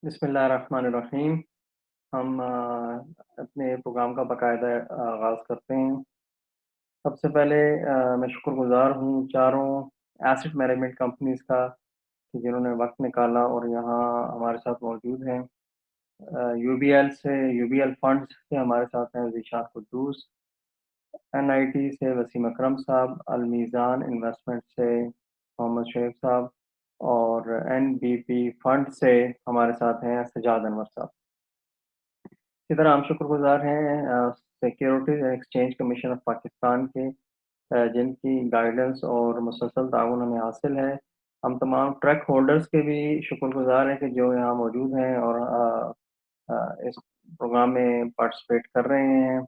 बिस्मिल्लाहिर्रहमानिर्रहीम। हम अपने प्रोग्राम का बाकायदा आगाज़ करते हैं। सबसे पहले मैं शुक्रगुज़ार हूँ चारों एसेट मैनेजमेंट कंपनीज़ का कि जिन्होंने वक़्त निकाला और यहाँ हमारे साथ मौजूद हैं। यूबीएल से यूबीएल फंड्स से हमारे साथ हैं ज़ीशान कुद्दूस, एनआईटी से वसीम अकरम साहब, अलमीज़ान इन्वेस्टमेंट से मोहम्मद शुएब साहब और एनबीपी फंड से हमारे साथ हैं सजाद अनवर साहब। इसी तरह हम शुक्रगुज़ार हैं securities and exchange commission of Pakistan के जिनकी गाइडेंस और मुसलसल ताउन हमें हासिल है। हम तमाम ट्रैक होल्डर्स के भी शुक्रगुज़ार हैं कि जो यहाँ मौजूद हैं और इस प्रोग्राम में पार्टिसिपेट कर रहे हैं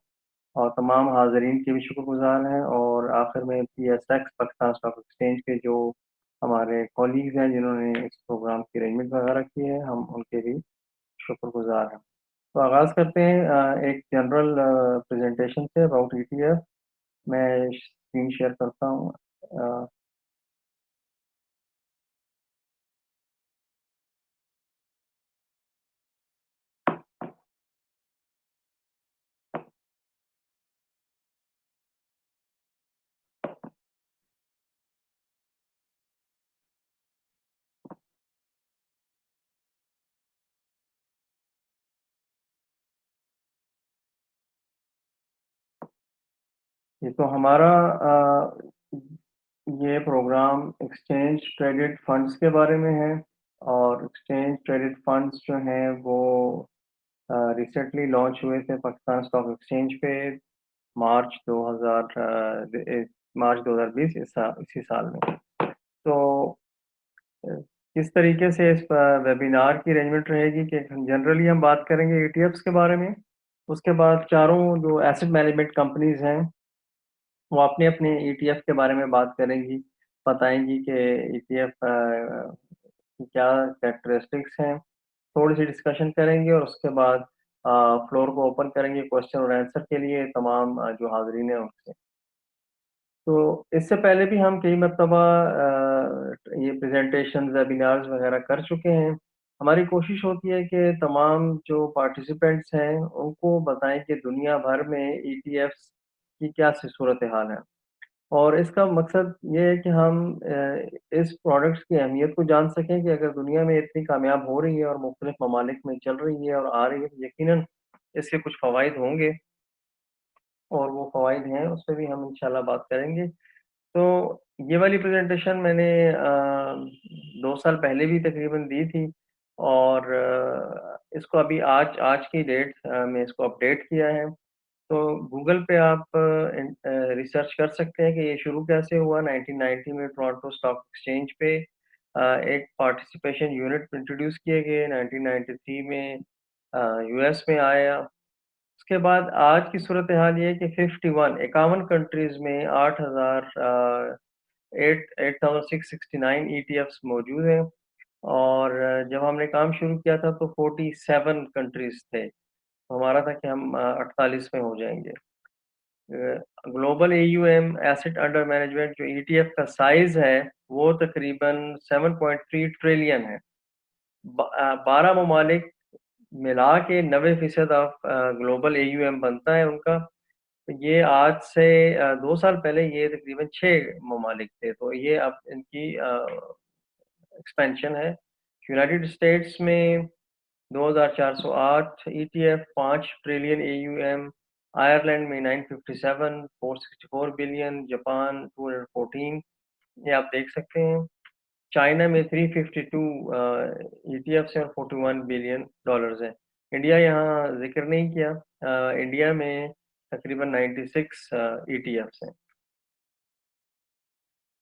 और तमाम हाज़रीन के भी शुक्रगुज़ार हैं और आखिर में पीएसएक्स पाकिस्तान स्टॉक एक्सचेंज के जो हमारे कॉलीग्स हैं जिन्होंने इस प्रोग्राम की अरेंजमेंट वगैरह की है, हम उनके भी शुक्रगुज़ार हैं। तो आगाज़ करते हैं एक general presentation say about ETF. मैं स्क्रीन शेयर करता हूँ। अ, ये तो हमारा ये प्रोग्राम एक्सचेंज ट्रेडेड फंड्स के बारे में है और एक्सचेंज ट्रेडेड फंड्स जो हैं वो रिसेंटली लॉन्च हुए थे पाकिस्तान स्टॉक एक्सचेंज पे मार्च 2000 मार्च 2020 इसी साल में। तो अ, किस तरीके से इस वेबिनार की अरेंजमेंट रहेगी कि जनरली हम बात करेंगे ईटीएफ्स के बारे में। उसके बाद चारों जो एसेट मैनेजमेंट कंपनीज हैं वो अपने अपने ईटीएफ के बारे में बात करेंगी, बताएंगी कि ईटीएफ की क्या कैरेक्टरिस्टिक्स हैं, थोड़ी सी डिस्कशन करेंगे और उसके बाद फ्लोर को ओपन करेंगे क्वेश्चन और आंसर के लिए तमाम जो हाजरीन हैं उनसे। तो इससे पहले भी हम कई मरतबा ये प्रेजेंटेशन वेबिनार्स वगैरह कर चुके हैं। हमारी कोशिश होती है कि तमाम जो पार्टिसिपेंट्स हैं उनको बताएं कि दुनिया भर में ईटीएफ्स की क्या सूरत हाल है और इसका मकसद ये है कि हम इस प्रोडक्ट्स की अहमियत को जान सकें कि अगर दुनिया में इतनी कामयाब हो रही है और मुख्तलिफ ममालिक में चल रही है और आ रही है तो यकीनन इसके कुछ फ़वाइद होंगे और वो फ़वाइद हैं उस पे भी हम इंशाल्लाह बात करेंगे। तो ये वाली प्रेज़ेंटेशन मैंने 2 साल पहले भी तकरीबन दी थी और इसको अभी आज आज की डेट में इसको अपडेट किया है। तो गूगल पे आप रिसर्च कर सकते हैं कि ये शुरू कैसे हुआ। 1990 में टोरंटो स्टॉक एक्सचेंज पे एक पार्टिसिपेशन यूनिट इंट्रोड्यूस किए गए। 1993 में यूएस में आया। उसके बाद आज की सूरत हाल ये है कि 51 कंट्रीज में 8669 ईटीएफ्स मौजूद हैं और जब हमने काम शुरू किया था तो 47 कंट्रीज थे। तो हमारा था कि हम 48 में हो जाएंगे। Global AUM asset under management जो ईटीएफ का साइज है वो तकरीबन 7.3 ट्रिलियन है। 12 ममालिक मिला के 90% ऑफ ग्लोबल एयूएम बनता है उनका। तो ये आज से 2 साल पहले ये तकरीबन 6 ममालिक थे, तो ये अब इनकी एक्सपेंशन है। यूनाइटेड स्टेट्स में 2408 ईटीएफ, 5 ट्रिलियन एयूएम, आयरलैंड में 957, 464 बिलियन, जापान 214, ये आप देख सकते हैं। चाइना में 352 ईटीएफ्स हैं और 41 बिलियन डॉलर्स हैं। इंडिया यहाँ जिक्र नहीं किया। इंडिया में तकरीबन 96 ईटीएफ्स हैं।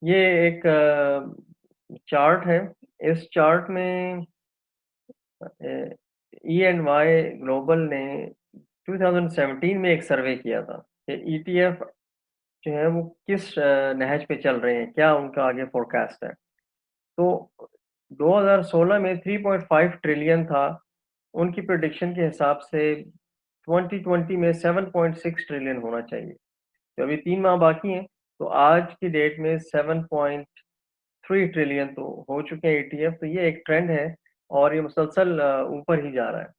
ये एक चार्ट है। इस चार्ट में ई एंड वाई ग्लोबल ने 2017 में एक सर्वे किया था कि ईटीएफ जो है वो किस नहज पे चल रहे हैं, क्या उनका आगे फोरकास्ट है। तो 2016 में 3.5 ट्रिलियन था। उनकी प्रिडिक्शन के हिसाब से 2020 में 7.6 ट्रिलियन होना चाहिए। तो अभी 3 माह बाकी हैं। तो आज की डेट में 7.3 ट्रिलियन तो हो चुके हैं ईटीएफ। तो ये एक ट्रेंड है और ये मुसलसल ऊपर ही जा रहा है।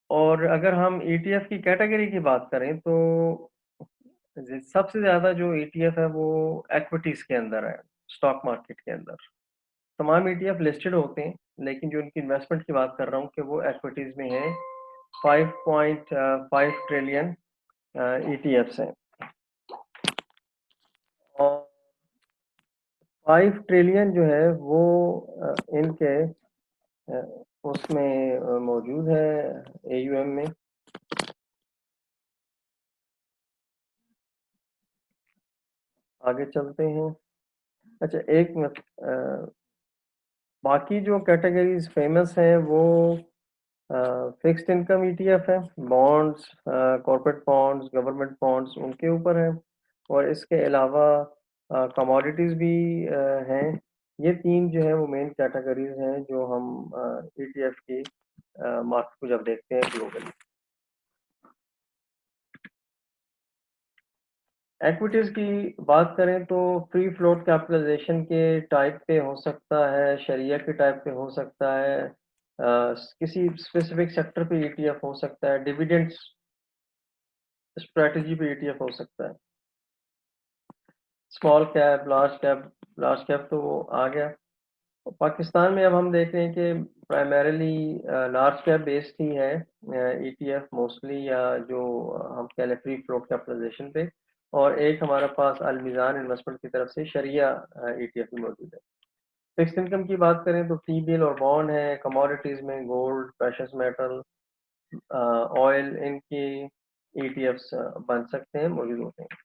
और अगर हम ईटीएफ की कैटेगरी की बात करें तो सबसे ज़्यादा जो ईटीएफ है वो इक्विटीज़ के अंदर है, स्टॉक मार्केट के अंदर। तमाम ईटीएफ लिस्टेड होते हैं, लेकिन जो उनकी इन्वेस्टमेंट की बात कर रहा हूँ कि वो इक्विटीज़ में है। 5.5 ट्रिलियन ईटीएफ्स हैं और 5 ट्रिलियन जो है वो इनके उसमें मौजूद है एयूएम में। आगे चलते हैं। अच्छा, एक मिनट, बाकी जो कैटेगरीज फेमस हैं वो फिक्स्ड इनकम ईटीएफ है, bonds, corporate bonds, government bonds उनके ऊपर है। और इसके अलावा कमोडिटीज़ भी हैं। ये तीन जो है वो मेन कैटेगरीज हैं जो हम ईटीएफ की मार्केट को जब देखते हैं ग्लोबली। इक्विटीज की बात करें तो फ्री फ्लोट कैपिटलाइजेशन के टाइप पे हो सकता है, शरिया के टाइप पे हो सकता है, किसी स्पेसिफिक सेक्टर पे ईटीएफ हो सकता है, डिविडेंड स्ट्रेटजी पे ईटीएफ हो सकता है। Small cap, large cap, large cap तो वो आ गया। पाकिस्तान में अब हम देख रहे हैं कि प्राइमरीली लार्ज कैप बेस्ड ही है ईटीएफ मोस्टली, या जो हम कह लें फ्री फ्लोट कैपिटलाइजेशन पे। और एक हमारे पास अलमीज़ान इन्वेस्टमेंट की तरफ से शरिया ईटीएफ भी मौजूद है। फिक्स्ड इनकम की बात करें तो टी बिल और बॉन्ड है, कमोडिटीज में गोल्ड, प्रेशियस मेटल, ऑयल, इनकी ईटीएफ्स बन सकते हैं, मौजूद होते हैं।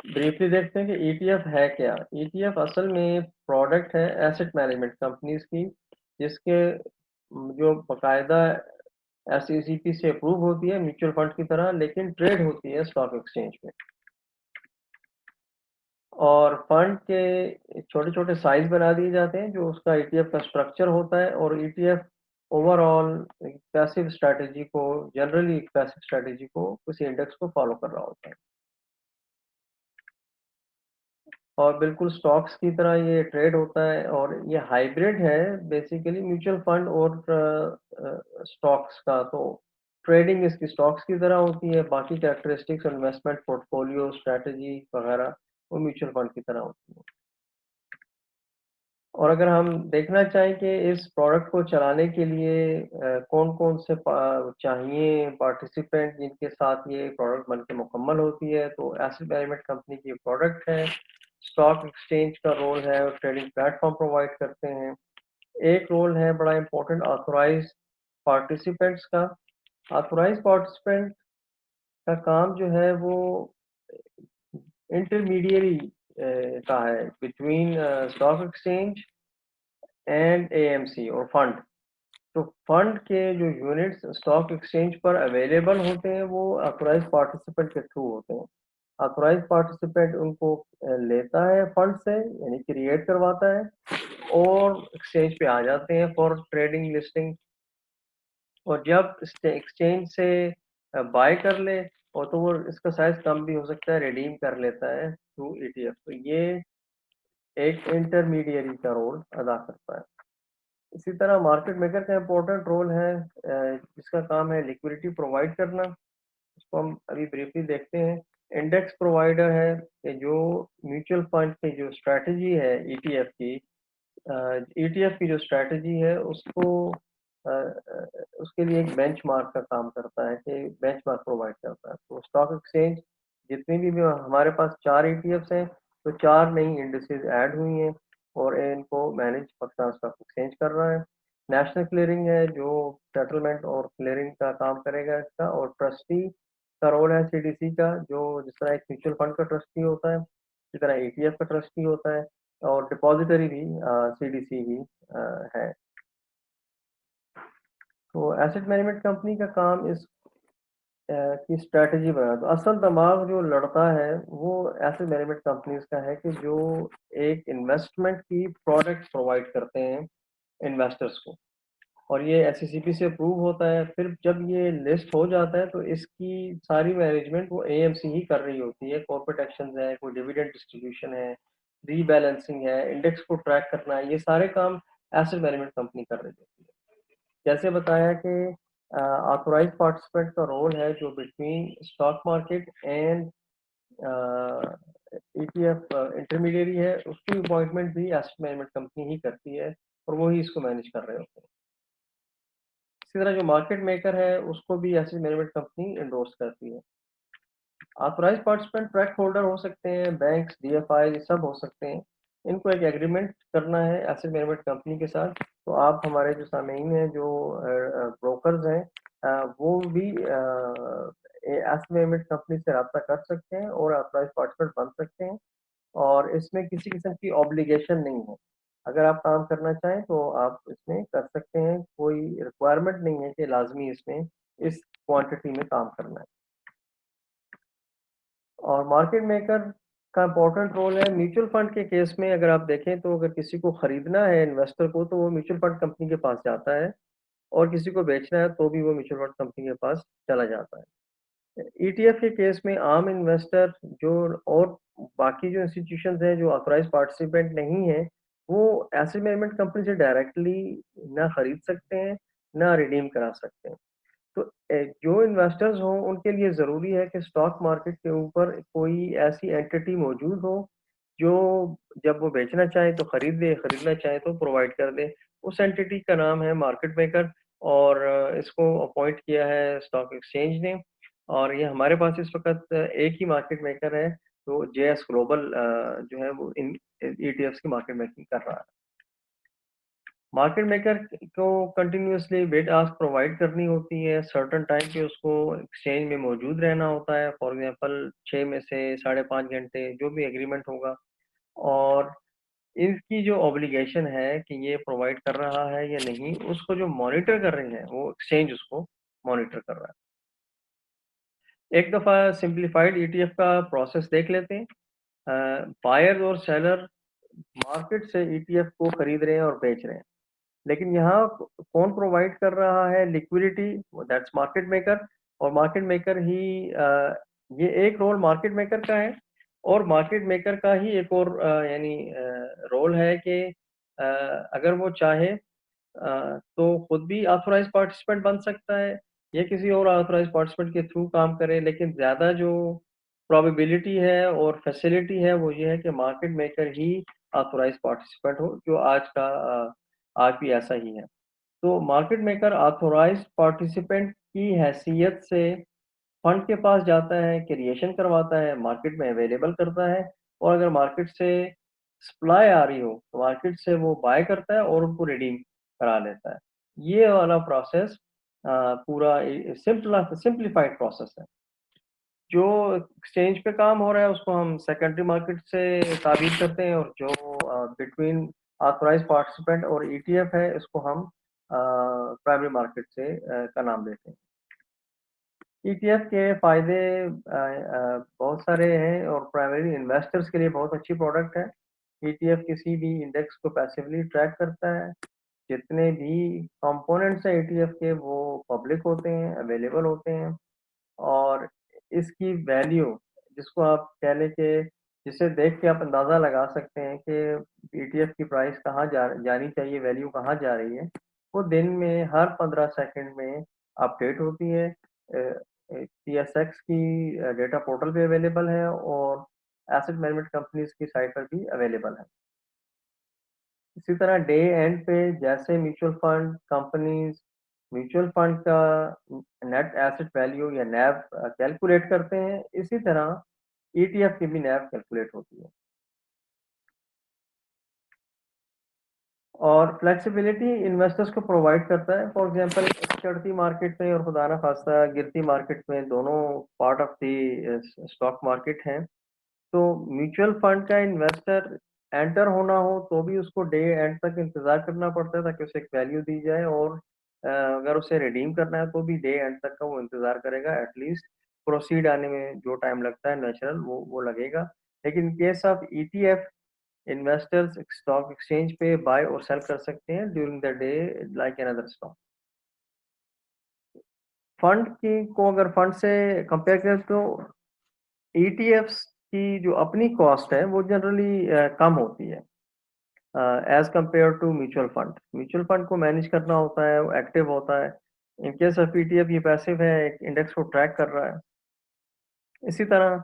ब्रीफली देखते हैं कि ईटीएफ है क्या। ईटीएफ असल में प्रोडक्ट है एसेट मैनेजमेंट कंपनीज की, जिसके जो बाकायदा एसईसीपी से अप्रूव होती है म्यूचुअल फंड की तरह, लेकिन ट्रेड होती है स्टॉक एक्सचेंज में। और फंड के छोटे छोटे साइज बना दिए जाते हैं जो उसका ईटीएफ का स्ट्रक्चर होता है। और ईटीएफ ओवरऑल पैसिव स्ट्रैटेजी को, जनरली पैसिव स्ट्रैटेजी को, किसी इंडेक्स को फॉलो कर रहा होता है। और बिल्कुल स्टॉक्स की तरह ये ट्रेड होता है, और ये हाइब्रिड है बेसिकली म्यूचुअल फंड और स्टॉक्स का। तो ट्रेडिंग इसकी स्टॉक्स की तरह होती है, बाकी कैरेक्टरिस्टिक्स, इन्वेस्टमेंट पोर्टफोलियो स्ट्रैटेजी वगैरह वो म्यूचुअल फंड की तरह होती है। और अगर हम देखना चाहें कि इस प्रोडक्ट को चलाने के लिए कौन कौन से चाहिए पार्टिसिपेंट जिनके साथ ये प्रोडक्ट बनके मुकम्मल होती है, तो एसेट मैनेजमेंट कंपनी की प्रोडक्ट है। स्टॉक एक्सचेंज का रोल है और ट्रेडिंग प्लेटफॉर्म प्रोवाइड करते हैं। एक रोल है बड़ा इंपॉर्टेंट ऑथोराइज पार्टिसिपेंट्स का। ऑथोराइज पार्टिसिपेंट का काम जो है वो इंटरमीडियरी का है between stock exchange and AMC और फंड। तो फंड के जो यूनिट्स स्टॉक एक्सचेंज पर अवेलेबल होते हैं वो ऑथोराइज पार्टिसिपेंट के थ्रू होते हैं। ऑथोराइज पार्टिसिपेंट उनको लेता है फंड से, यानी क्रिएट करवाता है, और एक्सचेंज पे आ जाते हैं फॉर ट्रेडिंग लिस्टिंग। और जब एक्सचेंज से बाय कर ले, और तो वो इसका साइज कम भी हो सकता है, रिडीम कर लेता है थ्रू ईटीएफ। तो ये एक इंटरमीडियरी का रोल अदा करता है। इसी तरह मार्केट मेकर का इम्पोर्टेंट रोल है जिसका काम है लिक्विडिटी प्रोवाइड करना। इसको हम अभी ब्रीफली देखते हैं। इंडेक्स प्रोवाइडर है कि जो म्यूचुअल फंड की जो स्ट्रैटेजी है ईटीएफ की, ईटीएफ की जो स्ट्रैटेजी है उसको उसके लिए एक बेंचमार्क का काम करता है, कि बेंचमार्क प्रोवाइड करता है। तो स्टॉक एक्सचेंज जितनी भी हमारे पास 4 ईटीएफ्स हैं, तो 4 नई इंडिसेस ऐड हुई हैं और इनको मैनेज पाकिस्तान स्टॉक एक्सचेंज कर रहा है। नेशनल क्लियरिंग है जो सेटलमेंट और क्लियरिंग का काम करेगा इसका। और ट्रस्टी का रोल है सीडीसी का, जो जिस तरह एक म्यूचुअल फंड का ट्रस्टी होता है, इसी तरह ईटीएफ का ट्रस्टी होता है। और डिपॉजिटरी भी सीडीसी ही है। तो एसेट मैनेजमेंट कंपनी का काम इस की स्ट्रैटेजी बनाना। तो असल दिमाग जो लड़ता है वो एसेट मैनेजमेंट कंपनीज का है, कि जो एक इन्वेस्टमेंट की प्रोडक्ट प्रोवाइड करते हैं इन्वेस्टर्स को। और ये एससीसीपी से अप्रूव होता है। फिर जब ये लिस्ट हो जाता है तो इसकी सारी मैनेजमेंट वो एएमसी ही कर रही होती है। कॉर्पोरेट एक्शन है, कोई डिविडेंड डिस्ट्रीब्यूशन है, रीबैलेंसिंग है, इंडेक्स को ट्रैक करना है, ये सारे काम एसेट मैनेजमेंट कंपनी कर रही होती है। जैसे बताया कि ऑथोराइज्ड पार्टिसिपेंट का रोल है जो between stock market and ETF intermediary है, उसकी अपॉइंटमेंट भी एसेट मैनेजमेंट कंपनी ही करती है और वो ही इसको मैनेज कर रहे होते हैं। इसी तरह जो मार्केट मेकर है उसको भी एसेट मैनेजमेंट कंपनी एंडोर्स करती है। ऑथराइज्ड पार्टिसिपेंट ट्रैक होल्डर हो सकते हैं, बैंक्स, डीएफआई, ये सब हो सकते हैं। इनको एक एग्रीमेंट करना है एसेट मैनेजमेंट कंपनी के साथ। तो आप हमारे जो सामीन हैं, जो ब्रोकर्स हैं, वो भी एसेट मैनेजमेंट कंपनी से रब्ता कर सकते हैं और ऑथराइज्ड पार्टिसिपेंट बन सकते हैं और इसमें किसी किस्म की ऑब्लिगेशन नहीं है। अगर आप काम करना चाहें तो आप इसमें कर सकते हैं, कोई रिक्वायरमेंट नहीं है कि लाजमी इसमें इस क्वांटिटी में काम करना है। और मार्केट मेकर का इम्पोर्टेंट रोल है म्यूचुअल फंड के केस में। अगर आप देखें तो अगर किसी को खरीदना है इन्वेस्टर को, तो वो म्यूचुअल फंड कंपनी के पास जाता है और किसी को बेचना है तो भी वो म्यूचुअल फंड कंपनी के पास चला जाता है। ईटीएफ के केस में आम इन्वेस्टर जो और बाकी जो इंस्टीट्यूशंस हैं जो ऑथराइज्ड पार्टिसिपेंट नहीं है, वो एसेट मैनेजमेंट कंपनी से डायरेक्टली ना खरीद सकते हैं, ना रिडीम करा सकते हैं। तो जो इन्वेस्टर्स हों उनके लिए ज़रूरी है कि स्टॉक मार्केट के ऊपर कोई ऐसी एंटिटी मौजूद हो जो जब वो बेचना चाहे तो खरीद ले, खरीदना चाहे तो प्रोवाइड कर दे। उस एंटिटी का नाम है मार्केट मेकर और इसको अपॉइंट किया है स्टॉक एक्सचेंज ने। और ये हमारे पास इस वक्त एक ही मार्केट मेकर है, तो जेएस ग्लोबल जो है वो इन ईटीएफ्स की मार्केट मेकिंग कर रहा है। मार्केट मेकर को कंटिन्यूअसली बिड आस्क प्रोवाइड करनी होती है, सर्टेन टाइम पे उसको एक्सचेंज में मौजूद रहना होता है। फॉर एग्जांपल 6 में से 5.5 घंटे, जो भी एग्रीमेंट होगा। और इसकी जो ऑब्लिगेशन है कि ये प्रोवाइड कर रहा है या नहीं, उसको जो मॉनिटर कर रहे हैं वो एक्सचेंज उसको मॉनिटर कर रहा है। एक दफ़ा सिंप्लीफाइड ईटीएफ का प्रोसेस देख लेते हैं। बायर और सेलर मार्केट से ईटीएफ को खरीद रहे हैं और बेच रहे हैं, लेकिन यहाँ कौन प्रोवाइड कर रहा है लिक्विडिटी? That's market maker. और मार्केट मेकर ही ये एक रोल मार्केट मेकर का है। और मार्केट मेकर का ही एक और यानी रोल है कि अगर वो चाहे तो खुद भी ऑथराइज्ड पार्टिसिपेंट बन सकता है या किसी और ऑथराइज्ड पार्टिसिपेंट के थ्रू काम करे, लेकिन ज़्यादा जो प्रोबेबिलिटी है और फैसिलिटी है वो ये है कि मार्केट मेकर ही ऑथराइज्ड पार्टिसिपेंट हो, जो आज भी ऐसा ही है। तो मार्केट मेकर ऑथोराइज्ड पार्टिसिपेंट की हैसियत से फंड के पास जाता है, क्रिएशन करवाता है, मार्केट में अवेलेबल करता है और अगर मार्केट से सप्लाई आ रही हो तो मार्केट से वो बाय करता है और उनको रिडीम करा लेता है। ये वाला प्रोसेस पूरा सिंप्लीफाइड प्रोसेस है। जो एक्सचेंज पे काम हो रहा है उसको हम सेकेंडरी मार्केट से ताबीर करते हैं और जो बिटवीन ऑथराइज्ड पार्टिसिपेंट और ईटीएफ है इसको हम प्राइमरी मार्केट से का नाम देते हैं। ईटीएफ के फायदे बहुत सारे हैं और प्राइमरी इन्वेस्टर्स के लिए बहुत अच्छी प्रोडक्ट है। ईटीएफ किसी भी इंडेक्स को पैसिवली ट्रैक करता है। जितने भी कंपोनेंट्स हैं ईटीएफ के वो पब्लिक होते हैं, अवेलेबल होते हैं। और इसकी वैल्यू, जिसको आप कह लें कि जिसे देख के आप अंदाज़ा लगा सकते हैं कि ईटीएफ की प्राइस कहाँ जानी चाहिए, वैल्यू कहाँ जा रही है, वो दिन में हर 15 सेकंड में अपडेट होती है। टीएसएक्स की डेटा पोर्टल पे अवेलेबल है और एसेट मैनेजमेंट कंपनीज की साइट पर भी अवेलेबल है। इसी तरह डे एंड पे जैसे mutual fund companies mutual fund का नेट एसेट वैल्यू या नैव कैलकुलेट करते हैं, इसी तरह ईटीएफ की भी नैव कैलकुलेट होती है। और फ्लेक्सिबिलिटी इन्वेस्टर्स को प्रोवाइड करता है। फॉर एग्जांपल चढ़ती मार्केट में और खुदा ना खास्ता गिरती मार्केट में, दोनों part of the stock market हैं। तो म्यूचुअल फंड का इन्वेस्टर एंटर होना हो तो भी उसको डे एंड तक इंतज़ार करना पड़ता है ताकि उसे एक वैल्यू दी जाए और अगर उसे रिडीम करना है तो भी डे एंड तक का वो इंतज़ार करेगा। एटलीस्ट प्रोसीड आने में जो टाइम लगता है नेचुरल, वो लगेगा। लेकिन इन case of ETF, investors stock exchange पे बाय और सेल कर सकते हैं during the day like another stock. Fund की को अगर फंड से कंपेयर करें तो ईटीएफ्स की जो अपनी कॉस्ट है वो जनरली कम होती है as compare to mutual fund. Mutual fund को मैनेज करना होता है, वो एक्टिव होता है। इन केस ऑफ ईटीएफ ये पैसिव है, एक इंडेक्स को ट्रैक कर रहा है। इसी तरह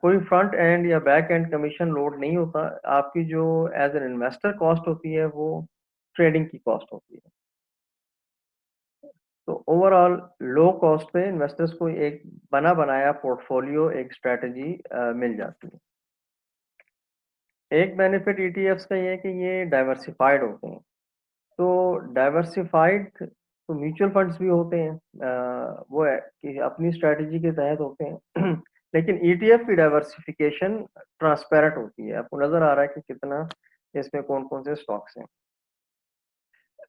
कोई फ्रंट एंड या बैक एंड कमीशन लोड नहीं होता। आपकी जो एज़ एन इन्वेस्टर कॉस्ट होती है वो ट्रेडिंग की कॉस्ट होती है। तो ओवरऑल लो कॉस्ट पे इन्वेस्टर्स को एक बना बनाया पोर्टफोलियो, एक स्ट्रेटजी मिल जाती है। एक बेनिफिट ईटीएफ्स का ये है कि ये डाइवर्सिफाइड होते हैं। तो डाइवर्सिफाइड तो म्यूचुअल फंड्स भी होते हैं, वो है कि अपनी स्ट्रेटजी के तहत होते हैं। लेकिन ईटीएफ की डाइवर्सिफिकेशन ट्रांसपेरेंट होती है, आपको नजर आ रहा है कि कितना इसमें कौन कौन से स्टॉक्स हैं।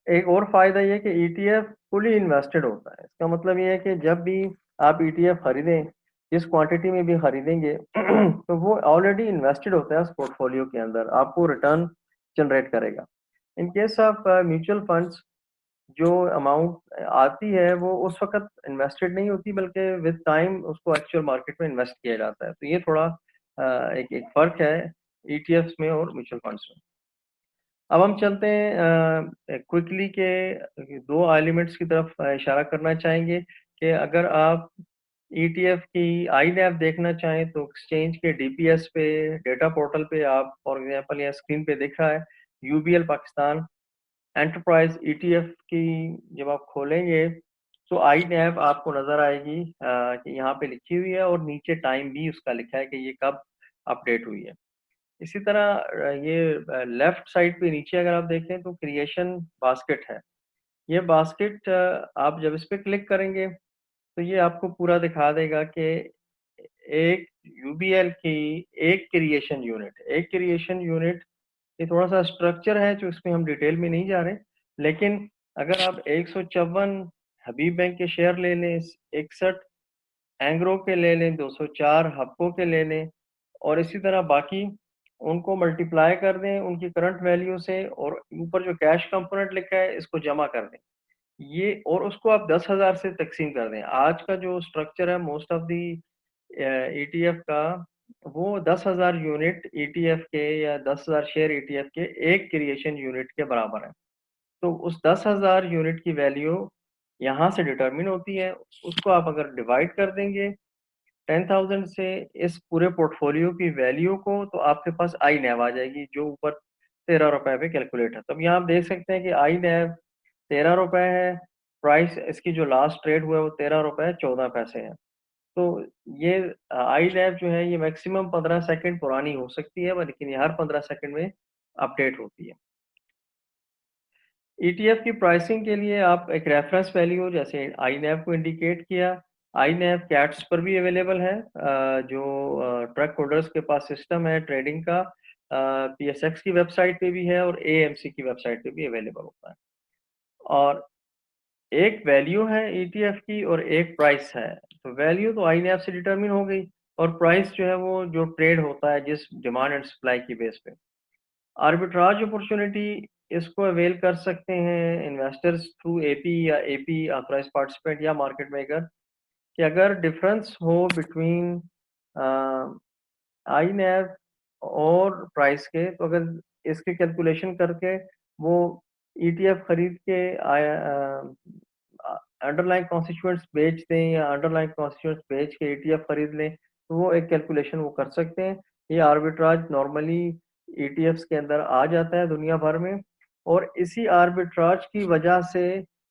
एक और फायदा ये है कि ईटीएफ फुली इन्वेस्टेड होता है। इसका मतलब ये है कि जब भी आप ईटीएफ खरीदें, जिस क्वांटिटी में भी खरीदेंगे तो वो ऑलरेडी इन्वेस्टेड होता है उस पोर्टफोलियो के अंदर, आपको रिटर्न जनरेट करेगा। इन केस ऑफ म्यूचुअल फंड्स, जो अमाउंट आती है वो उस वक़्त इन्वेस्टेड नहीं होती, बल्कि विद टाइम उसको एक्चुअल मार्केट में इन्वेस्ट किया जाता है। तो ये थोड़ा एक एक फ़र्क है ईटीएफ्स में और म्यूचुअल फंड्स में। अब हम चलते हैं क्विकली के 2 एलिमेंट्स की तरफ इशारा करना चाहेंगे कि अगर आप ईटीएफ की आईनैव देखना चाहें तो एक्सचेंज के डीपीएस पे, डेटा पोर्टल पे आप फॉर एग्ज़ाम्पल यहाँ स्क्रीन पे दिख रहा है यूबीएल पाकिस्तान एंटरप्राइज ईटीएफ की जब आप खोलेंगे तो आई नैव आपको नजर आएगी कि यहाँ पे लिखी हुई है और नीचे टाइम भी उसका लिखा है कि ये कब अपडेट हुई है। इसी तरह ये लेफ्ट साइड पे नीचे अगर आप देखें तो क्रिएशन बास्केट है। ये बास्केट आप जब इस पे क्लिक करेंगे तो ये आपको पूरा दिखा देगा कि एक यूबीएल की एक क्रिएशन यूनिट ये थोड़ा-सा स्ट्रक्चर है जो इसमें हम डिटेल में नहीं जा रहे। लेकिन अगर आप 154 हबीब बैंक के शेयर ले लें, 61 एंग्रो के ले लें, 204 हप्को के ले लें और इसी तरह बाकी उनको मल्टीप्लाई कर दें उनकी करंट वैल्यू से और ऊपर जो कैश कंपोनेंट लिखा है इसको जमा कर दें। ये और उसको आप 10,000 से तक़सीम कर दें। आज का जो स्ट्रक्चर है मोस्ट ऑफ दी ईटीएफ का, वो 10,000 यूनिट ईटीएफ के या 10,000 शेयर ईटीएफ के एक क्रिएशन यूनिट के बराबर है। तो उस 10,000 यूनिट की वैल्यू यहाँ से डिटरमिन होती है। उसको आप अगर डिवाइड कर देंगे 10,000 से इस पूरे पोर्टफोलियो की वैल्यू को, तो आपके पास आई नैव आ जाएगी जो ऊपर ₹13 पे कैलकुलेट है। तो अब यहाँ आप देख सकते हैं कि आई नैव ₹13 है, प्राइस इसकी जो लास्ट ट्रेड हुआ है वो ₹13.14 है। तो ये आई नैव जो है ये मैक्सिमम 15 सेकंड पुरानी हो सकती है, लेकिन ये हर 15 सेकंड में अपडेट होती है। ईटीएफ की प्राइसिंग के लिए आप एक रेफरेंस वैल्यू जैसे आईनैव को इंडिकेट किया। आईनैव कैट्स पर भी अवेलेबल है, जो ट्रक होल्डर्स के पास सिस्टम है ट्रेडिंग का, पीएसएक्स की वेबसाइट पे भी है और एएमसी की वेबसाइट पे भी अवेलेबल होता है। और एक वैल्यू है ईटीएफ की और एक प्राइस है। तो वैल्यू तो आईनैव से डिटरमिन हो गई और प्राइस जो है वो जो ट्रेड होता है जिस डिमांड एंड सप्लाई की बेस पे। आर्बिट्राज अपॉर्चुनिटी इसको अवेल कर सकते हैं इन्वेस्टर्स थ्रू एपी या एपी ऑथराइज्ड पार्टिसिपेंट या मार्केट मेकर, कि अगर डिफरेंस हो बिटवीन आई नैव और प्राइस के, तो अगर इसके कैलकुलेशन करके वो ईटीएफ खरीद के अंडरलाइन कॉन्स्टिट्यूएंट्स बेच दें या अंडरलाइन कॉन्स्टिट्यूएंट्स बेच के ईटीएफ खरीद लें, तो वो एक कैलकुलेशन वो कर सकते हैं। ये आर्बिट्राज नॉर्मली ईटीएफ्स के अंदर आ जाता है दुनिया भर में और इसी आर्बिट्राज की वजह से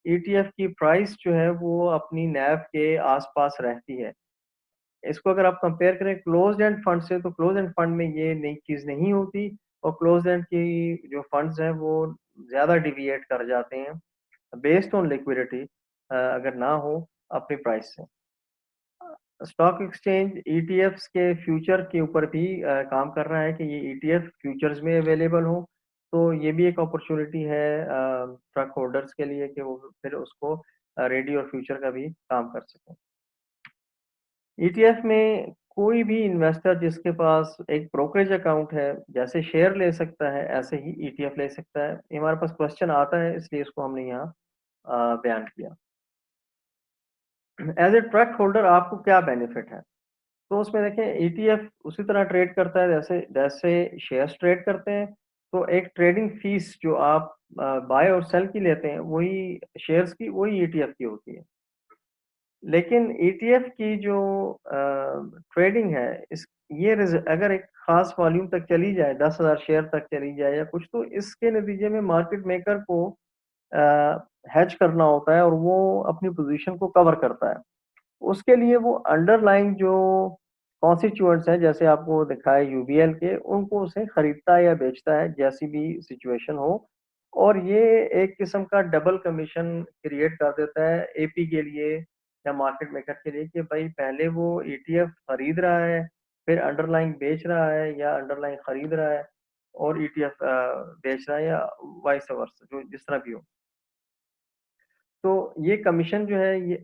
ईटीएफ की प्राइस जो है वो अपनी नैव के आसपास रहती है। इसको अगर आप कंपेयर करें क्लोज्ड एंड फंड से, तो क्लोज्ड एंड फंड में ये नई चीज़ नहीं होती और क्लोज्ड एंड की जो फंड्स हैं वो ज़्यादा डिविएट कर जाते हैं बेस्ड ऑन लिक्विडिटी, अगर ना हो अपनी प्राइस से। स्टॉक एक्सचेंज ईटीएफ्स के फ्यूचर के ऊपर भी काम कर रहा है कि ये ईटीएफ फ्यूचर्स में अवेलेबल हो, तो ये भी एक अपॉर्चुनिटी है ट्रक होल्डर्स के लिए कि वो फिर उसको रेडी और फ्यूचर का भी काम कर सकें। ईटीएफ में कोई भी इन्वेस्टर जिसके पास एक ब्रोकरेज अकाउंट है, जैसे शेयर ले सकता है, ऐसे ही ईटीएफ ले सकता है। ये हमारे पास क्वेश्चन आता है इसलिए इसको हमने यहाँ बयान किया। एज़ ए ट्रक होल्डर आपको क्या बेनिफिट है? तो उसमें देखें ईटीएफ उसी तरह ट्रेड करता है जैसे जैसे शेयर्स ट्रेड करते हैं। तो एक ट्रेडिंग फीस जो आप बाय और सेल की लेते हैं वही शेयर्स की वही ईटीएफ की होती है। लेकिन ईटीएफ की जो ट्रेडिंग है इस ये अगर एक खास वॉल्यूम तक चली जाए 10,000 शेयर तक चली जाए या कुछ, तो इसके नतीजे में मार्केट मेकर को हेज करना होता है और वो अपनी पोजीशन को कवर करता है। उसके लिए वो अंडरलाइंग जो कॉन्स्टिट्यूएंट्स हैं जैसे आपको दिखाए यूबीएल के, उनको उसे खरीदता है या बेचता है जैसी भी सिचुएशन हो। और ये एक किस्म का डबल कमीशन क्रिएट कर देता है एपी के लिए या मार्केट मेकर के लिए कि भाई पहले वो ईटीएफ खरीद रहा है, फिर अंडरलाइंग बेच रहा है या अंडरलाइंग खरीद रहा है और ईटीएफ बेच रहा है या वाइस वर्सा, जो जिस तरह भी हो। तो ये कमीशन जो है ये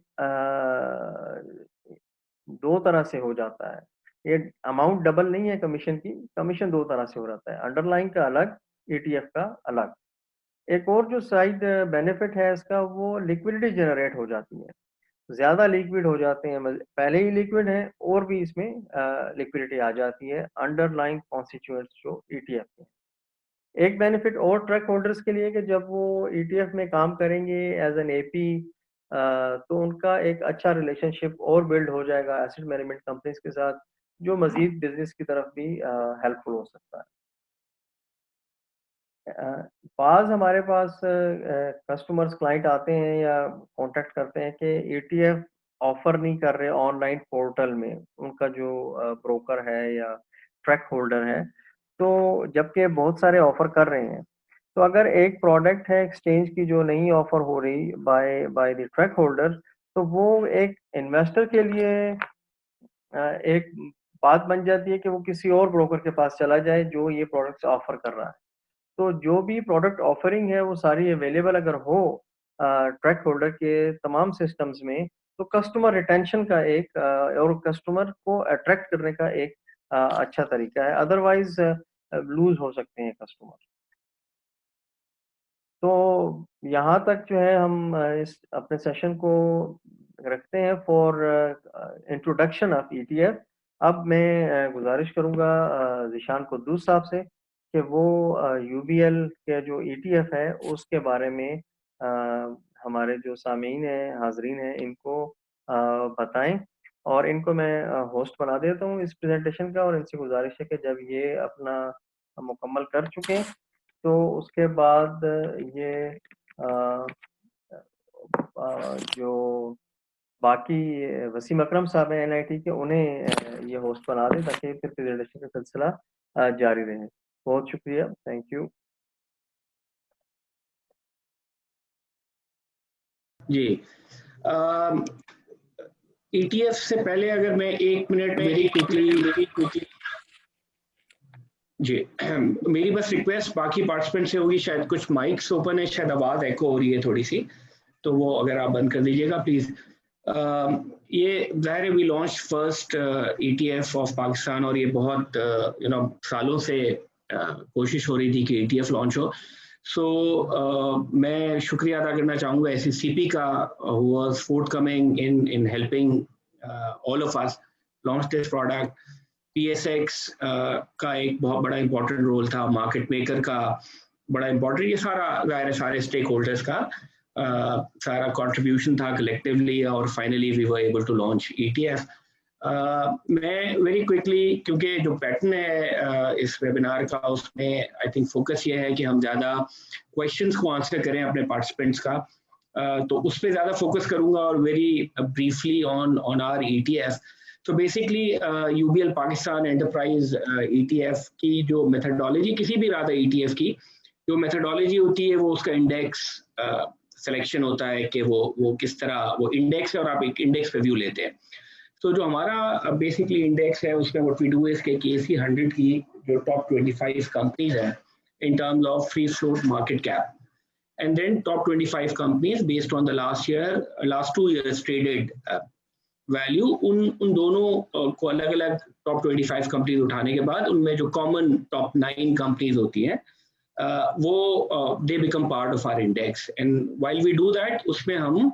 2 तरह से हो जाता है। ये अमाउंट डबल नहीं है कमीशन की, कमीशन 2 तरह से हो जाता है, अंडरलाइन का अलग, ईटीएफ का अलग। एक और जो साइड बेनिफिट है इसका, वो लिक्विडिटी जनरेट हो जाती है। ज़्यादा लिक्विड हो जाते हैं, पहले ही लिक्विड है और भी इसमें लिक्विडिटी आ जाती है अंडरलाइन कॉन्स्टिट्यूएंट्स जो ईटीएफ के। एक बेनिफिट और ट्रक होल्डर्स के लिए कि जब वो ईटीएफ में काम करेंगे एज एन एपी, तो उनका एक अच्छा रिलेशनशिप और बिल्ड हो जाएगा एसेट मैनेजमेंट कंपनीज के साथ, जो मजीद बिजनेस की तरफ भी हेल्पफुल हो सकता है। बाज हमारे पास कस्टमर्स क्लाइंट आते हैं या कांटेक्ट करते हैं कि ईटीएफ ऑफर नहीं कर रहे ऑनलाइन पोर्टल में, उनका जो ब्रोकर है या ट्रैक होल्डर है, तो जबकि बहुत सारे ऑफर कर रहे हैं। तो अगर एक प्रोडक्ट है एक्सचेंज की जो नहीं ऑफर हो रही by by the track holder, तो वो एक इन्वेस्टर के लिए एक बात बन जाती है कि वो किसी और ब्रोकर के पास चला जाए जो ये प्रोडक्ट्स ऑफर कर रहा है। तो जो भी प्रोडक्ट ऑफरिंग है वो सारी अवेलेबल अगर हो ट्रैक होल्डर के तमाम सिस्टम्स में, तो कस्टमर रिटेंशन का एक और कस्टमर को अट्रैक्ट करने का एक अच्छा तरीका है, अदरवाइज लूज हो सकते हैं कस्टमर। तो यहाँ तक जो है हम इस अपने सेशन को रखते हैं फॉर इंट्रोडक्शन ऑफ ईटीएफ। अब मैं गुजारिश करूँगा ज़ीशान कुद्दूस साहब से कि वो यूबीएल के जो ईटीएफ है उसके बारे में हमारे जो सामीन हैं, हाज़रीन हैं, इनको बताएँ। और इनको मैं होस्ट बना देता हूँ इस प्रेज़ेंटेशन का, और इनसे गुजारिश है कि जब ये अपना मुकम्मल कर चुकें तो उसके बाद ये अ जो बाकी वसीम अकरम साहब हैं एनआईटी के, उन्हें ये होस्ट बना दें ताकि फिर प्रेजेंटेशन का सिलसिला जारी रहे। बहुत शुक्रिया, थैंक यू। जी, ईटीएफ से पहले अगर मैं 1 मिनट वेरी क्विकली जी मेरी बस रिक्वेस्ट बाकी पार्टिसिपेंट से होगी, शायद कुछ माइक्स ओपन है, शायद आवाज़ एको हो रही है थोड़ी सी, तो वो अगर आप बंद कर दीजिएगा प्लीज़। ये ज़ाहिर है we launch first ETF of Pakistan, और ये बहुत सालों से कोशिश हो रही थी कि ईटीएफ लॉन्च हो। मैं शुक्रिया अदा करना चाहूँगा एससीसीपी का, who was forthcoming in helping all of us launch this product। PSX का एक बहुत बड़ा इम्पोर्टेंट रोल था, मार्केट मेकर का बड़ा इम्पोर्टेंट, ये सारा ज़ाहिर है सारे स्टेक होल्डर्स का सारा कंट्रीब्यूशन था कलेक्टिवली, और finally we were able to launch ETF. मैं वेरी क्विकली, क्योंकि जो पैटर्न है इस वेबिनार का, उसमें आई थिंक फोकस ये है कि हम ज़्यादा क्वेश्चंस को आंसर करें अपने पार्टिसिपेंट्स का, तो उस पर ज़्यादा फोकस करूँगा, और very briefly on our ETF. तो basically UBL Pakistan enterprise ETF की जो मेथडोलॉजी, किसी भी राधा ईटीएफ की जो मेथडोलॉजी होती है, वो उसका इंडेक्स सिलेक्शन होता है कि वो किस तरह वो इंडेक्स है, और आप एक इंडेक्स पे व्यू लेते हैं। तो जो हमारा बेसिकली इंडेक्स है, उसमें व्हाट वी डू इज के KC 100 की जो टॉप 25 कंपनीज है in terms of free float market cap, and then top 25 companies based on the last 2 years traded value, उन दोनों को अलग अलग टॉप 25 कंपनीज उठाने के बाद उनमें जो कॉमन टॉप 9 कंपनीज होती हैं वो they become part of our index, and while we do that उसमें हम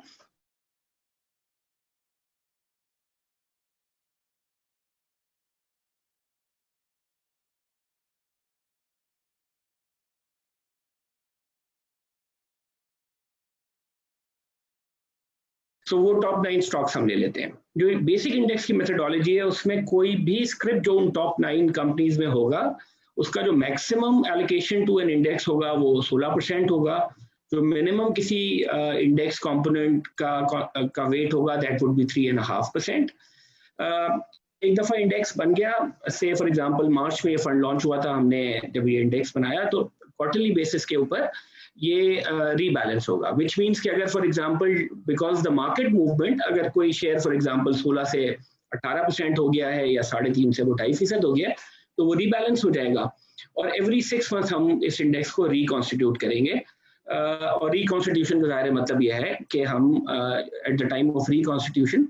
सो वो टॉप 9 स्टॉक्स हम ले लेते हैं। जो बेसिक इंडेक्स की मेथडोलॉजी है उसमें कोई भी स्क्रिप्ट जो उन टॉप 9 कंपनीज में होगा उसका जो maximum allocation to an index होगा वो 16% होगा। जो मिनिमम किसी इंडेक्स कंपोनेंट का वेट होगा दैट वुड बी 3.5%। एक दफा इंडेक्स बन गया, से फॉर एग्जांपल मार्च में ये फंड लॉन्च हुआ था, हमने जब ये इंडेक्स बनाया तो क्वार्टरली बेसिस के ऊपर ये रीबैलेंस होगा, विच मीन्स कि अगर for example because the market movement अगर कोई शेयर फॉर एग्जांपल 16 से 18% हो गया है या 3.5 से वो 2.5% हो गया तो वो रीबैलेंस हो जाएगा और एवरी 6 मंथ हम इस इंडेक्स को रिकॉन्स्टिट्यूट करेंगे। और रिकॉन्स्टिट्यूशन का ज़ाहिर मतलब यह है कि हम at the time of reconstitution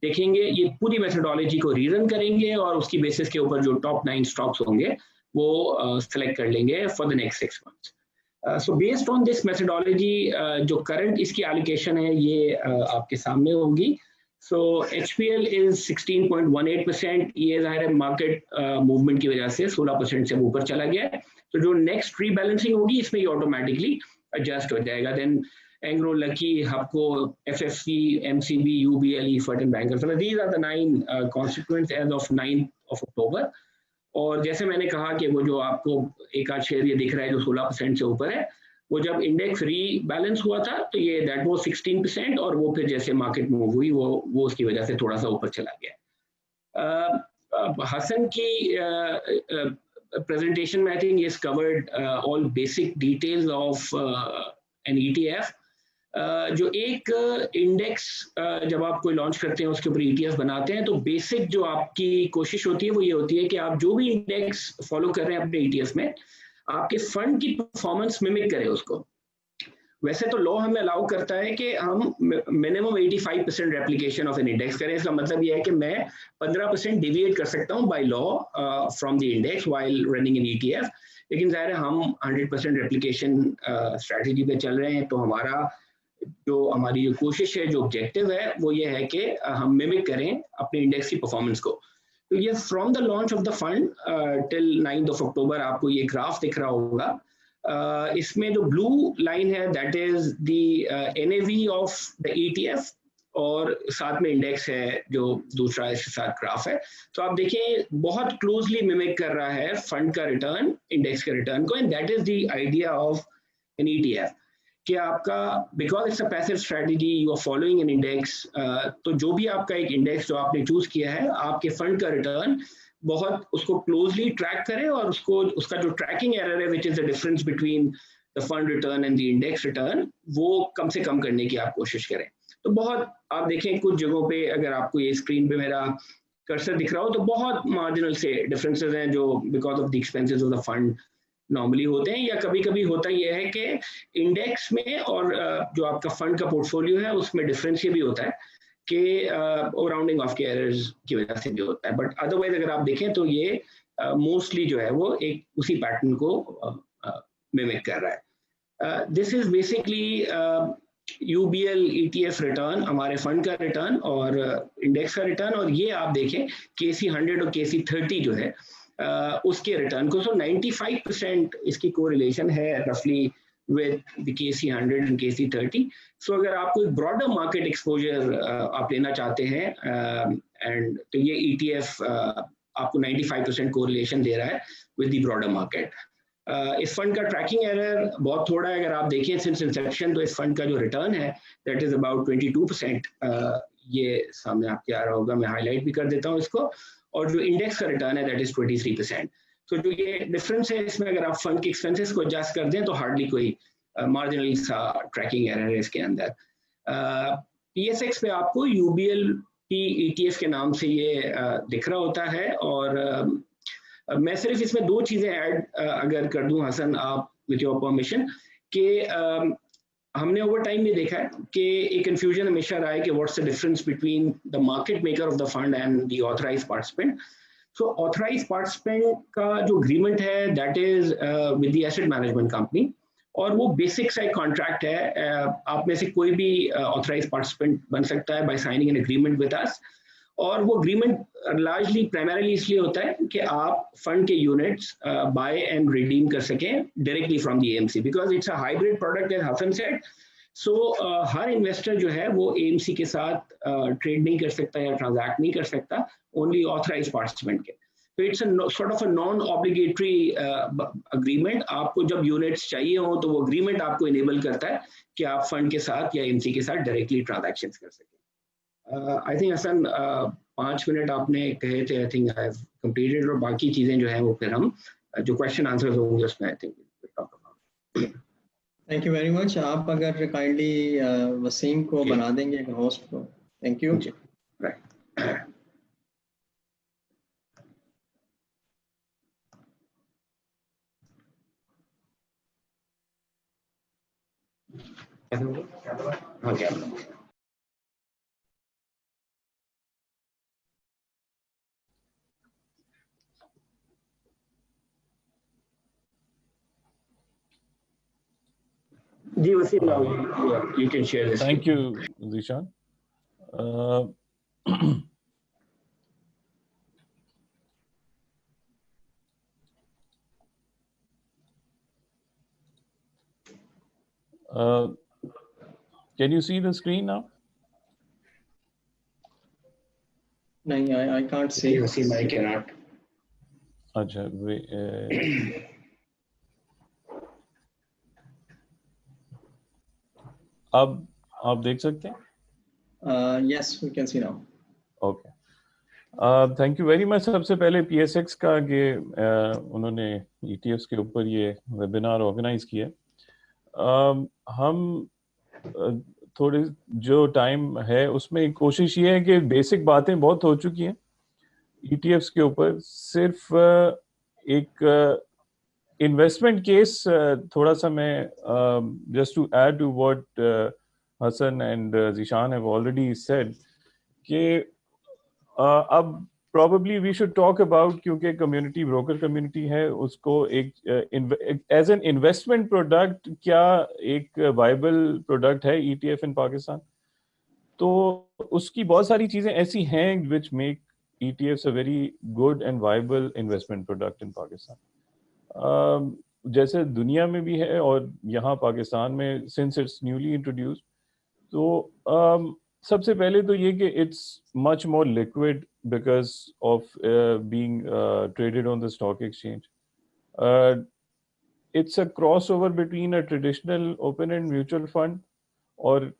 देखेंगे, ये पूरी मेथडोलॉजी को रीरन करेंगे और उसकी बेसिस के ऊपर जो टॉप 9 स्टॉक्स होंगे वो सेलेक्ट कर लेंगे for the next 6 months. So based on this methodology जो करंट इसकी एलोकेशन है ये आपके सामने होगी। सो HPL इज 16.18%, ये ज़ाहिर है मार्केट मूवमेंट की वजह से 16% से ऊपर चला गया है। तो जो नेक्स्ट रीबैलेंसिंग होगी इसमें ये ऑटोमेटिकली एडजस्ट हो जाएगा। Then Anglo, Lucky, Hapco, FFC, MCB, UBL, EFT and Bankers. So these are the 9 constituents as of 9th of October. और जैसे मैंने कहा कि वो जो आपको एक आध शेयर ये दिख रहा है जो 16% से ऊपर है, वो जब इंडेक्स रीबैलेंस हुआ था तो ये दैट वो 16% और वो फिर जैसे मार्केट मूव हुई वो उसकी वजह से थोड़ा सा ऊपर चला गया। हसन की presentation में I think is covered all basic details of an ETF। जो एक इंडेक्स जब आप कोई लॉन्च करते हैं उसके ऊपर ETF बनाते हैं तो बेसिक जो आपकी कोशिश होती है वो ये होती है कि आप जो भी इंडेक्स फॉलो कर रहे हैं अपने ETF में आपके फंड की परफॉर्मेंस मिमिक करें उसको। वैसे तो लॉ हमें अलाउ करता है कि हम minimum 85% replication of an index करें। इसका मतलब ये है कि मैं 15% डिविएट कर सकता हूँ by law from the index while running in ETF, लेकिन ज़ाहिर है हम 100% रेप्लिकेशन स्ट्रैटेजी पे चल रहे हैं तो हमारी जो कोशिश है, जो ऑब्जेक्टिव है वो ये है कि हम मिमिक करें अपने इंडेक्स की परफॉर्मेंस को। तो ये from the launch of the fund till 9th of October आपको ये ग्राफ दिख रहा होगा। इसमें जो ब्लू लाइन है that is the NAV of the ETF और साथ में इंडेक्स है जो दूसरा इसके साथ ग्राफ है। तो आप देखिए बहुत क्लोजली मिमिक कर रहा है फंड का रिटर्न इंडेक्स के रिटर्न को, and that is the idea of an ETF कि आपका because it's a passive strategy you are following an index, तो जो भी आपका एक इंडेक्स जो आपने चूज किया है आपके फंड का रिटर्न बहुत उसको क्लोजली ट्रैक करें और उसका जो ट्रैकिंग एरर है which is the difference between the fund return and the index return वो कम से कम करने की आप कोशिश करें। तो बहुत आप देखें कुछ जगहों पे अगर आपको ये स्क्रीन पे मेरा कर्सर दिख रहा हो तो बहुत मार्जिनल से डिफरेंसेस हैं जो because of the expenses of the fund normally होते हैं, या कभी कभी होता यह है कि इंडेक्स में और जो आपका फंड का पोर्टफोलियो है उसमें डिफरेंस ये भी होता है कि राउंडिंग ऑफ के एरर्स की वजह से भी होता है। बट अदरवाइज अगर आप देखें तो ये मोस्टली जो है वो एक उसी पैटर्न को मिमिक कर रहा है। This is basically UBL ETF return, हमारे फंड का रिटर्न और इंडेक्स का रिटर्न, और ये आप देखें KC100 और KC30 जो है उसके रिटर्न को। सो 95% इसकी कोरिलेशन है रफली with the KC100 and KC30। सो अगर आपको एक ब्रॉडर मार्केट एक्सपोजर आप लेना चाहते हैं एंड तो ये ETF आपको 95% कोरिलेशन दे रहा है विद द ब्रॉडर मार्केट। इस फंड का ट्रैकिंग एरर बहुत थोड़ा है, अगर आप देखें सिंस इंसेप्शन तो इस फंड का जो रिटर्न है दैट इज अबाउट 22%। ये सामने आपके आ रहा होगा, मैं हाईलाइट भी कर देता हूँ इसको, और जो इंडेक्स का रिटर्न है दैट इज 23%। तो जो ये डिफरेंस है इसमें अगर आप फंड के एक्सपेंसेस को एडजस्ट कर दें तो हार्डली कोई मार्जिनली सा ट्रैकिंग एरर है इसके अंदर। PSX पे आपको UBL ETF के नाम से ये दिख रहा होता है, और मैं सिर्फ इसमें 2 चीजें ऐड अगर कर दूं हसन आप विथ योर परमिशन, कि हमने ओवर टाइम ये देखा है कि एक कंफ्यूजन हमेशा रहा है कि what's the difference between the market maker of the fund and the authorised participant. So authorised participant का जो एग्रीमेंट है that is with the asset management company, और वो बेसिक सा एक कॉन्ट्रैक्ट है। आप में से कोई भी ऑथराइज्ड पार्टिसिपेंट बन सकता है by signing an agreement with us, और वो एग्रीमेंट लार्जली प्राइमरीली इसलिए होता है कि आप फंड के यूनिट्स बाय एंड रिडीम कर सकें directly from the AMC, because it's a hybrid product as Hasan said. So हर इन्वेस्टर जो है वो एएमसी के साथ ट्रेड नहीं कर सकता या ट्रांजैक्ट नहीं कर सकता, ओनली ऑथराइज पार्टिसिपेंट के। तो it's sort of a non obligatory agreement. आपको जब यूनिट्स चाहिए हो तो वो अग्रीमेंट आपको इनेबल करता है कि आप फंड के साथ या एएमसी के साथ डायरेक्टली ट्रांजैक्शन कर सकें। आई थिंक हसन 5 मिनट आपने कहे थे, I think I have completed, और बाकी चीजें जो है वो फिर हम जो क्वेश्चन आंसर होंगे उसमें I think talk about. Thank you very much. आप अगर काइंडली वसीम को बना देंगे होस्ट को। Thank you. राइट। जी Waseem, you can share this. Thank you, Zishan. Can you see the screen now? No, I can't see. Wasiim, I cannot. अच्छा, अब आप देख सकते हैं? Yes, we can see now. Okay. Thank you very much. सबसे पहले PSX का कि उन्होंने ETFs के ऊपर ये वेबिनार ऑर्गेनाइज किया। हम थोड़े जो टाइम है उसमें कोशिश ये है कि बेसिक बातें बहुत हो चुकी हैं ETFs के ऊपर, सिर्फ एक इन्वेस्टमेंट केस थोड़ा सा मैं just to add to what Hasan and Zeeshan have already said कि अब probably we should talk about, क्योंकि कम्युनिटी ब्रोकर कम्युनिटी है, उसको एक एज एन इन्वेस्टमेंट प्रोडक्ट क्या एक वाइबल प्रोडक्ट है ETF इन पाकिस्तान। तो उसकी बहुत सारी चीज़ें ऐसी हैं which make ETFs a very good and viable investment product in Pakistan. जैसे दुनिया में भी है और यहाँ पाकिस्तान में since it's newly introduced, तो सबसे पहले तो ये कि it's much more liquid because of being traded on the stock exchange. It's a crossover between a traditional open-end mutual fund or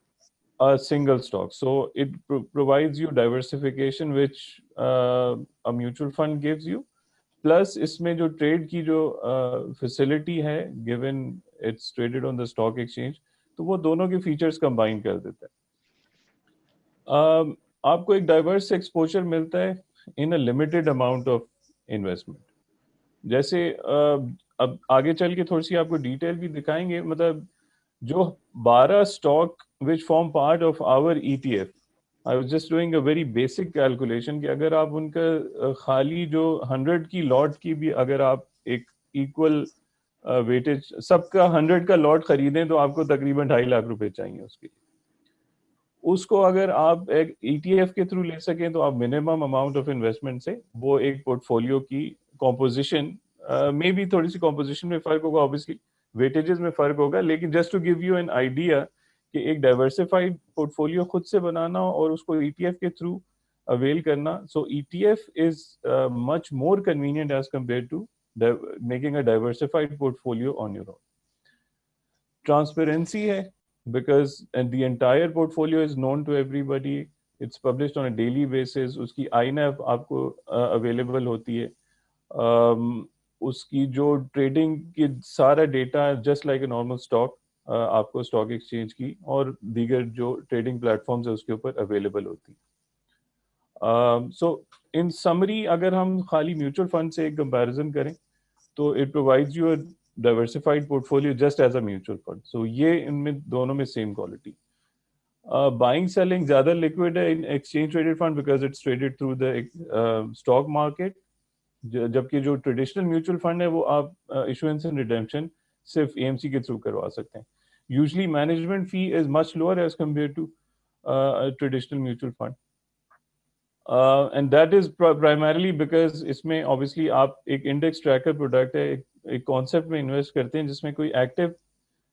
a single stock. So it provides you diversification which a mutual fund gives you. Plus इसमें जो trade की जो facility है, given it's traded on the stock exchange, तो वो दोनों के features combine कर देता है। आपको एक डाइवर्स एक्सपोजर मिलता है in a limited amount of investment. जैसे अब आगे चल के थोड़ी सी आपको डिटेल भी दिखाएंगे, मतलब जो 12 stock which form part of our ETF, I was just doing a very basic calculation कि अगर आप उनका खाली जो 100 की लॉट की भी अगर आप एक इक्वल वेटेज सबका 100 का लॉट खरीदें तो आपको तकरीबन 2.5 लाख रुपए चाहिए उसके लिए। उसको अगर आप एक ETF के थ्रू ले सकें तो आप मिनिमम अमाउंट ऑफ इन्वेस्टमेंट से वो एक पोर्टफोलियो की कॉम्पोजिशन में भी थोड़ी सी कॉम्पोजिशन में फर्क होगा, ऑब्वियसली वेटेजेस में फर्क होगा, लेकिन just to give you an idea कि एक डाइवर्सिफाइड पोर्टफोलियो खुद से बनाना और उसको ETF के थ्रू अवेल करना। So ETF is much more convenient as compare to making a diversified portfolio on your own. Transparency है because and the entire portfolio is known to everybody, it's published on a daily basis, उसकी INAV आपको available होती है, उसकी जो trading की सारा data just like a normal stock आपको स्टॉक एक्सचेंज की और दीगर जो ट्रेडिंग प्लेटफॉर्म्स है उसके ऊपर अवेलेबल होती है। सो इन समरी अगर हम खाली म्यूचुअल फंड से एक कंपैरिजन करें तो it provides you diversified portfolio just as a mutual fund. So ये इनमें दोनों में same quality. Buying selling ज़्यादा liquid है in exchange traded fund because it's traded through the stock market. जबकि जो traditional mutual fund है वो आप issuance and redemption सिर्फ AMC के through करवा सकते हैं. Usually management fee is much lower as compared to a traditional mutual fund. And that is primarily because इसमें obviously आप एक index tracker product है, एक कॉन्सेप्ट में इन्वेस्ट करते हैं जिसमें कोई एक्टिव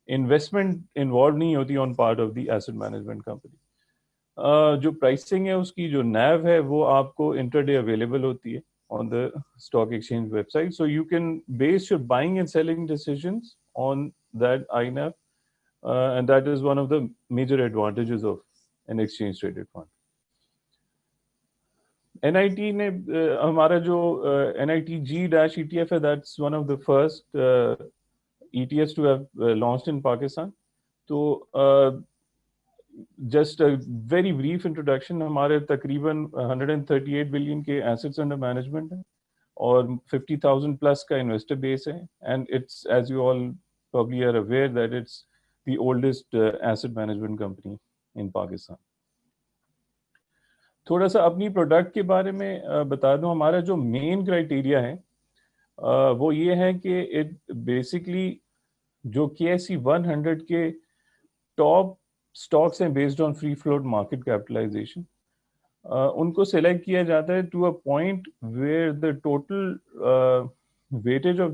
इन्वेस्टमेंट इन्वॉल्व नहीं होती on part of the asset management company. जो प्राइसिंग है उसकी, जो NAV है, वो आपको इंटरडे अवेलेबल होती है on the stock exchange website, so you can base your buying and selling decisions on that INAV, and that is one of the major advantages of an exchange traded fund. NIT ने हमारा जो NITG-ETF है, that's one of the first ETFs to have launched in Pakistan. तो just a very brief introduction, हमारे तकरीबन 138 billion के assets under management हैं और 50,000 plus का investor base है, and it's, as you all probably are aware, that it's the oldest asset management company in Pakistan. थोड़ा सा अपनी प्रोडक्ट के बारे में बता दूं। हमारा जो मेन क्राइटेरिया है वो ये है कि इट बेसिकली जो KSE 100 के टॉप स्टॉक्स हैं based on free float market capitalization, उनको सेलेक्ट किया जाता है to a point where the total weightage of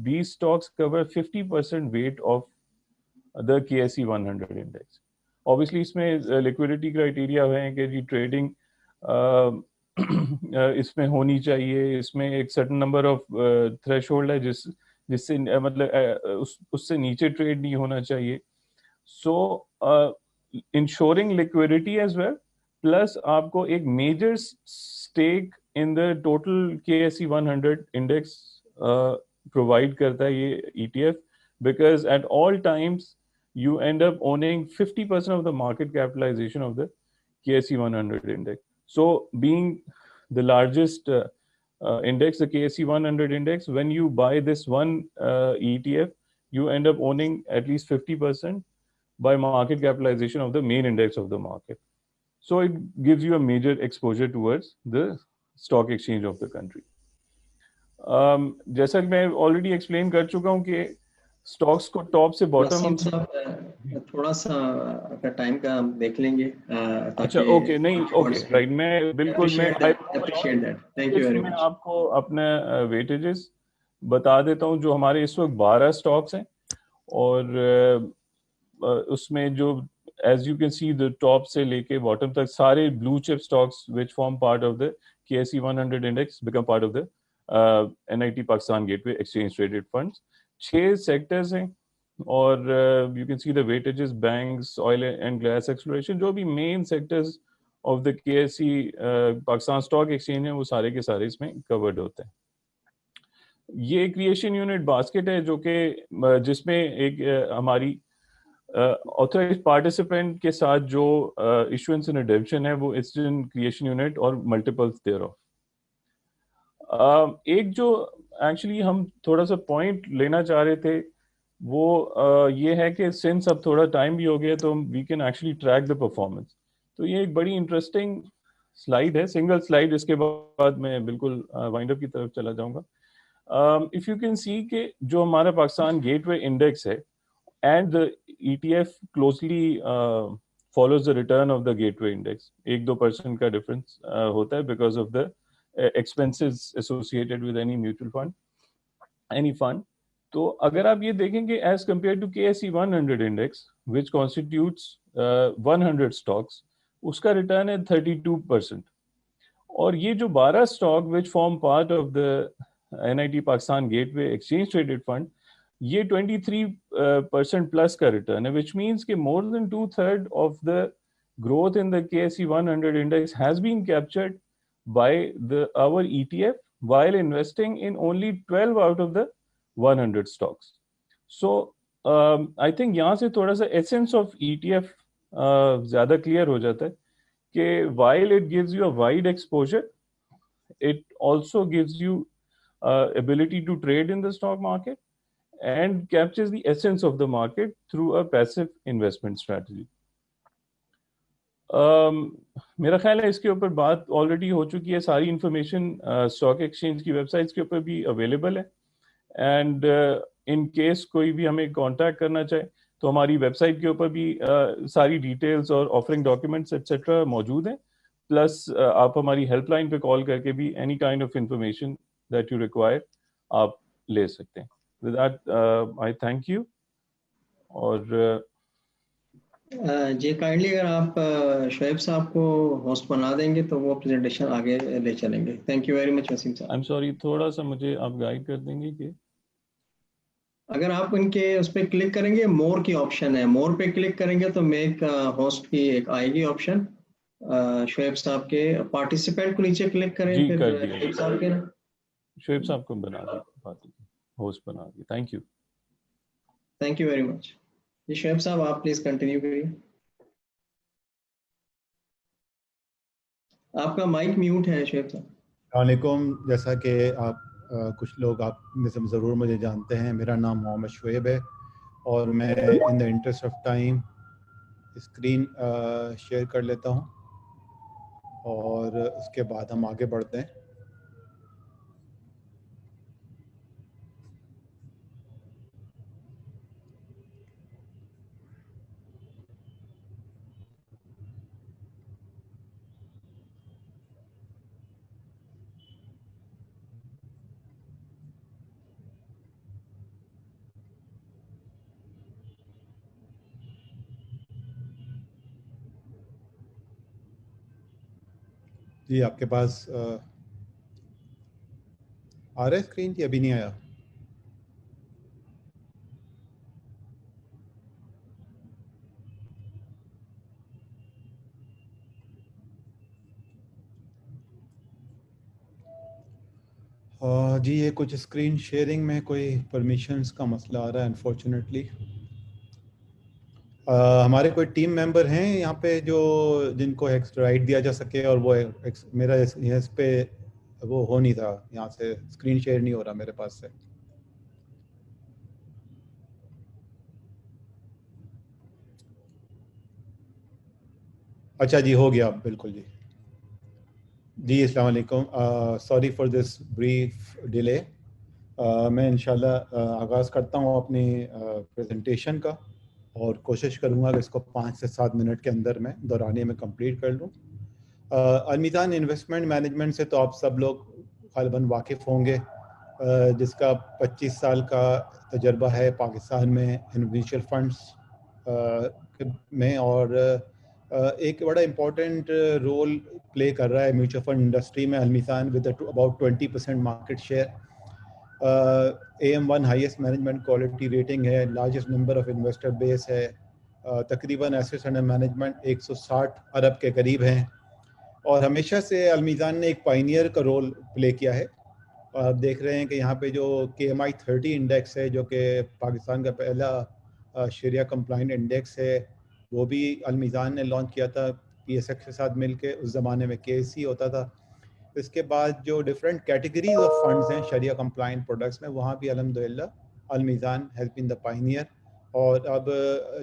these stocks cover 50% weight of the KSE 100 index. Obviously इसमें लिक्विडिटी क्राइटेरिया है कि जी ट्रेडिंग इसमें होनी चाहिए, इसमें एक सर्टेन नंबर ऑफ थ्रेशोल्ड है जिससे मतलब उससे नीचे ट्रेड नहीं होना चाहिए। So ensuring liquidity as well, plus आपको एक major stake in the total KSE 100 index provide करता है ये ETF, because at all times you end up owning 50% of the market capitalization of the KSE 100 index. So being the largest index, the KSE 100 index, when you buy this one ETF, you end up owning at least 50% by market capitalization of the main index of the market. So it gives you a major exposure towards the stock exchange of the country. जैसा कि मैं already explain कर चुका हूँ कि stocks को top से bottom हम थोड़ा सा अगर टाइम का हम देख लेंगे। अच्छा, ओके, नहीं, ओके, राइट, मैं बिल्कुल appreciate that, thank you very much. मैं आपको अपने वेटेजेस बता देता हूँ। जो हमारे इस वक्त 12 स्टॉक्स हैं और उसमें जो as you can see the top से लेके बॉटम तक सारे blue chip stocks which form part of the KSE 100 index become part of the NIT Pakistan gateway exchange traded funds. 6 sectors हैं और you can see the weightages, banks, oil and gas exploration, जो भी main sectors of the KSE Pakistan stock exchange है वो सारे के सारे इसमें कवर्ड होते हैं। ये क्रिएशन यूनिट बास्केट है जो कि जिसमें एक हमारी ऑथराइज्ड पार्टिसिपेंट के साथ जो इशुएंस एंड रिडेम्पशन है वो इंस्टेंट क्रिएशन यूनिट और मल्टीपल्स देयरऑफ। एक जो एक्चुअली हम थोड़ा सा पॉइंट लेना चाह रहे थे वो ये है कि सिंस अब थोड़ा टाइम भी हो गया तो we can actually track the performance. तो ये एक बड़ी इंटरेस्टिंग स्लाइड है, सिंगल स्लाइड, इसके बाद मैं बिल्कुल वाइंड अप की तरफ चला जाऊंगा। इफ यू कैन सी कि जो हमारा पाकिस्तान गेटवे इंडेक्स है and the ETF closely follows the return of the gateway index. 1-2% का difference होता है because of the expenses associated with any mutual fund, any fund. तो अगर आप ये देखेंगे as compared to KSE 100 index, which constitutes 100 stocks, उसका return है 32%. और ये जो 12 stock which form part of the NIT Pakistan Gateway Exchange Traded Fund, ये 23% प्लस का रिटर्न है, which means कि more than 2/3 of the growth in the KSE 100 index has been captured by our ETF while investing in only 12 out of the 100 stocks. So I think यहाँ से थोड़ा सा essence of ETF ज़्यादा clear हो जाता है कि while it gives you a wide exposure, it also gives you ability to trade in the stock market and captures the essence of the market through a passive investment strategy. मेरा ख्याल है इसके ऊपर बात ऑलरेडी हो चुकी है, सारी इंफॉर्मेशन स्टॉक एक्सचेंज की वेबसाइट्स के ऊपर भी अवेलेबल है एंड इन केस कोई भी हमें कांटेक्ट करना चाहे तो हमारी वेबसाइट के ऊपर भी सारी डिटेल्स और ऑफरिंग डॉक्यूमेंट्स एक्सेट्रा मौजूद हैं, प्लस आप हमारी हेल्पलाइन पे कॉल करके भी any kind of information that you require आप ले सकते हैं। With that, I thank you और जी काइंडली अगर आप शोएब साहब को होस्ट बना देंगे तो वो प्रेजेंटेशन आगे ले चलेंगे। Thank you very much Waseem साहब। आई एम सॉरी, थोड़ा सा मुझे आप गाइड कर देंगे कि अगर आप उनके उस पर क्लिक करेंगे, मोर की ऑप्शन है, मोर पे क्लिक करेंगे तो मेक होस्ट की एक आएगी ऑप्शन। शोएब साहब के पार्टिसिपेंट को नीचे क्लिक करें, जी फिर कर दिया, शोएब साहब के शोएब साहब को बना दी, होस्ट बना दी। Thank you. Thank you very much. जी शोएब साहब आप प्लीज कंटिन्यू करिए। आपका माइक म्यूट है शोएब साहब। वालेकुम। जैसा कि आप कुछ लोग आप में से ज़रूर मुझे जानते हैं, मेरा नाम मोहम्मद शोएब है और मैं in the interest of time screen share कर लेता हूं और उसके बाद हम आगे बढ़ते हैं। जी आपके पास आ रहा है स्क्रीन की? अभी नहीं आया। जी ये कुछ स्क्रीन शेयरिंग में कोई परमिशंस का मसला आ रहा है अनफॉर्चुनेटली। हमारे कोई टीम मेंबर हैं यहाँ पे जो जिनको एक्स्ट्रा राइट दिया जा सके, और वो मेरा इस पे वो हो नहीं था, यहाँ से स्क्रीन शेयर नहीं हो रहा मेरे पास से। अच्छा जी, हो गया बिल्कुल जी। जी अस्सलाम वालेकुम, sorry for this brief delay. मैं इंशाल्लाह आगाज़ करता हूँ अपनी प्रेजेंटेशन का और कोशिश करूँगा कि इसको 5 से 7 मिनट के अंदर मैं दौरानिए में कंप्लीट कर लूँ। अलमीज़ान इन्वेस्टमेंट मैनेजमेंट से तो आप सब लोग ग़ालिबन वाकिफ़ होंगे, जिसका 25 साल का तजर्बा है पाकिस्तान में म्यूचुअल फंड्स में, और एक बड़ा इम्पोर्टेंट रोल प्ले कर रहा है म्यूचुअल फंड इंडस्ट्री में Al Meezan with about 20% market share. AM1 highest management quality rating है, largest number of investor base है, तकरीबन एसेट्स अंडर मैनेजमेंट 160 अरब के करीब हैं, और हमेशा से अलमीज़ान ने एक पायनियर का रोल प्ले किया है। आप देख रहे हैं कि यहाँ पे जो KMI 30 इंडेक्स है, जो कि पाकिस्तान का पहला शरिया कंप्लाइंट इंडेक्स है, वो भी अलमीज़ान ने लॉन्च किया था PSX के साथ मिलके। उस ज़माने में KSE होता था। इसके बाद जो डिफरेंट कैटेगरीज ऑफ फंड्स हैं शरिया कंप्लाइंट प्रोडक्ट्स में, वहाँ भी अल्हम्दुलिल्लाह अलमीज़ान हैज़ बीन द पायनियर। और अब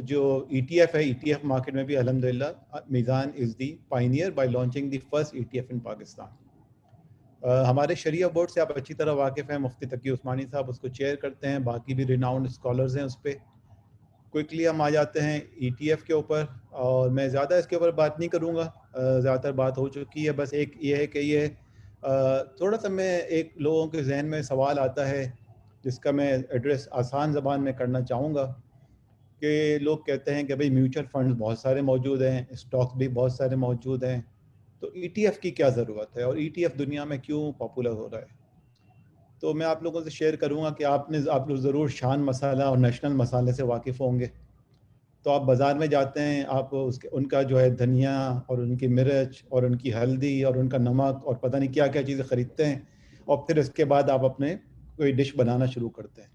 जो ETF है, ETF मार्केट में भी अल्हम्दुलिल्लाह Meezan is the pioneer by launching the first ETF in Pakistan. हमारे शरिया बोर्ड से आप अच्छी तरह वाकिफ़ हैं, मुफ्ती तकी उस्मानी साहब उसको चेयर करते हैं, बाकी भी रिनाउंड स्कॉलर्स हैं उस पर। क्विकली हम आ जाते हैं ETF के ऊपर, और मैं ज़्यादा इसके ऊपर बात नहीं करूँगा, ज़्यादातर बात हो चुकी है। बस एक ये है कि ये थोड़ा सा मैं एक लोगों के जहन में सवाल आता है जिसका मैं एड्रेस आसान ज़बान में करना चाहूँगा, कि लोग कहते हैं कि भाई म्यूचुअल फंड्स बहुत सारे मौजूद हैं, स्टॉक्स भी बहुत सारे मौजूद हैं, तो ETF की क्या ज़रूरत है और ETF दुनिया में क्यों पॉपुलर हो रहा है। तो मैं आप लोगों से शेयर करूंगा कि आप लोग ज़रूर शान मसाला और नेशनल मसाले से वाकिफ़ होंगे। तो आप बाज़ार में जाते हैं, आप उनका जो है धनिया और उनकी मिर्च और उनकी हल्दी और उनका नमक और पता नहीं क्या क्या चीज़ें ख़रीदते हैं, और फिर इसके बाद आप अपने कोई डिश बनाना शुरू करते हैं।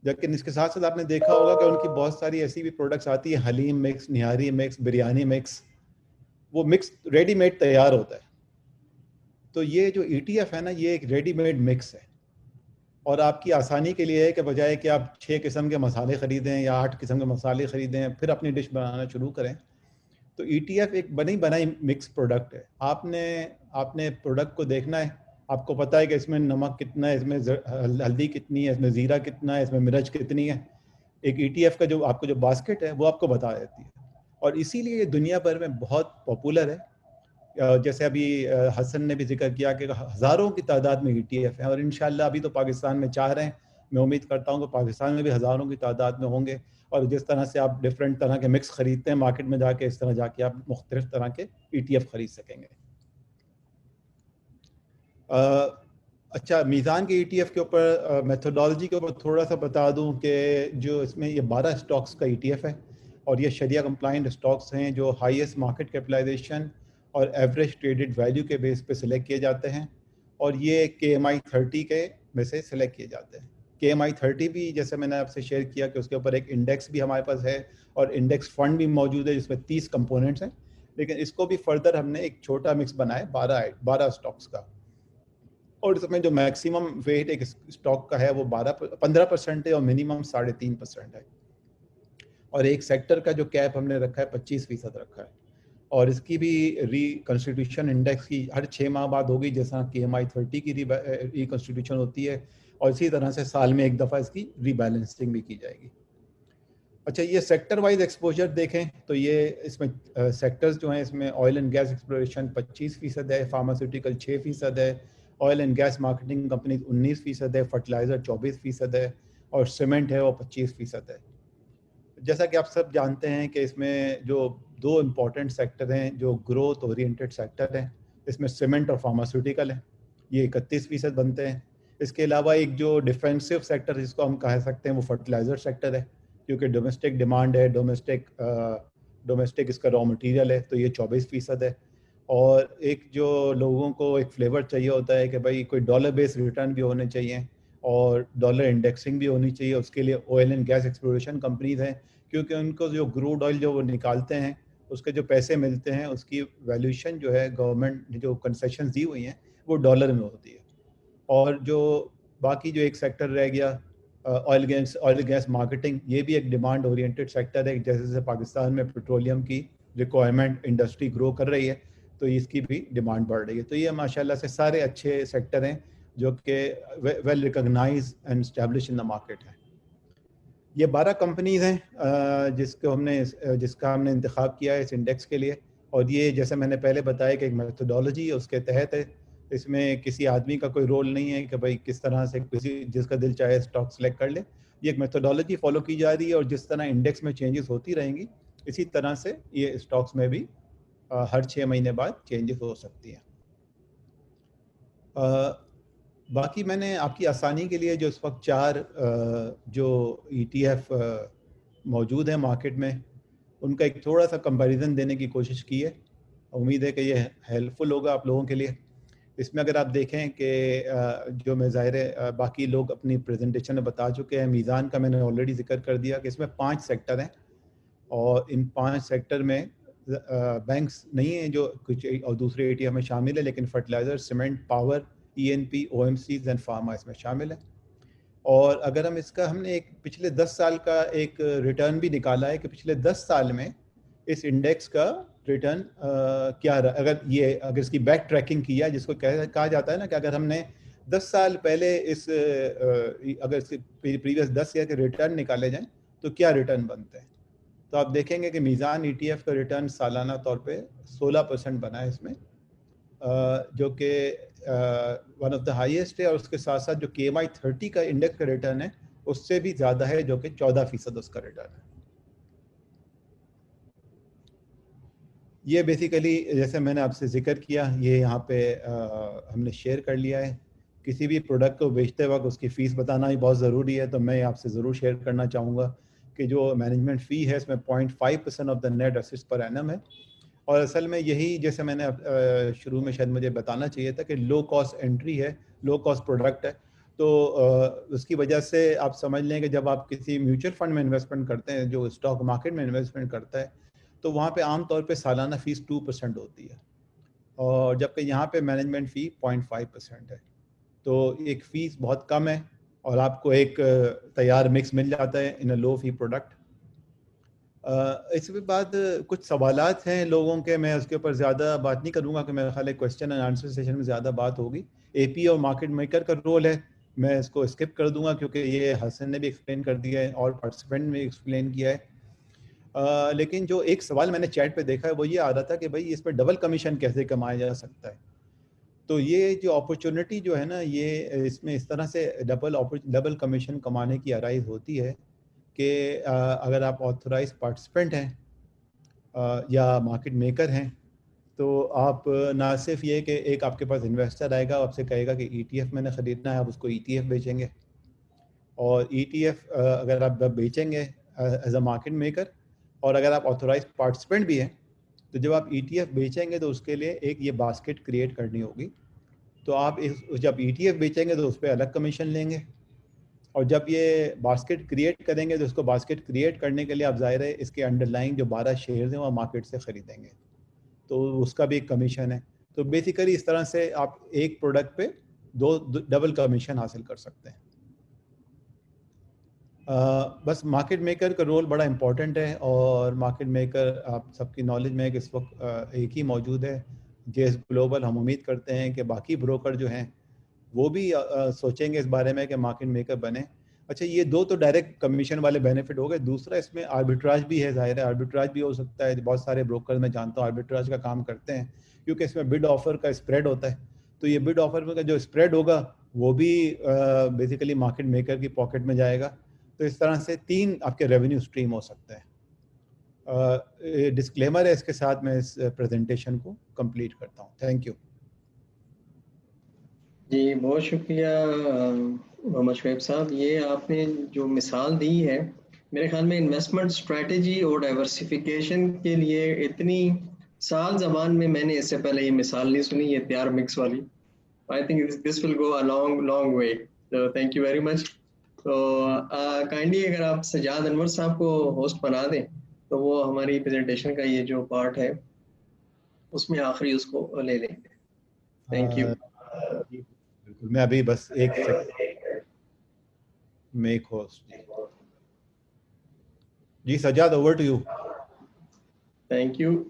लेकिन इसके साथ साथ आपने देखा होगा कि उनकी बहुत सारी ऐसी भी प्रोडक्ट्स आती है, हलीम मिक्स, निहारी मिक्स, बिरयानी मिक्स, वो मिक्स रेडीमेड तैयार होता है। तो ये जो ETF है ना, ये एक रेडीमेड मिक्स है, और आपकी आसानी के लिए है कि बजाय कि आप 6 किस्म के मसाले ख़रीदें या 8 किस्म के मसाले ख़रीदें फिर अपनी डिश बनाना शुरू करें, तो ETF एक बनी बनाई मिक्स प्रोडक्ट है। आपने प्रोडक्ट को देखना है, आपको पता है कि इसमें नमक कितना है, इसमें हल्दी कितनी है, इसमें ज़ीरा कितना है, इसमें मिर्च कितनी है। एक ETF का जो आपको जो बास्केट है वो आपको बता देती है, और इसीलिए दुनिया भर में बहुत पॉपुलर है। जैसे अभी हसन ने भी जिक्र किया कि हज़ारों की तादाद में ETF हैं, और इंशाल्लाह अभी तो पाकिस्तान में 4 हैं, मैं उम्मीद करता हूँ कि पाकिस्तान में भी हज़ारों की तादाद में होंगे, और जिस तरह से आप डिफरेंट तरह के मिक्स खरीदते हैं मार्केट में जाके, इस तरह जाके आप मुख्तलिफ तरह के ETF खरीद सकेंगे। अच्छा, मीज़ान के ETF के ऊपर मेथोडोलॉजी के ऊपर थोड़ा सा बता दूं कि जो इसमें ये 12 स्टॉक्स का ETF है और ये शरिया कंप्लाइंट स्टॉक्स हैं जो हाईएस्ट मार्केट कैपिटलाइजेशन और एवरेज ट्रेडेड वैल्यू के बेस पे सिलेक्ट किए जाते हैं और ये KMI 30 के में से सिलेक्ट किए जाते हैं। KMI 30 भी जैसे मैंने आपसे शेयर किया कि उसके ऊपर एक इंडेक्स भी हमारे पास है और इंडेक्स फंड भी मौजूद है जिसमें 30 कंपोनेंट्स हैं, लेकिन इसको भी फर्दर हमने एक छोटा मिक्स बनाया 12 स्टॉक्स का, और इसमें जो मैक्सिमम वेट एक स्टॉक का है वो 15% है और मिनिमम 3.5% है, और एक सेक्टर का जो कैप हमने रखा है 25% रखा है, और इसकी भी रिकॉन्स्टिट्यूशन इंडेक्स की हर 6 माह बाद होगी जैसा KMI 30 की रिकॉन्स्टिट्यूशन होती है, और इसी तरह से साल में एक दफ़ा इसकी रीबैलेंसिंग भी की जाएगी। अच्छा, ये सेक्टर वाइज एक्सपोजर देखें तो ये इसमें सेक्टर्स जो हैं इसमें ऑयल एंड गैस एक्सप्लोरेशन 25% है, फार्मास्यूटिकल 6% है, oil and gas marketing company 19% है, फर्टिलाइज़र 24% है, और सीमेंट है वो 25% है। जैसा कि आप सब जानते हैं कि इसमें जो 2 इम्पॉर्टेंट सेक्टर हैं जो ग्रोथ ओरिएंटेड सेक्टर हैं, इसमें सीमेंट और फार्मास्यूटिकल है, ये 31% बनते हैं। इसके अलावा एक जो डिफेंसिव सेक्टर जिसको हम कह सकते हैं वो फर्टिलाइज़र सेक्टर है, क्योंकि डोमेस्टिक डिमांड है, डोमेस्टिक इसका रॉ मटेरियल है, तो ये 24% है। और एक जो लोगों को एक फ्लेवर चाहिए होता है कि भाई कोई डॉलर बेस्ड रिटर्न भी होने चाहिए और डॉलर इंडेक्सिंग भी होनी चाहिए, उसके लिए oil and gas exploration companies हैं, क्योंकि उनको जो क्रूड ऑयल जो वो निकालते हैं उसके जो पैसे मिलते हैं उसकी वैल्यूएशन जो है गवर्नमेंट ने जो कंसेशन दी हुई हैं वो डॉलर में होती है। और जो बाकी जो एक सेक्टर रह गया ऑयल गैस मार्केटिंग, ये भी एक डिमांड ओरिएंटेड सेक्टर है। जैसे जैसे पाकिस्तान में पेट्रोलियम की रिक्वायरमेंट इंडस्ट्री ग्रो कर रही है तो इसकी भी डिमांड बढ़ रही है। तो ये माशाल्लाह से सारे अच्छे सेक्टर हैं जो कि well recognize and establish in the market है। ये 12 कंपनीज हैं जिसका हमने इंतखाब किया है इस इंडेक्स के लिए, और ये जैसे मैंने पहले बताया कि एक मेथोडोलॉजी है उसके तहत है, इसमें किसी आदमी का कोई रोल नहीं है कि भाई किस तरह से किसी जिसका दिल चाहे स्टॉक सेलेक्ट कर ले। ये एक मेथोडोलॉजी फॉलो की जा रही है और जिस तरह इंडेक्स में चेंजेस होती रहेंगी इसी तरह से ये स्टॉक्स में भी हर 6 महीने बाद चेंजेस हो सकती हैं। बाकी मैंने आपकी आसानी के लिए जो इस वक्त 4 जो ETF मौजूद है मार्केट में उनका एक थोड़ा सा कंपैरिजन देने की कोशिश की है। उम्मीद है कि ये हेल्पफुल होगा आप लोगों के लिए। इसमें अगर आप देखें कि जो मैं ज़ाहिर बाकी लोग अपनी प्रेजेंटेशन में बता चुके हैं, मीज़ान का मैंने ऑलरेडी जिक्र कर दिया कि इसमें 5 सेक्टर हैं और इन 5 सेक्टर में बैंक्स नहीं हैं जो कुछ और दूसरे ETF में शामिल है, लेकिन fertiliser, cement, power, ENP, OMCs and pharma इसमें शामिल है। और अगर हम इसका हमने एक पिछले 10 साल का एक रिटर्न भी निकाला है कि पिछले 10 साल में इस इंडेक्स का रिटर्न क्या रहा। अगर इसकी बैक ट्रैकिंग किया जिसको कहा जाता है ना कि अगर हमने 10 साल पहले अगर इसके प्रीवियस 10 ईयर के रिटर्न निकाले जाएं तो क्या रिटर्न बनते हैं, तो आप देखेंगे कि मीज़ान ETF का रिटर्न सालाना तौर पे 16% बना है इसमें, जो कि वन ऑफ द हाईएस्ट है। और उसके साथ साथ जो KMI 30 का इंडेक्स का रिटर्न है उससे भी ज़्यादा है जो कि 14% उसका रिटर्न है। ये बेसिकली जैसे मैंने आपसे जिक्र किया ये यहाँ पे हमने शेयर कर लिया है। किसी भी प्रोडक्ट को बेचते वक्त उसकी फ़ीस बताना ही बहुत ज़रूरी है, तो मैं आपसे ज़रूर शेयर करना चाहूँगा कि जो मैनेजमेंट फ़ी है इसमें 0.5% of the net assets per annum है। और असल में यही जैसे मैंने शुरू में शायद मुझे बताना चाहिए था कि लो कॉस्ट एंट्री है, लो कॉस्ट प्रोडक्ट है, तो उसकी वजह से आप समझ लें कि जब आप किसी म्यूचुअल फंड में इन्वेस्टमेंट करते हैं जो स्टॉक मार्केट में इन्वेस्टमेंट करता है तो वहाँ पे आम तौर पे सालाना फ़ीस 2% होती है और जबकि यहाँ पे मैनेजमेंट फ़ी 0.5% है, तो एक फ़ीस बहुत कम है और आपको एक तैयार मिक्स मिल जाता है in a low fee product. इसके बाद कुछ सवालात हैं लोगों के, मैं उसके ऊपर ज़्यादा बात नहीं करूँगा कि मेरा ख्याल है क्वेश्चन एंड आंसर सेशन में ज़्यादा बात होगी। AP और मार्केट मेकर का रोल है, मैं इसको स्किप कर दूंगा क्योंकि ये हसन ने भी एक्सप्लेन कर दिया है और पार्टिसिपेंट ने एक्सप्लेन किया है। लेकिन जो एक सवाल मैंने चैट पे देखा है वो ये आ रहा था कि भाई इस पर डबल कमीशन कैसे कमाया जा सकता है। तो ये जो अपॉर्चुनिटी जो है ना ये इसमें इस तरह से डबल कमीशन कमाने की अराइज होती है कि अगर आप ऑथराइज पार्टिसिपेंट हैं या मार्केट मेकर हैं तो आप ना सिर्फ ये कि एक आपके पास इन्वेस्टर आएगा आपसे कहेगा कि ETF मैंने ख़रीदना है, आप उसको ETF बेचेंगे, और ETF अगर आप बेचेंगे एज अ मार्केट मेकर और अगर आप ऑथराइज पार्टिसिपेंट भी हैं तो जब आप ETF बेचेंगे तो उसके लिए एक ये बास्केट क्रिएट करनी होगी। तो आप जब ETF बेचेंगे तो उस पर अलग कमीशन लेंगे, और जब ये बास्केट क्रिएट करेंगे तो उसको बास्केट क्रिएट करने के लिए आप ज़ाहिर है इसके अंडरलाइंग जो 12 शेयर्स हैं वो मार्केट से ख़रीदेंगे तो उसका भी एक कमीशन है। तो बेसिकली इस तरह से आप एक प्रोडक्ट पे दो डबल कमीशन हासिल कर सकते हैं। बस मार्केट मेकर का रोल बड़ा इम्पॉर्टेंट है, और मार्केट मेकर आप सबकी नॉलेज में है कि इस वक्त एक ही मौजूद है जेएस ग्लोबल। हम उम्मीद करते हैं कि बाकी ब्रोकर जो हैं वो भी सोचेंगे इस बारे में कि मार्केट मेकर बने। अच्छा, ये दो तो डायरेक्ट कमीशन वाले बेनिफिट हो गए, दूसरा इसमें आर्बिट्राज भी है। ज़ाहिर है आर्बिट्राज भी हो सकता है, बहुत सारे ब्रोकर मैं जानता हूँ आर्बिट्राज का काम करते हैं क्योंकि इसमें बिड ऑफर का स्प्रेड होता है। तो ये बिड ऑफर का जो स्प्रेड होगा वो भी बेसिकली मार्केट मेकर की पॉकेट में जाएगा। तो इस तरह से 3 आपके रेवेन्यू स्ट्रीम हो सकते हैं। डिस्क्लेमर है इसके साथ मैं इस प्रेजेंटेशन को कंप्लीट करता हूँ। थैंक यू जी, बहुत शुक्रिया मोहम्मद शुएब साहब। ये आपने जो मिसाल दी है मेरे ख्याल में इन्वेस्टमेंट स्ट्रेटजी और डाइवर्सिफिकेशन के लिए इतनी साल ज़बान में मैंने इससे पहले ये मिसाल नहीं सुनी, ये तैयार मिक्स वाली। I think this will go a long way, तो थैंक यू वेरी मच। तो काइंडली अगर आप सजाद अनवर साहब को होस्ट बना दें तो वो हमारी प्रेजेंटेशन का ये जो पार्ट है उसमें आखिरी उसको ले लेंगे। Thank you. बिल्कुल, मैं अभी बस एक सेकंड मेक होस्ट जी। Sajjad, over to you. Thank you.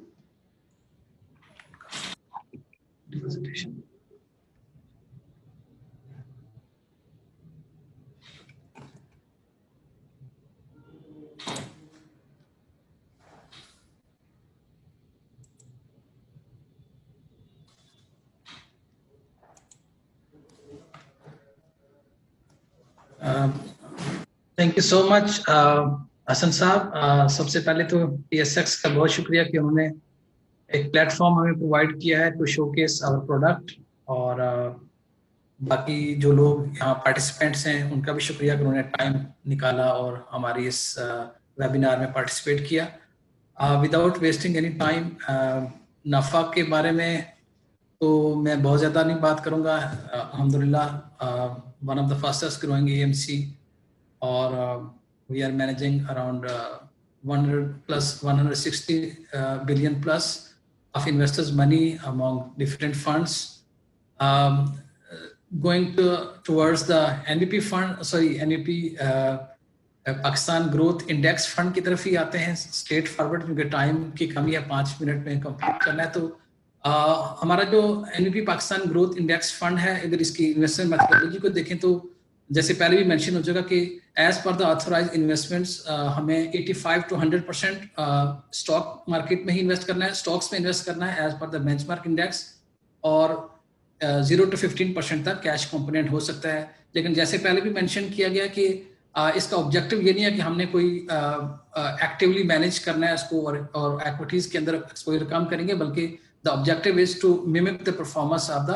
Thank you so much Hasan साहब। सबसे पहले तो PSX का बहुत शुक्रिया कि उन्होंने एक प्लेटफॉर्म हमें प्रोवाइड किया है टू शोकेस आवर प्रोडक्ट, और बाकी जो लोग यहाँ पार्टिसिपेंट्स हैं उनका भी शुक्रिया कि उन्होंने टाइम निकाला और हमारी इस वेबिनार में पार्टिसिपेट किया। विदाउट वेस्टिंग एनी टाइम, नफ़ा के बारे में तो मैं बहुत ज़्यादा नहीं बात करूँगा। अल्हम्दुलिल्लाह one of the fastest growing AMC, और we are managing around 160 billion plus of investors' money among different funds. Going towards the NBP fund, NBP Pakistan growth index fund की तरफ ही आते हैं स्ट्रेट फॉरवर्ड, क्योंकि टाइम की कमी है, 5 मिनट में कंप्लीट करना है। तो हमारा जो NBP Pakistan growth index fund है, अगर इसकी इन्वेस्टमेंट मेथोडोलॉजी को देखें तो जैसे पहले भी मेंशन हो चुका कि as per the authorised investments हमें 85 to 100% स्टॉक मार्केट में ही इन्वेस्ट करना है, स्टॉक्स में इन्वेस्ट करना है as per the benchmark index, और 0 to 15% तक कैश कंपोनेंट हो सकता है। लेकिन जैसे पहले भी मेंशन किया गया कि इसका ऑब्जेक्टिव ये नहीं है कि हमने कोई एक्टिवली मैनेज करना है इसको और इक्विटीज के अंदर एक्सपोजर कम करेंगे, बल्कि the objective is to mimic the performance of the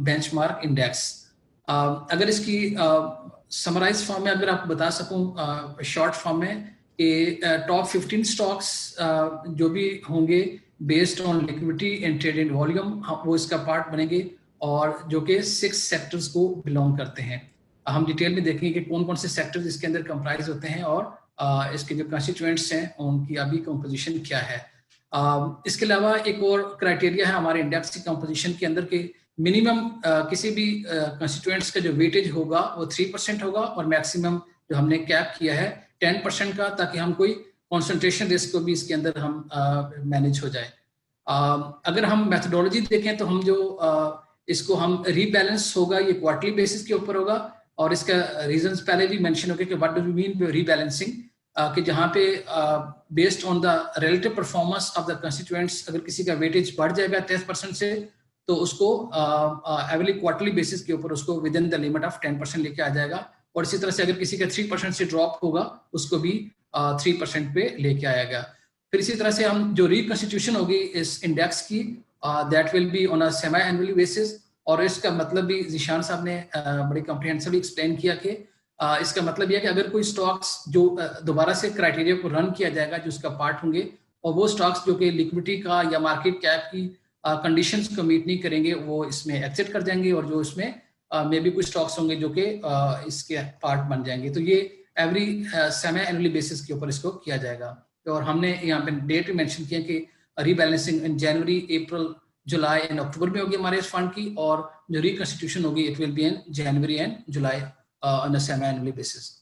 benchmark index. अगर इसकी समराइज फॉर्म में अगर आपको बता सकूं शॉर्ट फॉर्म में कि टॉप 15 स्टॉक्स जो भी होंगे based on liquidity and trading volume, वो इसका पार्ट बनेंगे, और जो कि 6 सेक्टर्स को बिलोंग करते हैं। हम डिटेल में देखेंगे कि कौन कौन से सेक्टर्स इसके अंदर कंप्राइज होते हैं और इसके जो कंस्टिट्यूएंट्स हैं उनकी अभी कंपोजिशन क्या है। इसके अलावा एक और क्राइटेरिया है हमारे इंडेक्स की कंपोजिशन के अंदर के मिनिमम किसी भी कंस्टिट्यूएंट्स का जो वेटेज होगा वो 3% होगा, और मैक्सिमम जो हमने कैप किया है 10% का, ताकि हम कोई कॉन्सेंट्रेशन रिस्क को भी इसके अंदर हम मैनेज हो जाए। अगर हम मेथोडोलॉजी देखें तो हम जो इसको हम रीबैलेंस होगा, ये क्वार्टरली बेसिस के ऊपर होगा, और इसका रीजंस पहले भी मेंशन हो गए कि what do we mean by rebalancing, कि जहाँ पे based on the relative performance of the constituents अगर किसी का वेटेज बढ़ जाएगा 10% से, तो उसको एवरी क्वार्टरली बेसिस के ऊपर उसको with in the limit of 10% लेके आ जाएगा, और इसी तरह से अगर किसी का 3% से ड्रॉप होगा उसको भी 3% पे लेके आया गया। फिर इसी तरह से हम जो रिकंस्टिट्यूशन होगी इस इंडेक्स की that will be on a semi annually basis, और इसका मतलब भी ज़ीशान साहब ने बड़ी कॉम्प्रिहेंसिवली एक्सप्लेन किया कि इसका मतलब यह कि अगर कोई स्टॉक्स जो दोबारा से क्राइटेरिया को रन किया जाएगा जो उसका पार्ट होंगे, और वो स्टॉक्स जो कि लिक्विडिटी का या मार्केट कैप की कंडीशंस को मीट नहीं करेंगे वो इसमें एग्जिट कर जाएंगे, और जो इसमें मे बी कुछ स्टॉक्स होंगे जो कि इसके पार्ट बन जाएंगे। तो ये एवरी सेमी एनुअली बेसिस के ऊपर इसको किया जाएगा। और हमने यहाँ पे डेट मेंशन किया कि rebalancing in January, April, July and October में होगी हमारे इस फंड की, और जो रिकंस्टिट्यूशन होगी it will be in January and July on a semi annually basis.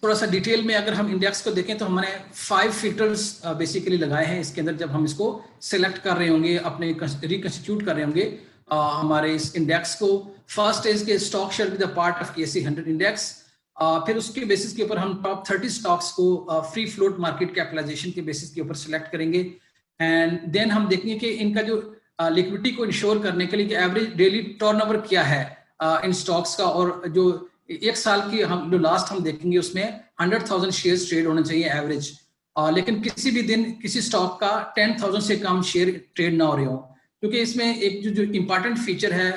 थोड़ा सा डिटेल में अगर हम इंडेक्स को देखें तो हमने 5 फिल्टर्स बेसिकली लगाए हैं इसके अंदर। जब हम इसको सिलेक्ट कर रहे होंगे, अपने रिकंस्टिट्यूट कर रहे होंगे हमारे इस इंडेक्स को, फर्स्ट इज के stock share with the part of KSE 100 index. फिर उसके बेसिस के ऊपर हम टॉप 30 स्टॉक्स को फ्री फ्लोट मार्केट कैपिटलाइजेशन के बेसिस के ऊपर सिलेक्ट करेंगे, एंड देन हम देखेंगे कि इनका जो लिक्विडिटी को इंश्योर करने के लिए कि एवरेज डेली टर्नओवर क्या है इन स्टॉक्स का, और जो एक साल की हम जो लास्ट हम देखेंगे उसमें 100,000 शेयर्स ट्रेड होने चाहिए एवरेज, लेकिन किसी भी दिन किसी स्टॉक का 10,000 से कम शेयर ट्रेड ना हो रहे हो, क्योंकि इसमें एक जो इम्पॉर्टेंट फीचर है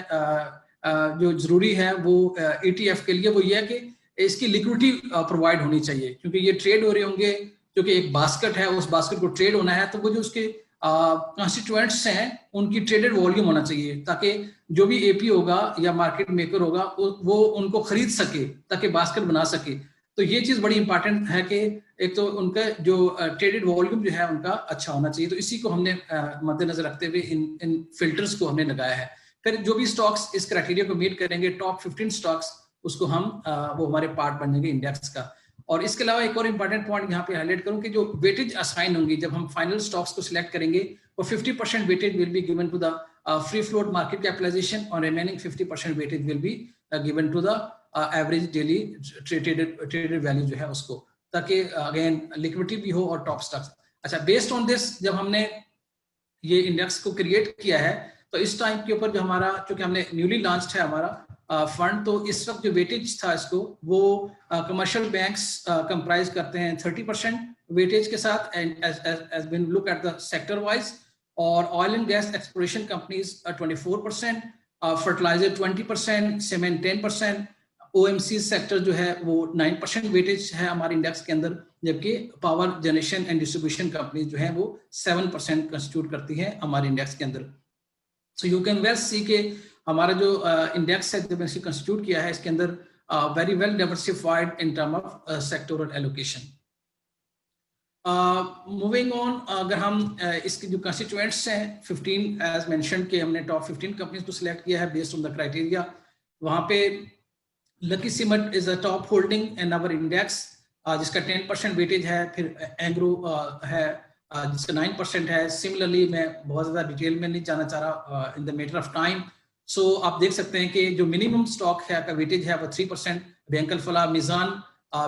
जो जरूरी है वो ETF के लिए वो ये है कि इसकी लिक्विडिटी प्रोवाइड होनी चाहिए, क्योंकि ये ट्रेड हो रहे होंगे जो कि एक बास्केट है, उस बास्केट को ट्रेड होना है तो वो जो उसके कॉन्स्टिट्यूएंट्स हैं उनकी ट्रेडेड वॉल्यूम होना चाहिए, ताकि जो भी AP होगा या मार्केट मेकर होगा वो उनको खरीद सके ताकि बास्केट बना सके। तो ये चीज बड़ी इंपॉर्टेंट है कि एक तो उनका जो ट्रेडेड वॉल्यूम जो है उनका अच्छा होना चाहिए, तो इसी को हमने मद्देनजर रखते हुए इन फिल्टर्स को हमने लगाया है। फिर जो भी स्टॉक्स इस क्राइटेरिया को मीट करेंगे, टॉप 15 स्टॉक्स, उसको हम वो हमारे पार्ट बन जाएंगे इंडेक्स का। और इसके अलावा एक और इम्पॉर्टेंट पॉइंट यहाँ पे हाईलाइट करूँ कि जो वेटेज असाइन होंगी जब हम फाइनल स्टॉक्स को सिलेक्ट करेंगे, वो 50% weightage will be given to the free float market capitalization, और remaining 50% weightage will be given to the average daily traded value जो है उसको, ताकि अगेन लिक्विडिटी भी हो और टॉप स्टॉक्स। अच्छा, बेस्ड ऑन दिस जब हमने ये इंडेक्स को क्रिएट किया है तो इस टाइम के ऊपर जो हमारा, चूंकि हमने न्यूली लॉन्च्ड है हमारा फंड, तो इस वक्त जो वेटेज था इसको वो कमर्शियल बैंक्स कंप्राइज करते हैं 30% वेटेज के साथ, and as been look at the sector wise, और oil and gas exploration companies 24%, fertiliser 20%, cement 10%, OMC sector जो है वो 9% वेटेज है हमारे इंडेक्स के अंदर, जबकि power generation and distribution companies जो है वो 7% कंस्टिट्यूट करती है हमारे इंडेक्स के अंदर। सो यू कैन वेल सी के हमारा जो इंडेक्स है जब इसे कंस्टिट्यूट किया है इसके अंदर very well diversified in term of sectoral allocation. Moving on, अगर हम इसके जो कंस्टिट्यूएंट्स हैं 15 एज मेंशन्ड के हमने टॉप 15 कंपनीज को सिलेक्ट किया है बेस्ड ऑन द क्राइटेरिया। वहाँ पे Lucky Cement is a top holding in our index जिसका 10% वेटेज है, फिर एंग्रो है जिसका 9% है। सिमिलरली मैं बहुत ज़्यादा डिटेल में नहीं जाना चाह रहा in the matter of time. So आप देख सकते हैं कि जो मिनिमम स्टॉक है का वेटेज है वो 3%, बैंक अल-फलाह मिजान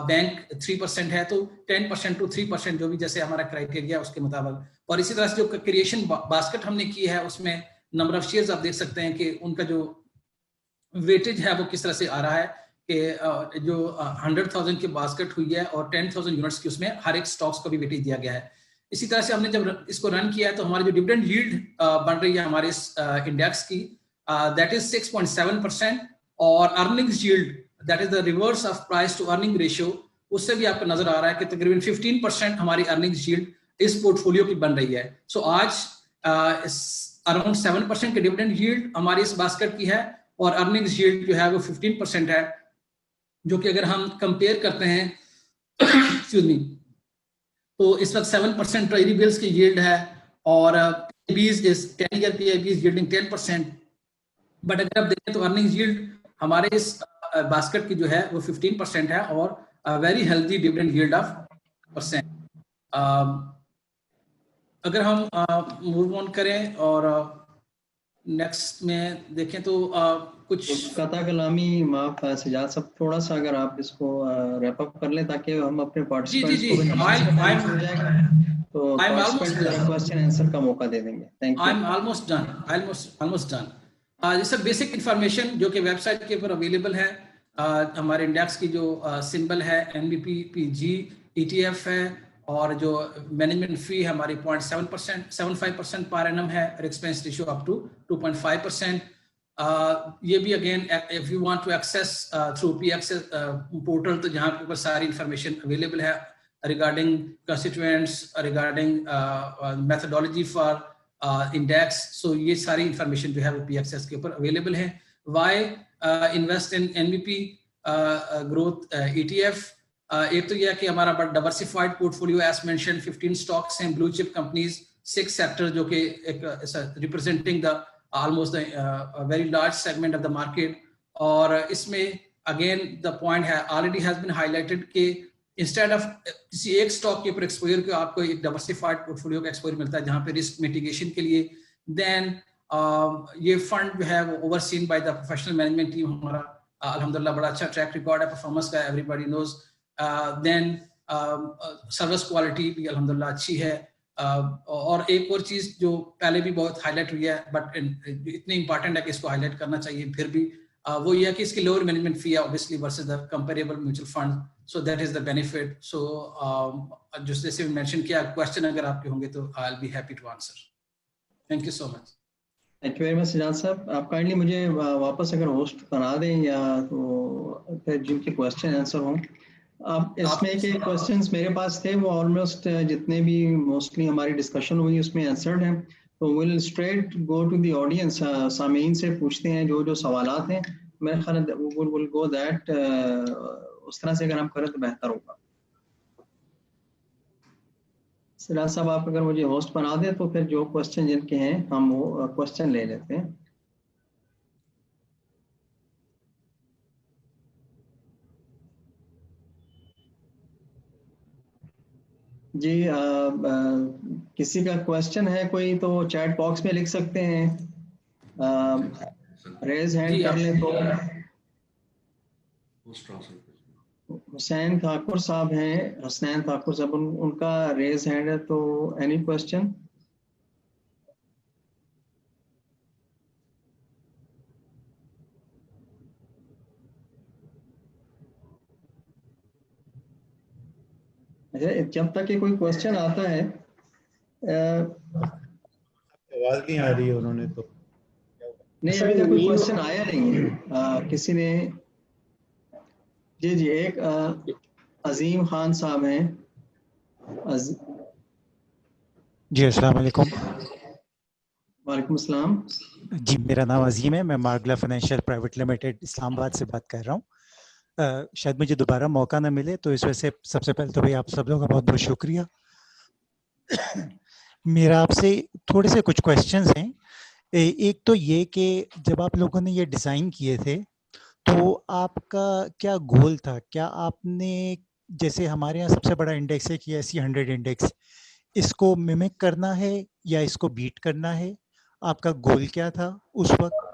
बैंक 3% है, तो 10% to 3% जो भी जैसे हमारा क्राइटेरिया उसके मुताबिक। और इसी तरह से जो क्रिएशन बास्केट हमने की है उसमें नंबर ऑफ शेयर्स आप देख सकते हैं कि उनका जो वेटेज है वो किस तरह से आ रहा है कि जो 100,000 की बास्केट हुई है और 10,000 यूनिट्स की उसमें हर एक स्टॉक्स को भी वेटेज दिया गया है। इसी तरह से हमने जब इसको रन किया है तो हमारी जो डिविडेंड यील्ड बन रही है हमारे इस इंडेक्स की दैट इज 6.7%, और earnings yield that is the reverse of price to earning ratio, उससे भी आपको नजर आ रहा है कि तकरीबन 15% हमारी अर्निंग्स यील्ड इस पोर्टफोलियो की बन रही है। सो आज अराउंड 7% की डिविडेंड यील्ड हमारी इस बास्केट की है, और अर्निंग्स यील्ड जो है वो 15% है, जो कि अगर हम कंपेयर करते हैं एक्सक्यूज मी, तो इस वक्त 7% ट्रेजरी बिल्स की यील्ड है, और 10 ईयर PIB यील्डिंग 10%। बट अगर आप देखें तो अर्निंग्स यील्ड हमारे इस बास्केट की जो है वो 15% है, और very healthy dividend yield of %। अगर हम मूव ऑन करें और नेक्स्ट में देखें तो कुछ कथा कलामी माफ सजाद सब थोड़ा सा अगर आप इसको रैप अप कर लें ताकि हम अपने पार्टिसिपेंट्स को भी हो जाएगा, तो क्वेश्चन आंसर का मौका दे देंगे। Thank you. I am almost done. जैसे बेसिक इंफॉर्मेशन जो कि वेबसाइट के ऊपर अवेलेबल है, हमारे इंडेक्स की जो सिंबल है NBPPG ETF है, और जो मैनेजमेंट फी है हमारी 0.75% पर एनम है, और एक्सपेंस रेशियो अप टू 2.5%। ये भी again if you want to access through PXS portal, तो जहाँ पर सारी इंफॉर्मेशन अवेलेबल है regarding constituents, regarding methodology for index. So ये सारी इंफॉर्मेशन जो है वो PXS के ऊपर अवेलेबल है। Why invest in NBP growth ETF? एक तो यह कि हमारा बड़ा diversified portfolio, as mention 15 stocks हैं, ब्लू चिप कंपनीज, 6 सेक्टर जो कि एक representing the almost very large segment of the market. और इसमें अगेन द पॉइंट है ऑलरेडी हैज बीन हाईलाइटेड कि इंस्टेड ऑफ किसी एक स्टॉक के ऊपर एक्सपोजर के आपको एक डाइवर्सिफाइड पोर्टफोलियो का एक्सपोजर मिलता है जहां पे रिस्क मिटिगेशन के लिए देन ये फंड जो है वो overseen by the professional management team. हमारा अल्हम्दुलिल्लाह बड़ा अच्छा ट्रैक रिकॉर्ड है परफॉर्मेंस का, everybody knows. Then service quality भी अल्हम्दुलिल्लाह अच्छी है। और एक और चीज जो पहले भी बहुत हाईलाइट हुई है बट इतनी इंपॉर्टेंट है कि इसको हाईलाइट करना चाहिए फिर भी, वो ये है कि इसकी लोअर मैनेजमेंट फी है obviously versus the comparable mutual fund, so that is the benefit. So जो जैसे मेंशन किया, क्वेश्चन अगर आपके होंगे तो I will be happy to answer. Thank you so much. Thank you very much Sijad साहब। आप काइंडली मुझे वापस अगर होस्ट बना दें या तो फिर जिनके क्वेश्चन आंसर हों आप इसमें के क्वेश्चंस मेरे पास थे वो ऑलमोस्ट जितने भी मोस्टली हमारी डिस्कशन हुई उसमें आंसर्ड हैं, तो will straight go to the audience. Sameen से पूछते हैं जो जो सवालात हैं, मेरे ख्याल विल गो दैट उस तरह से अगर हम करें तो बेहतर होगा। सिराज साहब आप अगर मुझे होस्ट बना दें तो फिर जो क्वेश्चन जिनके हैं हम वो क्वेश्चन ले लेते हैं। जी किसी का क्वेश्चन है कोई तो चैट बॉक्स में लिख सकते हैं, रेज हैंड कर लें तो। हुसैन ठाकुर साहब हैं, हसनैन ठाकुर साहब, उनका रेज हैंड है, तो एनी क्वेश्चन? जब तक ये कोई क्वेश्चन आता है आवाज नहीं आ रही है उन्होंने तो नहीं, अभी तक कोई क्वेश्चन आया नहीं है। किसी ने जी एक अजीम खान साहब हैं। जी अस्सलाम वालेकुम। वालेकुम अस्सलाम। जी मेरा नाम अजीम है, मैं मार्गला फाइनेंशियल प्राइवेट लिमिटेड इस्लामाबाद से बात कर रहा हूँ। शायद मुझे दोबारा मौका ना मिले तो इस वजह से सबसे पहले तो भाई आप सब लोगों का बहुत बहुत शुक्रिया। मेरा आपसे थोड़े से कुछ क्वेश्चंस हैं। एक तो ये कि जब आप लोगों ने ये डिज़ाइन किए थे तो आपका क्या गोल था? क्या आपने, जैसे हमारे यहाँ सबसे बड़ा इंडेक्स है कि एससी 100 इंडेक्स, इसको मिमिक करना है या इसको बीट करना है? आपका गोल क्या था उस वक्त?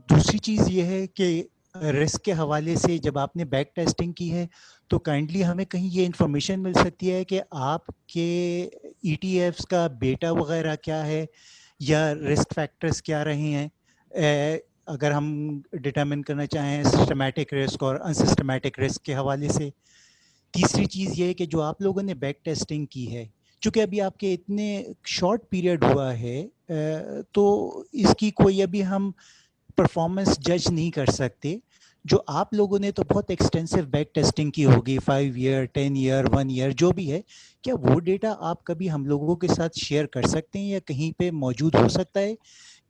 दूसरी चीज़ ये है कि रिस्क के हवाले से जब आपने बैक टेस्टिंग की है तो काइंडली हमें कहीं ये इन्फॉर्मेशन मिल सकती है कि आपके ETFs का बेटा वगैरह क्या है या रिस्क फैक्टर्स क्या रहे हैं, अगर हम डिटरमिन करना चाहें सिस्टमैटिक रिस्क और अनसिस्टमैटिक रिस्क के हवाले से। तीसरी चीज़ ये है कि जो आप लोगों ने बैक टेस्टिंग की है, चूँकि अभी आपके इतने शॉर्ट पीरियड हुआ है तो इसकी कोई अभी हम परफॉर्मेंस जज नहीं कर सकते। जो आप लोगों ने तो बहुत एक्सटेंसिव बैक टेस्टिंग की होगी, 5 ईयर 10 ईयर 1 ईयर जो भी है, क्या वो डेटा आप कभी हम लोगों के साथ शेयर कर सकते हैं या कहीं पे मौजूद हो सकता है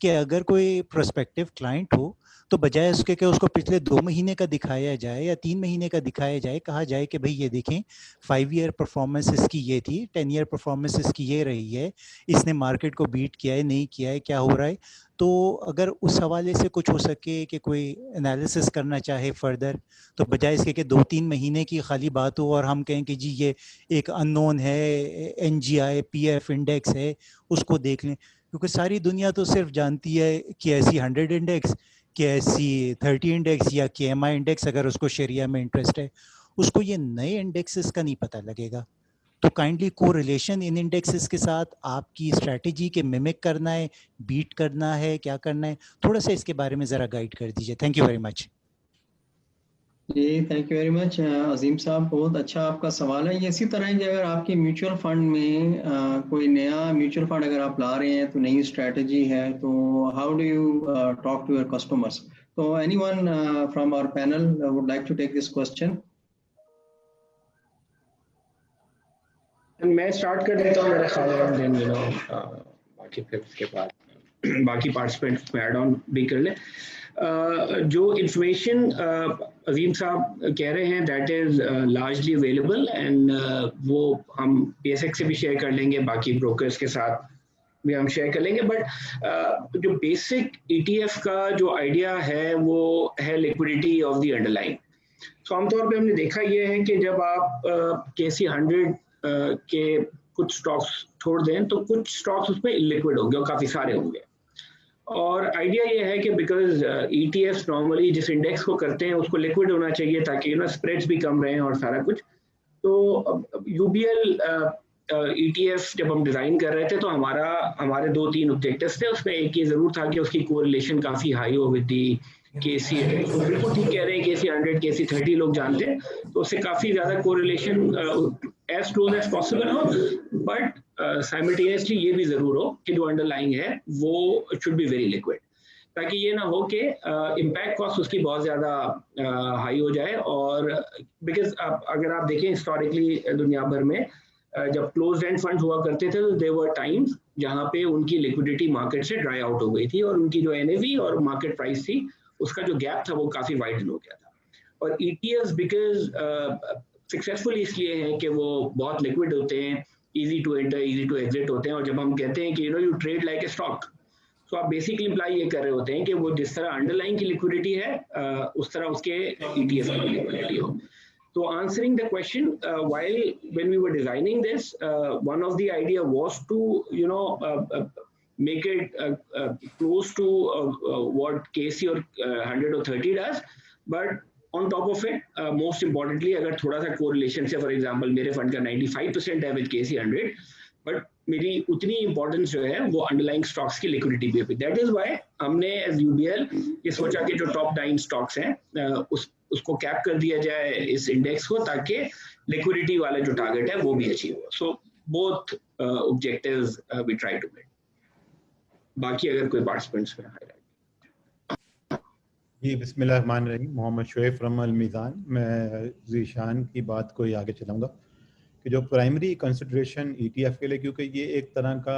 कि अगर कोई प्रोस्पेक्टिव क्लाइंट हो तो बजाय उसके कि उसको पिछले 2 महीने का दिखाया जाए या 3 महीने का दिखाया जाए, कहा जाए कि भाई ये देखें 5 ईयर परफॉर्मेंस इसकी ये थी, 10 ईयर परफॉर्मेंस इसकी ये रही है, इसने मार्केट को बीट किया है नहीं किया है, क्या हो रहा है? तो अगर उस हवाले से कुछ हो सके कि कोई एनालिसिस करना चाहे फर्दर, तो बजाय इसके कि 2-3 महीने की खाली बात हो और हम कहें कि जी ये एक अननोन है, NGI PF इंडेक्स है, उसको देख लें, क्योंकि सारी दुनिया तो सिर्फ जानती है कि ऐसी 100 इंडेक्स, कि ऐसी 30 इंडेक्स या KMI इंडेक्स, अगर उसको शरिया में इंटरेस्ट है, उसको ये नए इंडेक्सेस का नहीं पता लगेगा। तो काइंडली कोरिलेशन इन इंडेक्सेस के साथ आपकी स्ट्रैटेजी के मिमिक करना है, बीट करना है, क्या करना है, थोड़ा सा इसके बारे में ज़रा गाइड कर दीजिए। Thank you very much. जी thank you very much Azeem साहब, बहुत अच्छा आपका सवाल है। ये इसी तरह है कि अगर आपके म्यूचुअल फंड में कोई नया म्यूचुअल फंड अगर आप ला रहे हैं तो नई स्ट्रैटेजी है, तो how do you talk to your customers? तो anyone from our panel would like to take this question? मैं स्टार्ट कर देता हूँ मेरा ख्याल है, देन यू नो बाकी फिर उसके बाद बाकी पार्टिसिपेंट्स में ऐड ऑन भी कर ले। जो इंफॉर्मेशन अजीम साहब कह रहे हैं that is largely available and वो हम PSX से भी शेयर कर लेंगे, बाकी ब्रोकर्स के साथ भी हम शेयर कर लेंगे। बट जो बेसिक ETF का जो आइडिया है वो है लिक्विडिटी ऑफ द अंडरलाइन। तो आमतौर पे हमने देखा ये है कि जब आप KC 100 के कुछ स्टॉक्स छोड़ दें तो कुछ स्टॉक्स उसमें इलिक्विड होंगे और काफ़ी सारे होंगे। और आइडिया ये है कि बिकॉज ETFs नॉर्मली जिस इंडेक्स को करते हैं उसको लिक्विड होना चाहिए ताकि स्प्रेड्स भी कम रहें और सारा कुछ। तो UBL ETF जब हम डिज़ाइन कर रहे थे तो हमारे 2-3 ऑब्जेक्टिव्स थे। उसमें एक ये ज़रूर था कि उसकी कोरिलेशन काफ़ी हाई हो विद दी KC। तो बिल्कुल ठीक कह रहे हैं, KC 100 KC 30 लोग जानते हैं, तो उससे काफ़ी ज़्यादा correlation as close as possible हो, बट साइमल्टेनियसली ये भी ज़रूर हो कि जो अंडरलाइंग है वो शुड बी वेरी लिक्विड, ताकि ये ना हो कि इम्पैक्ट कॉस्ट उसकी बहुत ज़्यादा हाई हो जाए। और बिकॉज अगर आप देखें हिस्टोरिकली दुनिया भर में जब क्लोज एंड फंड हुआ करते थे तो देयर वर टाइम्स जहाँ पे उनकी लिक्विडिटी मार्केट से ड्राई आउट हो गई थी और उनकी जो NAV और मार्केट प्राइस थी उसका जो गैप था वो काफ़ी वाइडन हो गया था। और ETFs बिकॉज सक्सेसफुल इसलिए हैं कि वो बहुत लिक्विड होते हैं, easy to enter easy to exit होते हैं। और जब हम कहते हैं कि you trade like a stock, तो आप बेसिकली इम्प्लाई ये कर रहे होते हैं कि वो जिस तरह अंडरलाइन की लिक्विडिटी है उस तरह उसके ETF की लिक्विडिटी हो। So answering the question, when we were designing this, one of the idea was to make it close to what KC or 100 or 30 does, but on top of it, most importantly, अगर थोड़ा सा correlation से, for example, मेरे fund का 95% है with KC 100, but मेरी उतनी importance जो है वो अंडरलाइंग स्टॉक्स की लिक्विडिटी पे। दैट इज व्हाई हमने एज UBL ये सोचा कि जो टॉप 9 स्टॉक्स हैं उसको कैप कर दिया जाए इस इंडेक्स को, ताकि लिक्विडिटी वाला जो टारगेट है वो भी अचीव हो। So both objectives we try to make. बाकी अगर कोई पार्टिसिपेंट्स में हाईलाइट। जी बिस्मिल्लाहिर्रहमानिर्रहीम, मोहम्मद शुएब फ्रॉम अल मीज़ान। मैं ज़ीशान की बात को ही आगे चलाऊंगा कि जो प्राइमरी कंसिडरेशन ETF के लिए, क्योंकि ये एक तरह का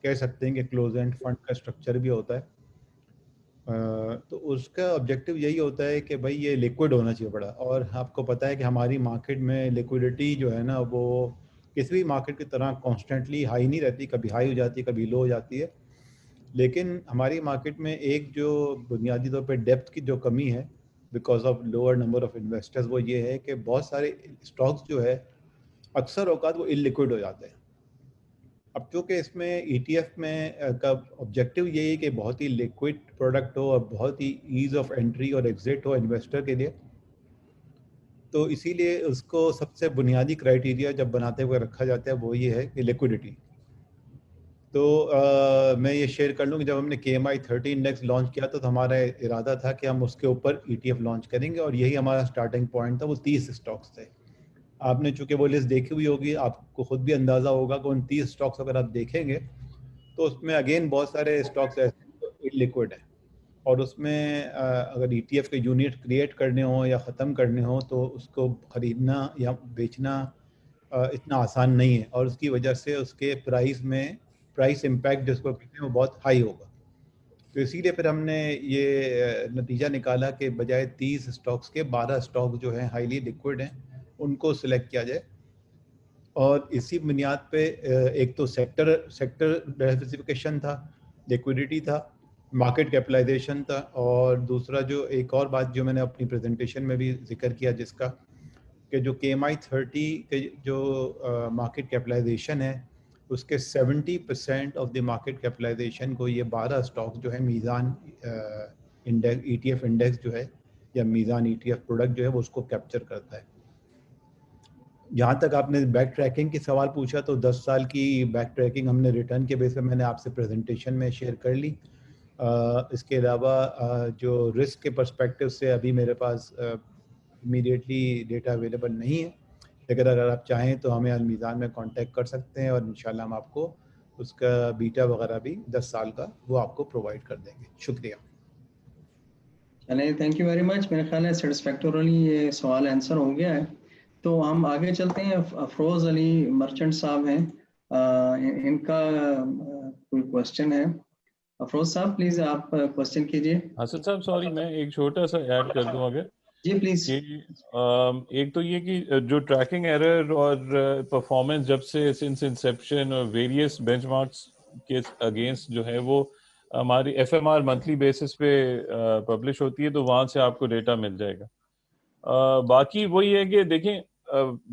कह सकते हैं कि क्लोज एंड फंड का स्ट्रक्चर भी होता है, तो उसका ऑब्जेक्टिव यही होता है कि भाई ये लिक्विड होना चाहिए बड़ा। और आपको पता है कि हमारी मार्केट में लिक्विडिटी जो है ना वो किसी भी मार्केट की तरह कॉन्स्टेंटली हाई नहीं रहती, कभी हाई हो जाती है कभी लो हो जाती है। लेकिन हमारी मार्केट में एक जो बुनियादी तौर पे डेप्थ की जो कमी है because of lower number of investors, वो ये है कि बहुत सारे स्टॉक्स जो है अक्सर औकात वो इलिक्विड हो जाते हैं। अब चूँकि इसमें ETF में का ऑब्जेक्टिव यही है कि बहुत ही लिक्विड प्रोडक्ट हो और बहुत ही ईज़ ऑफ एंट्री और एग्जिट हो इन्वेस्टर के लिए, तो इसीलिए उसको सबसे बुनियादी क्राइटेरिया जब बनाते हुए रखा जाता है वो ये है कि लिक्विडिटी। तो मैं ये शेयर कर लूँ कि जब हमने KMI 30 इंडेक्स लॉन्च किया तो हमारा इरादा था कि हम उसके ऊपर ETF लॉन्च करेंगे और यही हमारा स्टार्टिंग पॉइंट था। वो 30 स्टॉक्स थे। आपने चूँकि वो लिस्ट देखी हुई होगी, आपको खुद भी अंदाज़ा होगा कि उन 30 स्टॉक्स अगर आप देखेंगे तो उसमें अगेन बहुत सारे स्टॉक्स ऐसे इलिक्विड हैं और उसमें अगर ETF के यूनिट क्रिएट करने हो या ख़त्म करने हो तो उसको ख़रीदना या बेचना इतना आसान नहीं है और उसकी वजह से उसके प्राइस इम्पैक्ट जिसको कहते हैं वो बहुत हाई होगा। तो इसीलिए फिर हमने ये नतीजा निकाला कि बजाय 30 स्टॉक्स के 12 स्टॉक जो हैं हाईली लिक्विड हैं उनको सिलेक्ट किया जाए। और इसी बुनियाद पे एक तो सेक्टर डाइवर्सिफिकेशन था, लिक्विडिटी था, मार्केट कैपिटलाइजेशन था और दूसरा जो एक और बात जो मैंने अपनी प्रेजेंटेशन में भी जिक्र किया जिसका कि जो KMI 30 के जो मार्केट कैपिटलाइजेशन है उसके 70% ऑफ द मार्केट कैपिटलाइजेशन को ये 12 स्टॉक जो है मीज़ान इंडेक्स ETF इंडेक्स जो है या मीज़ान ETF प्रोडक्ट जो है वो उसको कैप्चर करता है। जहाँ तक आपने बैक ट्रैकिंग की सवाल पूछा, तो 10 साल की बैक ट्रैकिंग हमने रिटर्न के बेस पे मैंने आपसे प्रेजेंटेशन में शेयर कर ली। इसके अलावा जो रिस्क के पर्सपेक्टिव से अभी मेरे पास इमीडिएटली डेटा अवेलेबल नहीं है, लेकिन अगर आप चाहें तो हमें अलमीज़ान में कांटेक्ट कर सकते हैं और इंशाल्लाह हम आपको उसका बीटा वगैरह भी 10 साल का वो आपको प्रोवाइड कर देंगे। शुक्रिया। चलिए, थैंक यू वेरी मच। मेरे ख्याल है सेटिस्फैक्टोरली ये सवाल आंसर हो गया है। तो हम आगे चलते हैं। अफरोज अली मर्चेंट साहब हैं, इनका कोई क्वेश्चन है। अफरोज साहब प्लीज आप क्वेश्चन कीजिए। हसन साहब सॉरी, मैं एक छोटा सा ऐड कर दूं अगर। जी प्लीज। एक तो ये कि जो ट्रैकिंग एरर और परफॉर्मेंस जब से सिंस इंसेप्शन और वेरियस बेंचमार्क्स के अगेंस्ट जो है वो हमारी एफएमआर मंथली बेसिस पे पब्लिश होती है, तो वहां से आपको डेटा मिल जाएगा। बाकी वही है कि देखें,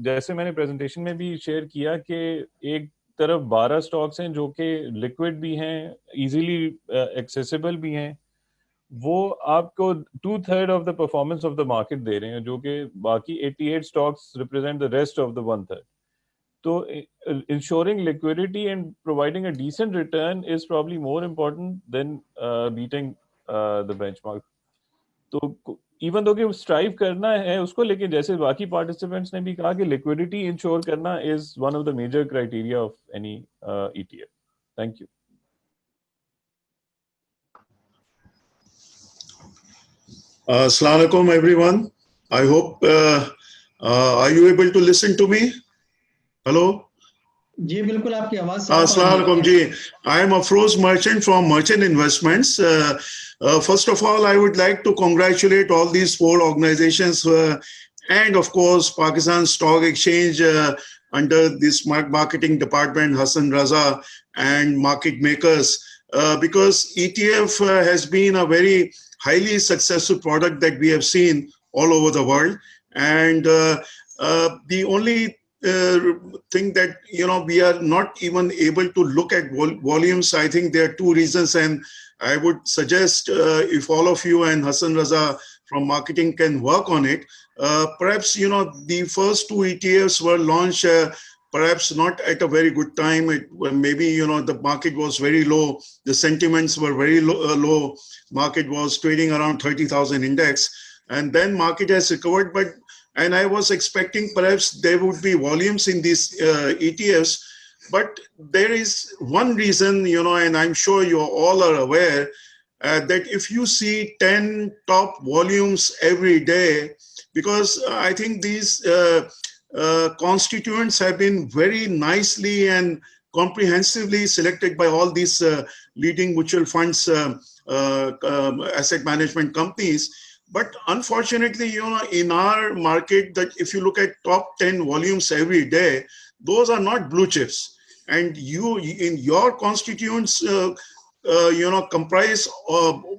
जैसे मैंने प्रेजेंटेशन में भी शेयर किया कि एक तरफ 12 स्टॉक्स हैं जो कि लिक्विड भी हैं, इजीली एक्सेसिबल भी हैं, वो आपको 2/3 of the performance of the market दे रहे हैं, जो कि बाकी 88 stocks represent the rest of the 1/3. तो ensuring liquidity and providing a decent return is probably more important than beating the benchmark. तो इवन दो कि स्ट्राइव करना है उसको, लेकिन जैसे बाकी पार्टिसिपेंट्स ने भी कहा कि लिक्विडिटी इंश्योर करना is one of the major criteria of any ETF. Thank you. Assalamu alaikum everyone. I hope are you able to listen to me? Hello. जी बिल्कुल, आपकी आवाज। अस्सलाम वालेकुम जी. I am Afroz Merchant from Merchant Investments. First of all, I would like to congratulate all these 4 organizations and of course Pakistan Stock Exchange under this marketing department, Hassan Raza and market makers, because ETF has been a very highly successful product that we have seen all over the world. And the only thing that we are not even able to look at volumes. I think there are 2 reasons, and I would suggest if all of you and Hassan Raza from marketing can work on it, perhaps the first 2 ETFs were launched perhaps not at a very good time. Maybe the market was very low, the sentiments were very low, market was trading around 30,000 index, and then market has recovered. And I was expecting perhaps there would be volumes in these ETFs, but there is one reason, and I'm sure you all are aware, that if you see 10 top volumes every day, because I think these constituents have been very nicely and comprehensively selected by all these leading mutual funds, asset management companies. But unfortunately, in our market, that if you look at top 10 volumes every day, those are not blue chips. And you, in your constituents, comprise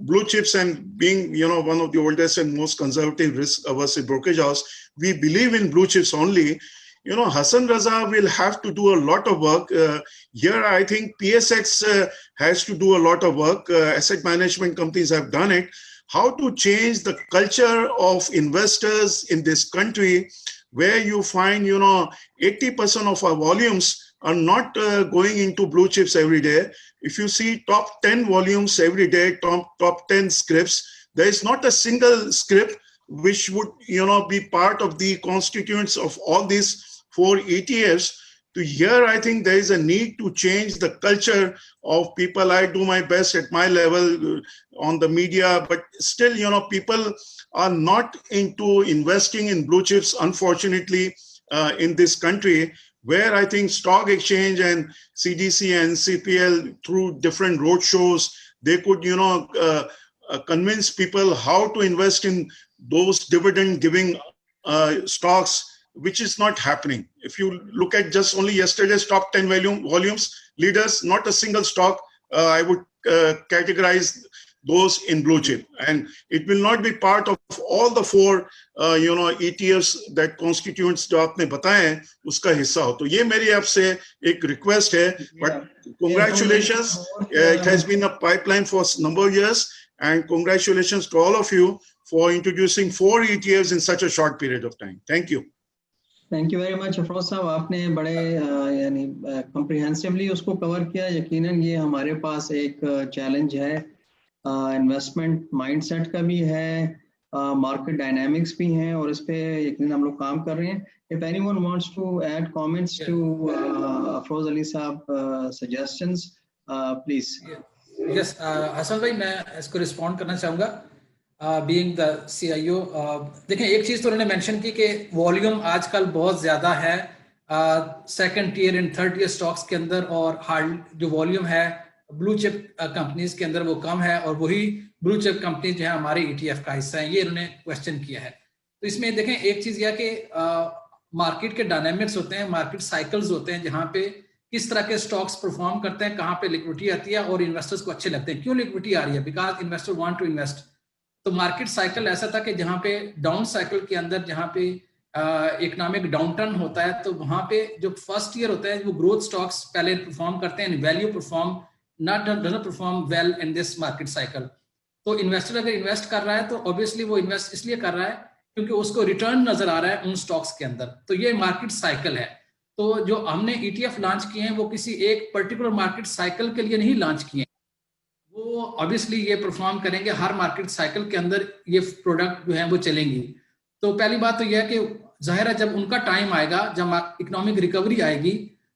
blue chips, and being, one of the oldest and most conservative risk-averse brokerage house, we believe in blue chips only. Hassan Raza will have to do a lot of work. Here, I think PSX has to do a lot of work. Asset management companies have done it. How to change the culture of investors in this country, where you find 80% of our volumes are not going into blue chips every day. If you see top 10 volumes every day, top 10 scripts, there is not a single script which would be part of the constituents of all these 4 ETFs. To here, I think there is a need to change the culture of people. I do my best at my level on the media, but still, people are not into investing in blue chips, unfortunately, in this country, where I think stock exchange and CDC and CPL, through different road shows, they could, convince people how to invest in those dividend giving stocks, which is not happening. If you look at just only yesterday's top 10 volumes, leaders, not a single stock I would categorize those in blue chip, and it will not be part of all the 4 ETFs that constituents जो आपने बताए हैं उसका हिस्सा हो. तो ये मेरी आपसे एक रिक्वेस्ट है, but congratulations, it has been a pipeline for a number of years, and congratulations to all of you for introducing 4 ETFs in such a short period of time. Thank you. Thank you very much Afroz साहब, आपने बड़े यानी comprehensively उसको cover किया। यकीनन ये हमारे पास एक चैलेंज है, इन्वेस्टमेंट माइंडसेट का भी है, मार्केट डायनामिक्स भी हैं, और इस पे यकीनन हम लोग काम कर रहे हैं। If anyone wants to add comments to Afroz Ali साहब सजेशंस, प्लीज। यस हसन भाई, मैं इसको रिस्पॉन्ड करना चाहूँगा बीइंग द CIO। देखें, एक चीज़ तो उन्होंने मेंशन की कि वॉल्यूम आजकल बहुत ज़्यादा है second tier and third tier stocks के अंदर, और हार्ड जो वॉल्यूम है ब्लू चिप कंपनीज के अंदर वो कम है, और वही ब्लू चिप कंपनीज जो है हमारे ETF का हिस्सा है, ये इन्होंने क्वेश्चन किया है। तो इसमें देखें, एक चीज़ यह कि मार्केट के डायनेमिक्स होते हैं, मार्केट साइकिल्स होते हैं, जहाँ पे किस तरह के स्टॉक्स परफॉर्म करते हैं, कहाँ पे लिक्विडिटी आती है और इन्वेस्टर्स को अच्छे लगते हैं। क्यों लिक्विडिटी आ रही है? Because investor want to invest. तो मार्केट साइकिल ऐसा था कि जहाँ पे डाउन साइकिल के अंदर, जहाँ पे इकोनॉमिक डाउनटर्न होता है, तो वहाँ पे जो फर्स्ट ईयर होता है वो ग्रोथ स्टॉक्स पहले परफॉर्म करते हैं, value perform doesn't perform well in this market cycle. तो इन्वेस्टर अगर इन्वेस्ट कर रहा है तो ऑब्वियसली वो इन्वेस्ट इसलिए कर रहा है क्योंकि उसको रिटर्न नजर आ रहा है उन स्टॉक्स के अंदर। तो ये मार्केट साइकिल है। तो जो हमने ETF लॉन्च किए हैं वो किसी एक पर्टिकुलर मार्केट साइकिल के लिए नहीं लॉन्च किए हैं, वो ऑब्वियसली ये परफॉर्म करेंगे हर मार्केट साइकिल के अंदर, ये प्रोडक्ट जो है वो चलेंगी। तो पहली बात तो यह है कि जाहिर है जब उनका टाइम आएगा, जब इकोनॉमिक रिकवरी आएगी,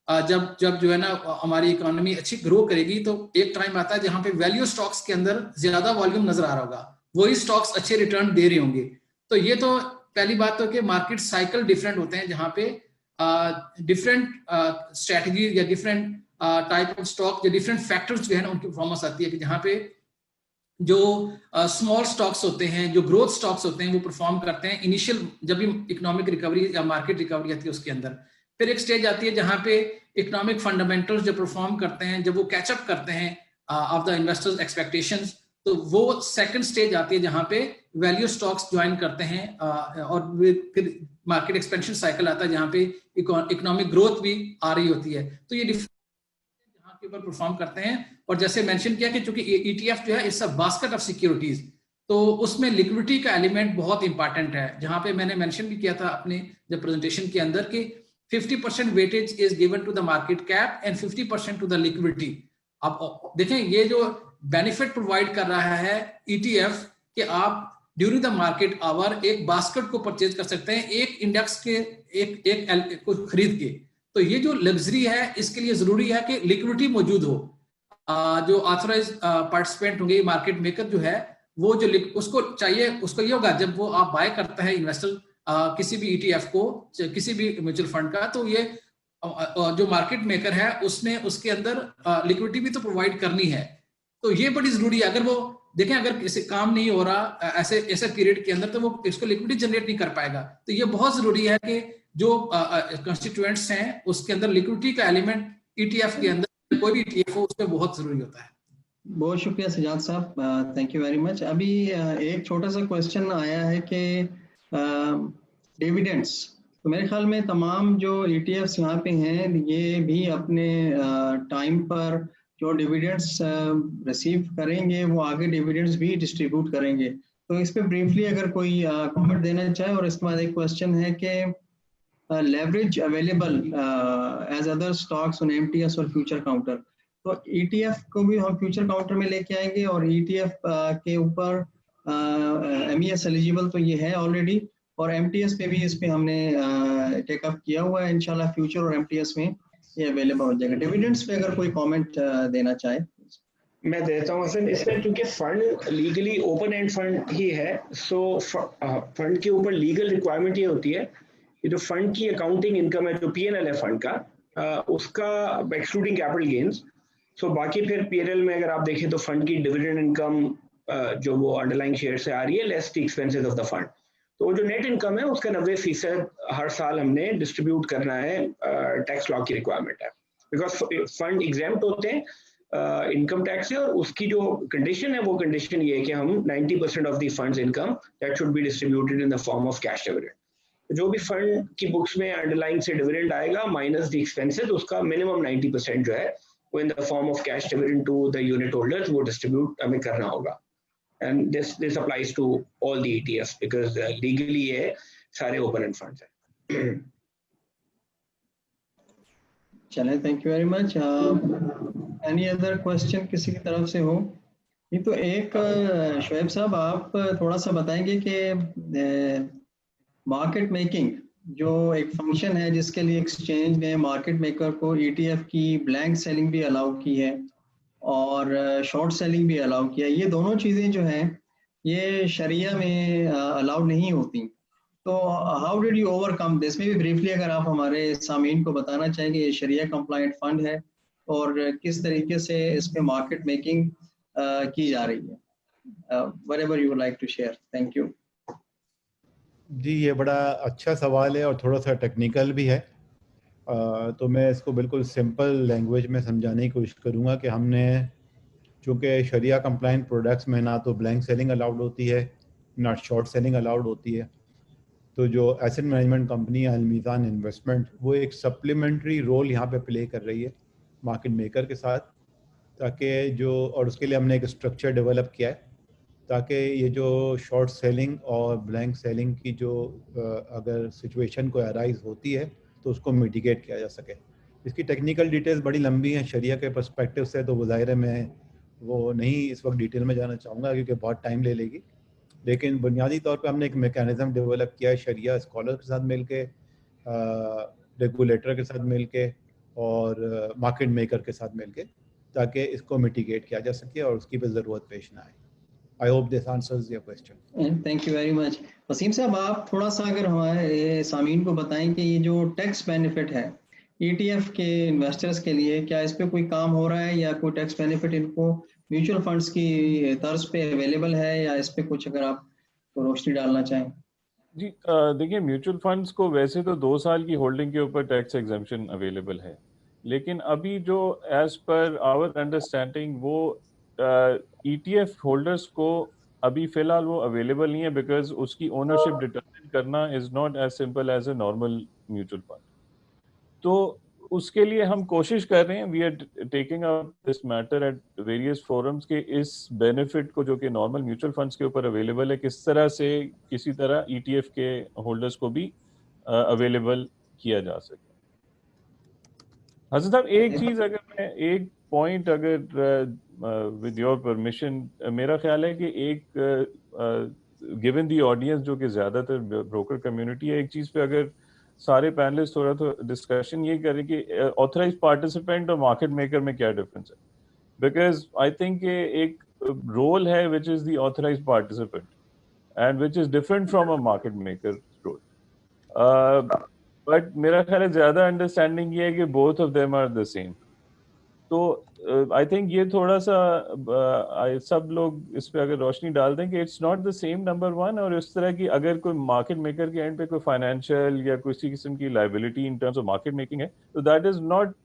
जब जो है ना हमारी इकोनॉमी अच्छी ग्रो करेगी, तो एक टाइम आता है जहां पे वैल्यू स्टॉक्स के अंदर ज्यादा वॉल्यूम नजर आ रहा होगा, वही स्टॉक्स अच्छे रिटर्न दे रहे होंगे। तो ये तो पहली बात तो कि मार्केट साइकिल डिफरेंट होते हैं, जहां पे डिफरेंट स्ट्रेटजी या डिफरेंट टाइप ऑफ स्टॉक या डिफरेंट फैक्टर्स जो है ना उनकी परफॉर्मेंस आती है, कि जहां पे जो स्मॉल स्टॉक्स होते हैं, जो ग्रोथ स्टॉक्स होते हैं, वो परफॉर्म करते हैं इनिशियल जब भी इकोनॉमिक रिकवरी या मार्केट रिकवरी आती है उसके अंदर। फिर एक स्टेज आती है जहां पे इकोनॉमिक फंडामेंटल्स जो परफॉर्म करते हैं, जब वो कैचअप करते हैं ऑफ द इन्वेस्टर्स एक्सपेक्टेशंस, तो वो सेकंड स्टेज आती है जहां पे वैल्यू स्टॉक्स ज्वाइन करते हैं, और फिर मार्केट एक्सपेंशन साइकिल आता है जहां पे इकोनॉमिक ग्रोथ भी आ रही होती है। तो ये जहां के ऊपर परफॉर्म करते हैं। और जैसे मेंशन किया कि चूंकि ETF जो है it's a basket of securities, तो उसमें लिक्विडिटी का एलिमेंट बहुत इंपॉर्टेंट है, जहां पे मैंने मेंशन भी किया था अपने जब प्रेजेंटेशन के अंदर कि 50% weightage is given to the market cap and 50% to the liquidity. अब देखें, ये जो बेनिफिट प्रोवाइड कर रहा है ETF कि आप ड्यूरिंग द मार्केट आवर एक बास्केट को परचेज कर सकते हैं, एक इंडेक्स के एक को खरीद के। तो ये जो लग्जरी है, इसके लिए जरूरी है कि लिक्विडिटी मौजूद हो। जो ऑथराइज पार्टिसिपेंट होंगे, मार्केट मेकर जो है वो जो उसको चाहिए, उसको ये होगा जब वो आप बाय करता है इन्वेस्टर किसी भी ETF को, किसी भी म्यूचुअल फंड का, तो ये जो मार्केट मेकर है उसने उसके अंदर लिक्विडिटी भी तो प्रोवाइड करनी है। तो ये बड़ी जरूरी है। अगर वो देखें, अगर किसी काम नहीं हो रहा ऐसे पीरियड के अंदर, तो वो इसको लिक्विडिटी जनरेट नहीं कर पाएगा। तो ये बहुत जरूरी है कि जो कंस्टिट्यूएंट्स हैं उसके अंदर लिक्विडिटी का एलिमेंट ETF के अंदर, कोई भी ETF हो, उसमें बहुत जरूरी होता है। बहुत शुक्रिया सजाद साहब, थैंक यू वेरी मच। अभी एक छोटा सा क्वेश्चन आया है कि डिविडेंड्स, तो मेरे ख्याल में तमाम जो ETFs यहाँ पे हैं ये भी अपने टाइम पर जो डिविडेंड्स रिसीव करेंगे वो आगे डिविडेंड्स भी डिस्ट्रीब्यूट करेंगे। तो इस पे ब्रीफली अगर कोई कमेंट देना चाहे। और इसके बाद एक क्वेश्चन है कि leverage available as other stocks on MTS और फ्यूचर काउंटर, तो ETF को भी हम फ्यूचर काउंटर में लेके आएंगे, और ETF के ऊपर MES एलिजिबल तो ये है ऑलरेडी, और MTS पे भी इस पे हमने टेकअप किया हुआ है। इंशाल्लाह फ्यूचर और MTS में ये अवेलेबल हो जाएगा। डिविडेंड्स पे अगर कोई कमेंट देना चाहे। मैं देता हूँ सर। इसमें क्योंकि fund legally open end fund ही है, सो फंड के ऊपर लीगल रिक्वायरमेंट ये होती है कि जो फंड की अकाउंटिंग इनकम है, जो PNL है फंड का, उसका एक्सक्लूडिंग कैपिटल गेन्स, सो बाकी फिर PNL में अगर आप देखें तो फंड की डिविडेंड इनकम जो वो अंडरलाइंग शेयर से आ रही है, less the expenses of the fund. तो जो नेट इनकम है उसका 90% हर साल हमने डिस्ट्रीब्यूट करना है, टैक्स लॉ की रिक्वायरमेंट है, बिकॉज फंड एग्जेम्प्ट होते हैं इनकम टैक्स से, और उसकी जो कंडीशन है वो कंडीशन ये है कि हम 90% of the funds income that should be distributed in the form of cash dividend. जो भी फंड की बुक्स में अंडरलाइंग से डिविडेंड आएगा माइनस द एक्सपेंसेस, उसका मिनिमम 90% जो है वो in the form of cash dividend to the unit holders वो डिस्ट्रीब्यूट हमें करना होगा। And this applies to all the ETFs because legally ये सारे open end funds हैं। चले, thank you very much. Any other question किसी की तरफ से हो? ये तो एक शोएब साहब, आप थोड़ा सा बताएंगे कि मार्केट मेकिंग जो एक फंक्शन है जिसके लिए एक्सचेंज ने मार्केट मेकर को ETF की ब्लैंक सेलिंग भी अलाउ की है और शॉर्ट सेलिंग भी अलाउ किया है, ये दोनों चीज़ें जो हैं ये शरिया में अलाउ नहीं होती। तो how did you overcome this? में भी ब्रीफली अगर आप हमारे सामीन को बताना चाहेंगे, ये शरिया कंप्लाइंट फंड है और किस तरीके से इस पे मार्केट मेकिंग की जा रही है, whatever you would like to share. Thank you. जी, ये बड़ा अच्छा सवाल है और थोड़ा सा टेक्निकल भी है। तो मैं इसको बिल्कुल सिंपल लैंग्वेज में समझाने की कोशिश करूँगा कि हमने, चूँकि शरिया कंप्लाइंट प्रोडक्ट्स में ना तो ब्लैंक सेलिंग अलाउड होती है ना शॉर्ट सेलिंग अलाउड होती है, तो जो एसेट मैनेजमेंट कंपनी अलमीज़ान इन्वेस्टमेंट वो एक सप्लीमेंट्री रोल यहाँ पे प्ले कर रही है मार्केट मेकर के साथ, ताकि जो, और उसके लिए हमने एक स्ट्रक्चर डेवलप किया है ताकि ये जो शॉर्ट सेलिंग और ब्लैंक सेलिंग की जो अगर सिचुएशन को अराइज होती है तो उसको मिटिगेट किया जा सके। इसकी टेक्निकल डिटेल्स बड़ी लंबी हैं शरिया के पर्सपेक्टिव से, तो वो ज़ाहिर है मैं वो नहीं इस वक्त डिटेल में जाना चाहूँगा क्योंकि बहुत टाइम ले लेगी, लेकिन बुनियादी तौर पे हमने एक मैकेनिज़्म डेवलप किया है शरिया स्कॉलर के साथ मिल के, रेगुलेटर के साथ मिल के और मार्केट मेकर के साथ मिल के, ताकि इसको मिटिगेट किया जा सके और उसकी भी ज़रूरत पेश ना आए। I hope this answers your question. Thank you very much. Wasim साहब, आप थोड़ा सा अगर हमारे सामीन को बताएं कि ये जो टैक्स बेनिफिट है ETF के इन्वेस्टर्स के लिए, क्या इस पे कोई काम हो रहा है या कोई टैक्स बेनिफिट इनको म्यूचुअल फंड्स की तर्ज पे अवेलेबल है, या इस पे कुछ अगर आप तो रोशनी डालना चाहें? जी देखिए, म्यूचुअल फंड्स को वैसे तो 2 साल की होल्डिंग के ऊपर टैक्स एग्जम्पशन अवेलेबल है, लेकिन अभी जो एज पर आवर अंडरस्टैंडिंग वो ETF होल्डर्स को अभी फिलहाल वो अवेलेबल नहीं है, बिकॉज उसकी ओनरशिप डिटरमाइन करना is not as simple as a normal mutual fund. तो उसके लिए हम कोशिश कर रहे हैं, we are taking up this matter at various forums के इस बेनिफिट को जो कि नॉर्मल म्यूचुअल फंड्स के ऊपर अवेलेबल है, किस तरह से किसी तरह ETF के होल्डर्स को भी अवेलेबल किया जा सके। हसन साहब, एक चीज अगर मैं एक पॉइंट अगर विद योर परमिशन, मेरा ख्याल है कि एक गिवन दी ऑडियंस जो कि ज्यादातर ब्रोकर कम्युनिटी है, एक चीज पे अगर सारे पैनलिस्ट थोड़ा तो डिस्कशन ये करें कि ऑथराइज्ड पार्टिसिपेंट और मार्केट मेकर में क्या डिफरेंस है, बिकॉज आई थिंक एक रोल है which is the authorised participant and which is different from a market maker role, but मेरा ख्याल है ज्यादा अंडरस्टैंडिंग ये है कि both of them are the same. तो आई थिंक ये थोड़ा सा सब लोग इस पे अगर रोशनी डाल दें कि it's not the same, number one, और इस तरह की अगर कोई मार्केट मेकर के एंड पे कोई फाइनेंशियल या किसी किस्म की liability in terms of market making है, तो that is not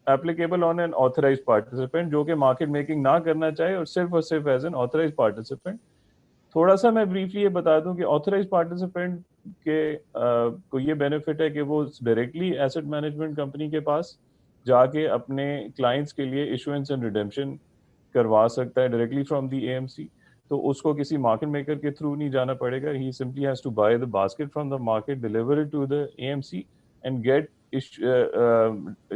applicable on an authorised participant जो कि मार्केट मेकिंग ना करना चाहे और सिर्फ एज एन ऑथराइज्ड पार्टिसिपेंट। थोड़ा सा मैं ब्रीफली ये बता दूं कि ऑथराइज्ड पार्टिसिपेंट के को ये बेनिफिट है कि वो डायरेक्टली एसेट मैनेजमेंट कंपनी के पास जाके अपने क्लाइंट्स के लिए इशुएंस एंड रिडेम्पशन करवा सकता है डायरेक्टली फ्रॉम द AMC, तो उसको किसी मार्केट मेकर के थ्रू नहीं जाना पड़ेगा। He simply has to buy the basket from the market, deliver it to the AMC and get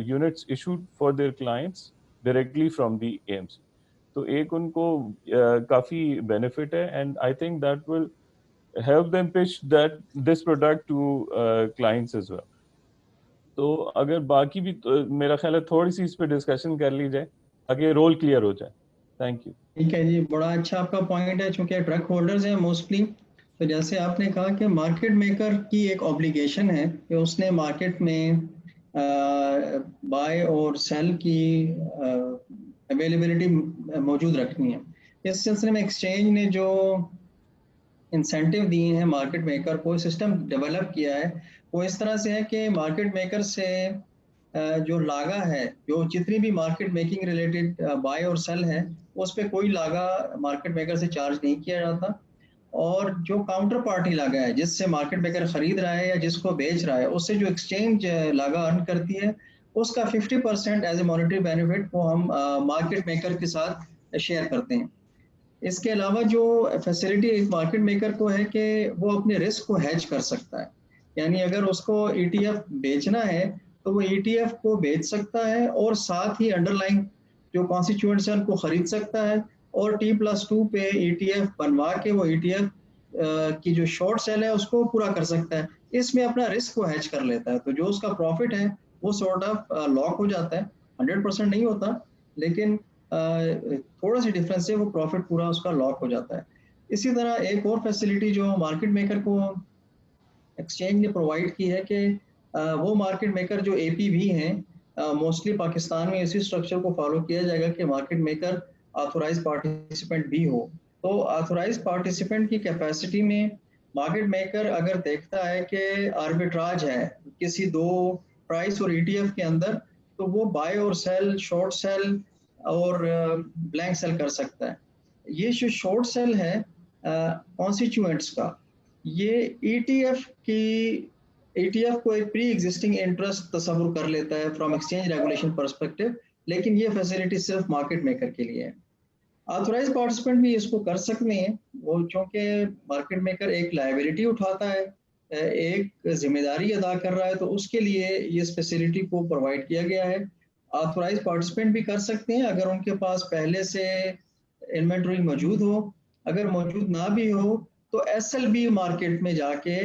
units issued for their clients directly from the AMC। तो एक उनको काफी बेनिफिट है, and I think that will help them pitch that this product to clients as well. तो अगर बाकी भी तो मेरा ख्याल है थोड़ी सी इस पे डिस्कशन कर ली जाए ताकि रोल क्लियर हो जाए। Thank you. ठीक है जी, बड़ा अच्छा आपका पॉइंट है, चूंकि ट्रक होल्डर्स हैं मोस्टली, तो जैसे आपने कहा कि मार्केट मेकर की एक ऑब्लिगेशन है कि उसने मार्केट में बाय और सेल की अवेलेबिलिटी मौजूद रखनी है। इस सिलसिले में एक्सचेंज ने जो इंसेंटिव दिए हैं मार्केट मेकर को, सिस्टम डेवलप किया है, वो इस तरह से है कि मार्केट मेकर से जो लागा है, जो जितनी भी मार्केट मेकिंग रिलेटेड बाय और सेल है, उस पर कोई लागा मार्केट मेकर से चार्ज नहीं किया जाता, और जो काउंटर पार्टी लागा है जिससे मार्केट मेकर खरीद रहा है या जिसको बेच रहा है, उससे जो एक्सचेंज लागा अर्न करती है, उसका 50% एज ए मॉनेटरी बेनिफिट वो हम मार्केट मेकर के साथ शेयर करते हैं। इसके अलावा जो फैसिलिटी एक मार्केट मेकर को है कि वो अपने रिस्क को हेज कर सकता है, यानी अगर उसको ETF बेचना है तो वो ETF को बेच सकता है और साथ ही अंडरलाइंग जो कॉन्स्टिट्यूएंट्स हैं उनको खरीद सकता है और T+2 पे ETF बनवा के वो ETF की जो शॉर्ट सेल है उसको पूरा कर सकता है। इसमें अपना रिस्क को हेज कर लेता है, तो जो उसका प्रॉफिट है वो सॉर्ट ऑफ लॉक हो जाता है। 100% नहीं होता, लेकिन थोड़ा सी डिफरेंस से वो प्रॉफिट पूरा उसका लॉक हो जाता है। इसी तरह एक और फैसिलिटी जो मार्केट मेकर को एक्सचेंज ने प्रोवाइड की है कि वो मार्केट मेकर जो AP भी हैं, मोस्टली पाकिस्तान में इसी स्ट्रक्चर को फॉलो किया जाएगा कि मार्केट मेकर ऑथोराइज पार्टिसिपेंट भी हो। तो ऑथोराइज पार्टिसिपेंट की कैपेसिटी में मार्केट मेकर अगर देखता है कि आर्बिट्राज है किसी दो प्राइस और ETF के अंदर, तो वो बाय और सेल, शॉर्ट सेल और ब्लैंक सेल कर सकता है। ये जो शॉर्ट सेल है कॉन्स्टिट्यूएंट्स का, ये ETF को एक प्री एग्जिस्टिंग इंटरेस्ट तस्वुर कर लेता है फ्रॉम एक्सचेंज रेगुलेशन पर्सपेक्टिव, लेकिन ये फैसिलिटी सिर्फ मार्केट मेकर के लिए है। ऑथोराइज पार्टिसिपेंट भी इसको कर सकते हैं, वो चूँकि मार्केट मेकर एक लायबिलिटी उठाता है, एक जिम्मेदारी अदा कर रहा है, तो उसके लिए ये फैसिलिटी को प्रोवाइड किया गया है। ऑथोराइज पार्टिसिपेंट भी कर सकते हैं अगर उनके पास पहले से इन्वेंटरी मौजूद हो। अगर मौजूद ना भी हो तो SLB मार्केट में जाके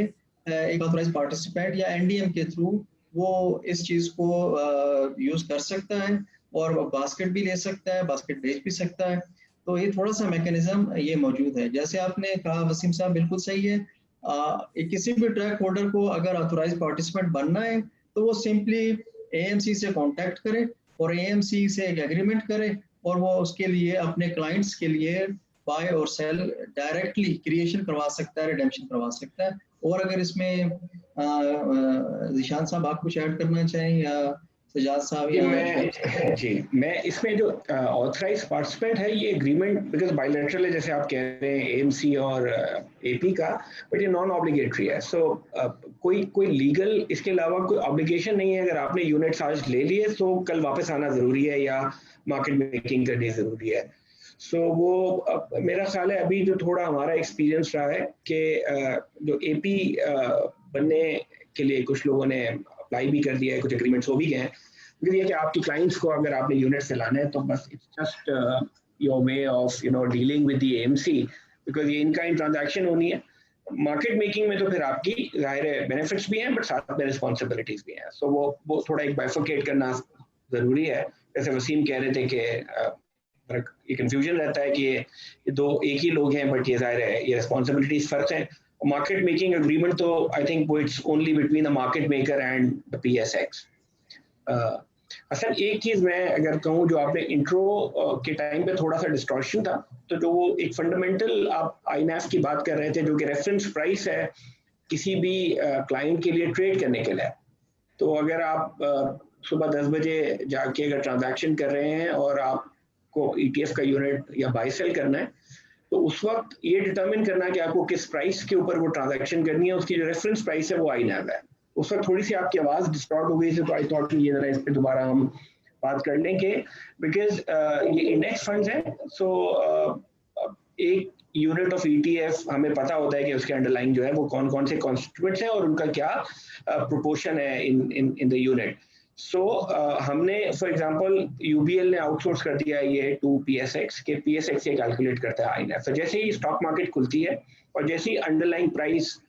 एक ऑथोराइज पार्टिसिपेंट या NDM के थ्रू वो इस चीज़ को यूज़ कर सकता है और बास्केट भी ले सकता है, बास्केट बेच भी सकता है। तो ये थोड़ा सा मैकेनिज्म ये मौजूद है। जैसे आपने कहा वसीम साहब, बिल्कुल सही है। किसी भी ट्रैक होल्डर को अगर ऑथोराइज पार्टिसिपेंट बनना है तो वो सिंपली AMC से कांटेक्ट करे और AMC से एक एग्रीमेंट करे और वो उसके लिए अपने क्लाइंट्स के लिए बाय और सेल डायरेक्टली क्रिएशन करवा सकता है, रिडेम्पशन करवा सकता है। और अगर इसमें ज़ीशान साहब आप कुछ ऐड करना चाहें या सजाद साहब? मैं इसमें जो ऑथराइज पार्टिसिपेंट है ये एग्रीमेंट बिकॉज बायलैटरल है, जैसे आप कह रहे हैं AMC और AP का, बट ये नॉन ऑब्लिगेटरी है। सो कोई लीगल इसके अलावा कोई ऑब्लिगेशन नहीं है। अगर आपने यूनिट्स आज ले लिए तो कल वापस आना ज़रूरी है या मार्केट मेकिंग करनी ज़रूरी है। सो वो मेरा ख्याल है अभी जो थोड़ा हमारा एक्सपीरियंस रहा है कि जो AP बनने के लिए कुछ लोगों ने अप्लाई भी कर दिया है, कुछ एग्रीमेंट्स हो भी गए हैं। बिकॉज ये कि आपकी क्लाइंट्स को अगर आपने यूनिट से लाना है तो बस it's just your way of dealing with the AMC, because ये इनका ट्रांजैक्शन होनी है। मार्केट मेकिंग में तो फिर आपकी जाहिर है बेनिफिट्स भी हैं बट साथ में रिस्पॉन्सिबिलिटीज भी हैं। सो वो थोड़ा एक बाइफरकेट करना ज़रूरी है। जैसे वसीम कह रहे थे कि ये कंफ्यूजन रहता है कि ये दो एक ही लोग हैं, बट ये जाहिर है ये रिस्पॉन्सिबिलिटीज फर्क हैं। मार्केट मेकिंग एग्रीमेंट तो आई थिंक वो it's only between the market maker and the PSX। असल एक चीज़ मैं अगर कहूँ जो आपने इंट्रो के टाइम पे थोड़ा सा डिस्टॉर्शन था, तो जो वो एक फंडामेंटल आप INAV की बात कर रहे थे जो कि रेफरेंस प्राइस है किसी भी क्लाइंट के लिए ट्रेड करने के लिए। तो अगर आप सुबह 10 बजे जाके अगर ट्रांजैक्शन कर रहे हैं और आपको ETF का यूनिट या बाय सेल करना है, तो उस वक्त ये डिटरमिन करना कि आपको किस प्राइस के ऊपर वो ट्रांजैक्शन करनी है, उसकी जो रेफरेंस प्राइस है वो INAV है। उस वक्त थोड़ी सी आपकी आवाज़ डिस्टॉर्ट हो गई थी, तो आई थॉट कि ये जरा इस पे दोबारा हम बात कर लें कि बिकॉज ये इंडेक्स फंड्स हैं। सो एक यूनिट ऑफ ETF हमें पता होता है कि उसके अंडरलाइन जो है वो कौन कौन से कॉन्स्टिट्यूएंट्स हैं और उनका क्या प्रोपोर्शन है इन द यूनिट। सो हमने फॉर एग्जांपल UBL ने आउटसोर्स कर दिया ये टू PSX के PSX ये कैलकुलेट करता है INAV। तो जैसे ही स्टॉक मार्केट खुलती है और जैसे ही अंडरलाइन प्राइस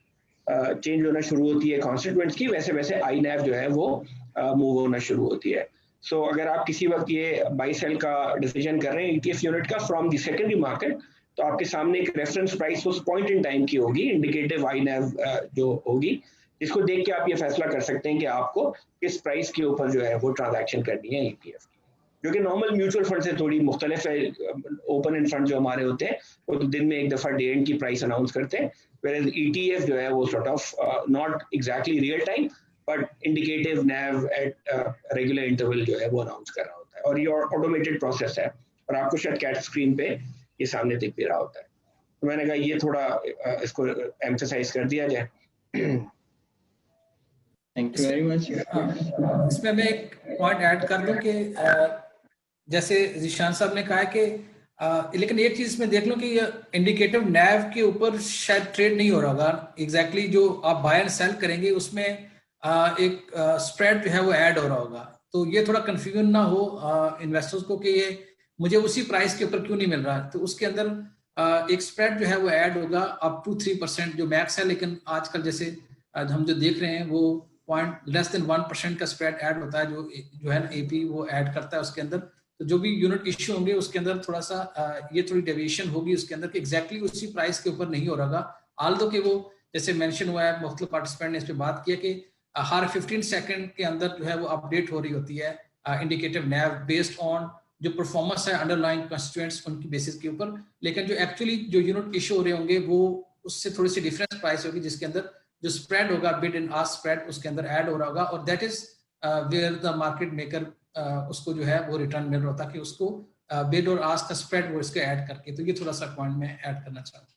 चेंज होना शुरू होती है कॉन्स्टिट्यूएंट्स की, वैसे वैसे INAV जो है वो मूव होना शुरू होती है। सो अगर आप किसी वक्त ये बाई सेल का डिसीजन कर रहे हैं ETF यूनिट का फ्रॉम द सेकेंडरी मार्केट, तो आपके सामने एक रेफरेंस प्राइस उस पॉइंट इन टाइम की होगी, इंडिकेटिव INAV जो होगी, जिसको देख के आप ये फैसला कर सकते हैं कि आपको किस प्राइस के ऊपर जो है वो ट्रांजैक्शन करनी है ETF की, जो कि नॉर्मल म्यूचुअल फंड से थोड़ी मुख्तलिफ है। ओपन एंड फंड जो हमारे होते हैं वो तो दिन में एक दफ़ा डे एंड की प्राइस अनाउंस करते हैं, whereas ETF जो है वो sort of not exactly real time but indicative NAV at regular interval जो है वो अनाउंस कर रहा होता है, और ये ऑटोमेटेड प्रोसेस है और आपको शायद कैट स्क्रीन पे ये सामने दिख भी रहा होता है। तो मैंने कहा ये थोड़ा इसको एम्फसाइज कर दिया जाए। Thank you very much. इसमें मैं एक पॉइंट ऐड कर दूं कि जैसे ज़ीशान साहब ने कहा कि लेकिन एक चीज में देख लो कि इंडिकेटिव NAV के ऊपर शायद ट्रेड नहीं हो रहा होगा एग्जैक्टली। जो आप बाय एंड सेल करेंगे उसमें एक स्प्रेड जो है वो ऐड हो रहा होगा। तो ये थोड़ा कंफ्यूजन ना हो इन्वेस्टर्स को कि ये मुझे उसी प्राइस के ऊपर क्यों नहीं मिल रहा। तो उसके अंदर एक स्प्रेड जो है वो ऐड होगा अप टू 3% जो मैक्स है, लेकिन आजकल जैसे हम जो देख रहे हैं वो लेस देन 1% का स्प्रेड ऐड होता है जो है ना एपी वो ऐड करता है उसके अंदर। तो जो भी यूनिट इश्यू होंगे उसके अंदर थोड़ा सा ये थोड़ी डेविएशन होगी उसके अंदर कि एग्जैक्टली उसी प्राइस के ऊपर नहीं हो रहा। आल्दो कि वो जैसे मेंशन हुआ है, मुख्तलिफ पार्टिसिपेंट ने इस पे बात किया कि हर 15 सेकंड के अंदर जो है वो अपडेट हो रही होती है इंडिकेटिव नैव बेस्ड ऑन जो परफॉर्मेंस है अंडरलाइंग कंस्टिट्यूएंट्स उनकी बेसिस के ऊपर। लेकिन जो एक्चुअली जो यूनिट इश्यू हो रहे होंगे वो उससे थोड़ी सी डिफरेंस प्राइस होगी जिसके अंदर जो स्प्रेड होगा बिड एंड आस्क स्प्रेड उसके अंदर ऐड हो रहा होगा। और that is where the market maker उसको जो है वो रिटर्न मिल रहा होता है कि उसको बिड और आस्क का स्प्रेड वो इसके ऐड करके। तो ये थोड़ा सा पॉइंट में ऐड करना चाहता हूँ।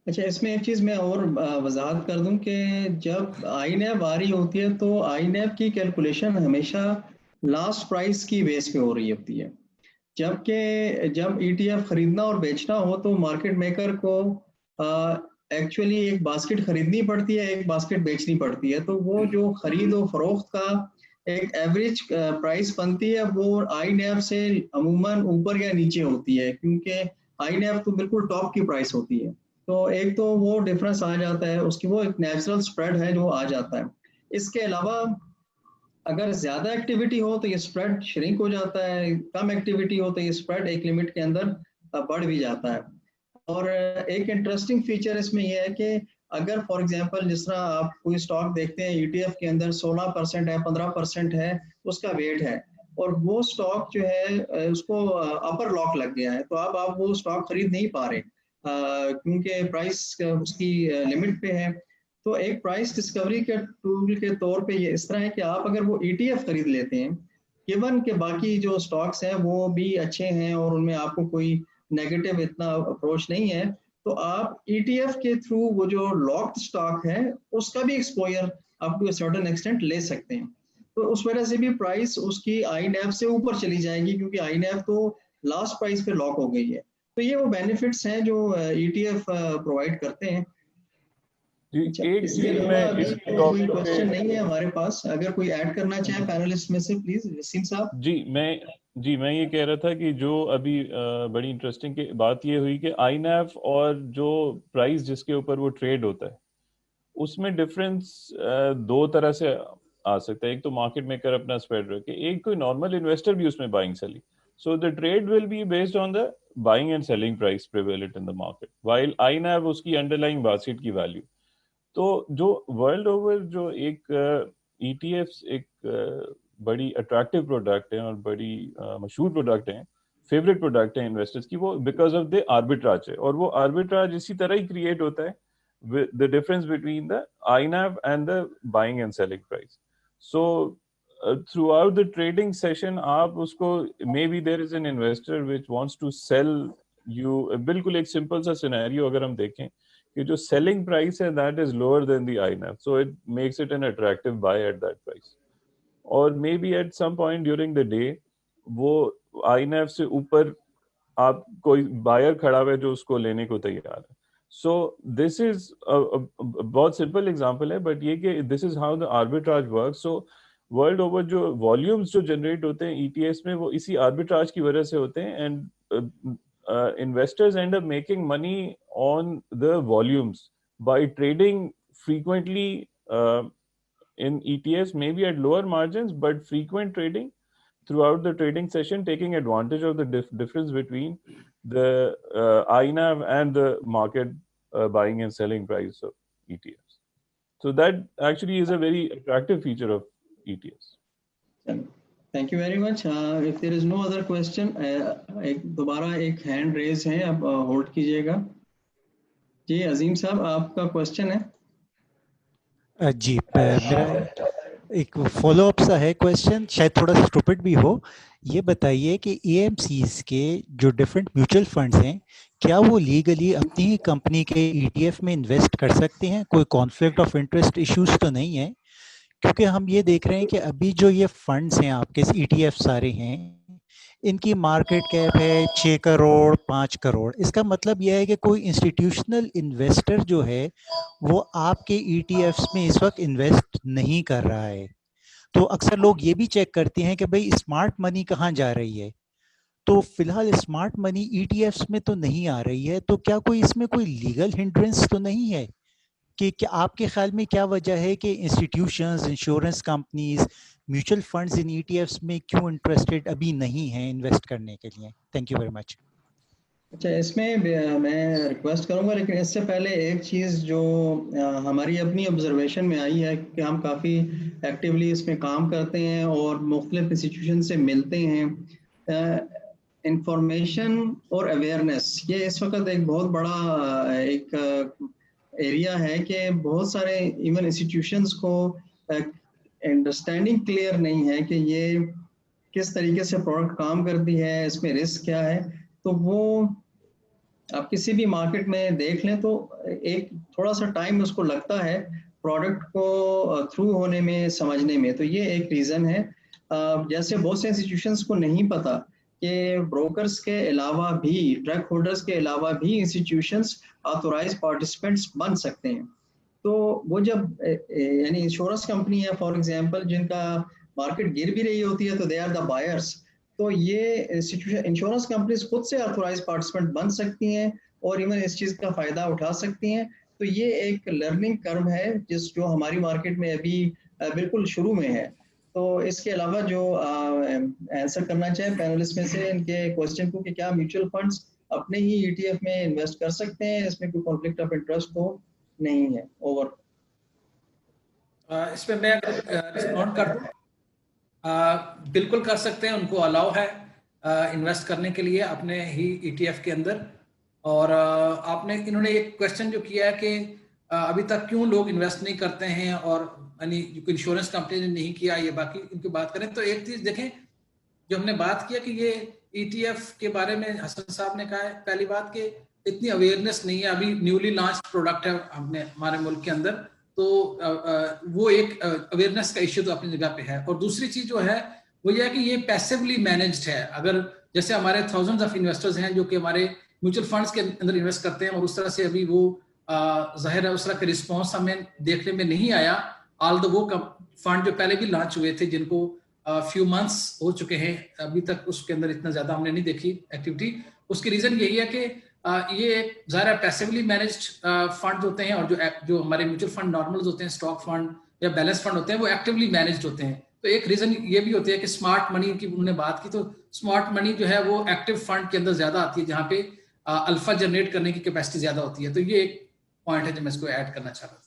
अच्छा, इसमें एक चीज़ मैं और वजाहत कर दूं कि जब आईनैब आ रही होती है तो आईनैब की कैलकुलेशन हमेशा लास्ट प्राइस की बेस पे हो रही होती है, जबकि जब ईटीएफ खरीदना और बेचना हो तो मार्केट मेकर को एक्चुअली एक बास्केट खरीदनी पड़ती है, एक बास्केट बेचनी पड़ती है। तो वो जो खरीद और फरोख्त का एक एवरेज प्राइस बनती है वो आईनैब से अमूमन ऊपर या नीचे होती है, क्योंकि आईनैब तो बिल्कुल टॉप की प्राइस होती है। तो एक तो वो डिफरेंस आ जाता है, उसकी वो एक नेचुरल स्प्रेड है जो आ जाता है। इसके अलावा अगर ज़्यादा एक्टिविटी हो तो ये स्प्रेड श्रिंक हो जाता है, कम एक्टिविटी हो तो ये स्प्रेड एक लिमिट के अंदर बढ़ भी जाता है। और एक इंटरेस्टिंग फीचर इसमें यह है कि अगर फॉर एग्जांपल जिस तरह आप कोई स्टॉक देखते हैं ईटीएफ के अंदर 16% है, 15% है उसका वेट है, और वो स्टॉक जो है उसको अपर लॉक लग गया है, तो अब आप वो स्टॉक खरीद नहीं पा रहे क्योंकि प्राइस उसकी लिमिट पे है। तो एक प्राइस डिस्कवरी के टूल के तौर पे ये इस तरह है कि आप अगर वो ईटीएफ खरीद लेते हैं, गिवन के बाकी जो स्टॉक्स हैं वो भी अच्छे हैं और उनमें आपको कोई नेगेटिव इतना अप्रोच नहीं है, तो आप ईटीएफ के थ्रू वो जो लॉक्ड स्टॉक है उसका भी exposure up to a certain extent ले सकते हैं। तो उस वजह से भी प्राइस उसकी आईनैब से ऊपर चली जाएगी, क्योंकि आईनैब तो लास्ट प्राइस पे लॉक हो गई है। तो ये वो बेनिफिट्स हैं जो ईटीएफ प्रोवाइड करते हैं। जी, इसके अलावा अभी कोई क्वेश्चन नहीं है हमारे पास, अगर कोई ऐड करना चाहे पैनलिस्ट में से प्लीज वसीम साहब। जी मैं ये कह रहा था कि जो अभी बड़ी इंटरेस्टिंग की बात ये हुई कि आईनैब और जो प्राइस जिसके ऊपर वो ट्रेड होता है उसमें डिफरेंस दो तरह से आ सकता है। एक तो मार्केट मेकर अपना स्प्रेड रखे, एक कोई नॉर्मल इन्वेस्टर भी उसमें buying selling. So the trade will be based on the buying and selling price prevalent in the market, while INAV उसकी underlying basket की value। तो जो वर्ल्ड ओवर जो एक ETFs एक बड़ी अट्रैक्टिव प्रोडक्ट है और बड़ी मशहूर प्रोडक्ट है, फेवरेट प्रोडक्ट है इन्वेस्टर्स की, वो बिकॉज ऑफ द आर्बिट्राज है। और वो आर्बिट्राज इसी तरह ही क्रिएट होता है the difference between the INAV and the buying and selling price. So throughout the trading session आप उसको maybe there is an investor which wants to sell you बिल्कुल एक simple सा scenario अगर हम देखें कि जो selling price है that is lower than the INAV, so it makes it an attractive buy at that price। और maybe at some point during the day वो INAV से ऊपर आप कोई buyer खड़ा हुआ है जो उसको लेने को तैयार है। So this is a बहुत simple example है, but ये कि this is how the arbitrage works। So world over जो वॉल्यूम्स जो जनरेट होते हैं ईटीएस में वो इसी आर्बिट्राज की वजह से होते हैं, and investors and up making money on the volumes by trading frequently in ETS, may be at lower margins but frequent trading throughout the trading session, taking advantage of the difference between the INAV and the market buying and selling price of ETFs. So that actually is a very attractive feature of ETFs. Thank you very much. If there is no other question, दोबारा एक hand raise है, आप hold कीजिएगा। जी अजीम साहब, आपका question है। जी मेरा एक फॉलोअप सा है क्वेश्चन, शायद थोड़ा स्टूपिड भी हो। ये बताइए कि एएमसीज के जो डिफरेंट म्यूचुअल फंड्स हैं, क्या वो लीगली अपनी ही कंपनी के ईटीएफ में इन्वेस्ट कर सकते हैं? कोई कॉन्फ्लिक्ट ऑफ इंटरेस्ट इश्यूज तो नहीं है? क्योंकि हम ये देख रहे हैं कि अभी जो ये फंड्स हैं आपके ईटीएफ सारे हैं, इनकी मार्केट कैप है 6 करोड़ 5 करोड़, इसका मतलब यह है कि कोई इंस्टीट्यूशनल इन्वेस्टर जो है वो आपके ETFs में इस वक्त इन्वेस्ट नहीं कर रहा है। तो अक्सर लोग ये भी चेक करते हैं कि भाई स्मार्ट मनी कहाँ जा रही है, तो फिलहाल स्मार्ट मनी ETFs में तो नहीं आ रही है। तो क्या कोई इसमें कोई लीगल हिंड्रेंस तो नहीं है कि क्या आपके ख्याल में क्या वजह है कि institutions, insurance companies, mutual funds इन ETFs में क्यों इंटरेस्टेड अभी नहीं हैं इन्वेस्ट करने के लिए? Thank you very much. अच्छा, इसमें मैं रिक्वेस्ट करूंगा, लेकिन इससे पहले एक चीज़ जो हमारी अपनी ऑब्जर्वेशन में आई है कि हम काफ़ी एक्टिवली इसमें काम करते हैं और मुख्तलिफ इंस्टीट्यूशन से मिलते हैं। इंफॉर्मेशन और अवेयरनेस ये इस वक्त एक बहुत बड़ा एक एरिया है कि बहुत सारे इवन इंस्टीट्यूशंस को अंडरस्टैंडिंग क्लियर नहीं है कि ये किस तरीके से प्रोडक्ट काम करती है, इसमें रिस्क क्या है। तो वो आप किसी भी मार्केट में देख लें तो एक थोड़ा सा टाइम उसको लगता है प्रोडक्ट को थ्रू होने में, समझने में। तो ये एक रीज़न है। जैसे बहुत से इंस्टीट्यूशंस को नहीं पता कि ब्रोकर्स के अलावा भी, ट्रैक होल्डर्स के अलावा भी इंस्टीट्यूशंस ऑथोराइज पार्टिसिपेंट्स बन सकते हैं। तो वो जब यानी इंश्योरेंस कंपनी है फॉर एग्जांपल, जिनका मार्केट गिर भी रही होती है तो दे आर द बायर्स, तो ये इंस्टीट्यूशन इंश्योरेंस कंपनीज खुद से ऑथोराइज पार्टिसिपेंट बन सकती हैं और इवन इस चीज़ का फ़ायदा उठा सकती हैं। तो ये एक लर्निंग कर्व है जो हमारी मार्केट में अभी बिल्कुल शुरू में है। तो इसके अलावा जो आंसर करना चाहे पैनलिस्ट में से इनके क्वेश्चन को कि क्या म्यूचुअल फंड्स अपने ही ETF में इन्वेस्ट कर सकते हैं, इसमें कोई कॉन्फ्लिक्ट ऑफ इंटरेस्ट तो नहीं है। ओवर। इसमें मैं रिस्पॉन्ड कर दूं, बिल्कुल कर सकते हैं, उनको अलाउ है इन्वेस्ट करने के लिए अपने ही ETF के अंदर। और इन्होंने एक क्वेश्चन जो किया है कि अभी तक क्यों लोग इन्वेस्ट नहीं करते हैं और यानी इंश्योरेंस कंपनी ने नहीं किया, ये बाकी इनकी बात करें तो एक चीज देखें, जो हमने बात किया कि ये ETF के बारे में हसन साहब ने कहा है, पहली बात कि इतनी अवेयरनेस नहीं है, अभी न्यूली लॉन्च प्रोडक्ट है हमारे मुल्क के अंदर, तो वो एक अवेयरनेस का इश्यू तो अपनी जगह पे है। और दूसरी चीज जो है वो ये है कि ये पैसिवली मैनेज्ड है। अगर जैसे हमारे थाउजेंड्स ऑफ इन्वेस्टर्स हैं जो कि हमारे म्यूचुअल फंड्स के अंदर इन्वेस्ट करते हैं और उस तरह से अभी वो जाहिर है उस तरह का रिस्पॉन्स हमें देखने में नहीं आया। ऑल द वो फंड जो पहले भी लॉन्च हुए थे जिनको फ्यू मंथ्स हो चुके हैं, अभी तक उसके अंदर इतना ज्यादा हमने नहीं देखी एक्टिविटी। उसकी रीजन यही है कि ये ज़ाहिर है पैसिवली मैनेज्ड फंड होते हैं और जो हमारे म्यूचुअल फंड नॉर्मल होते हैं, स्टॉक फंड या बैलेंस फंड होते हैं, वो एक्टिवली मैनेज्ड होते हैं। तो एक रीजन ये भी होती है कि स्मार्ट मनी की उन्होंने बात की, तो स्मार्ट मनी जो है वो एक्टिव फंड के अंदर ज्यादा आती है जहाँ पे अल्फा जनरेट करने की कैपेसिटी ज्यादा होती है। तो ये एक पॉइंट है जो मैं इसको ऐड करना चाह रहा था।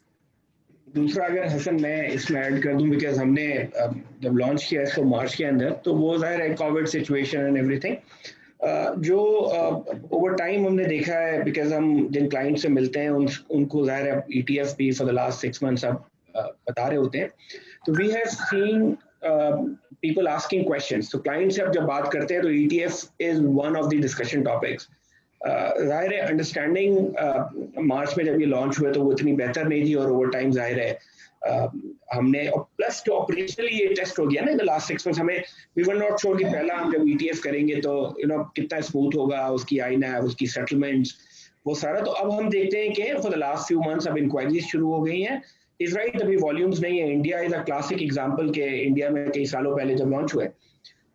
दूसरा अगर हसन मैं इसमें ऐड कर दूं, बिकॉज हमने जब लॉन्च किया इसको मार्च के अंदर, तो वो ज़ाहिर है कोविड सिचुएशन एंड एवरीथिंग, जो ओवर टाइम हमने देखा है, बिकॉज हम जिन क्लाइंट से मिलते हैं उनको ज़ाहिर है ETF भी फॉर द लास्ट 6 months अब बता रहे होते हैं। तो we have seen people asking questions. तो क्लाइंट से अब जब बात करते हैं तो ETF is one of the discussion topics. जाहिर है अंडरस्टैंडिंग मार्च में जब ये लॉन्च हुए तो वो इतनी बेहतर नहीं थी, और ओवर टाइम जाहिर है हमने, और प्लस जो ऑपरेशनली ये टेस्ट हो गया ना इन द लास्ट 6 months, हमें वी वर नॉट श्योर कि पहला हम जब ETF करेंगे तो कितना स्मूथ होगा, उसकी INAV, उसकी सेटलमेंट्स, वो सारा। तो अब हम देखते हैं कि for the last few months अब इंक्वायरीज शुरू हो गई हैं। इज राइट, अभी वॉल्यूम्स नहीं है। India is a classic example के इंडिया में कई सालों पहले जब लॉन्च हुए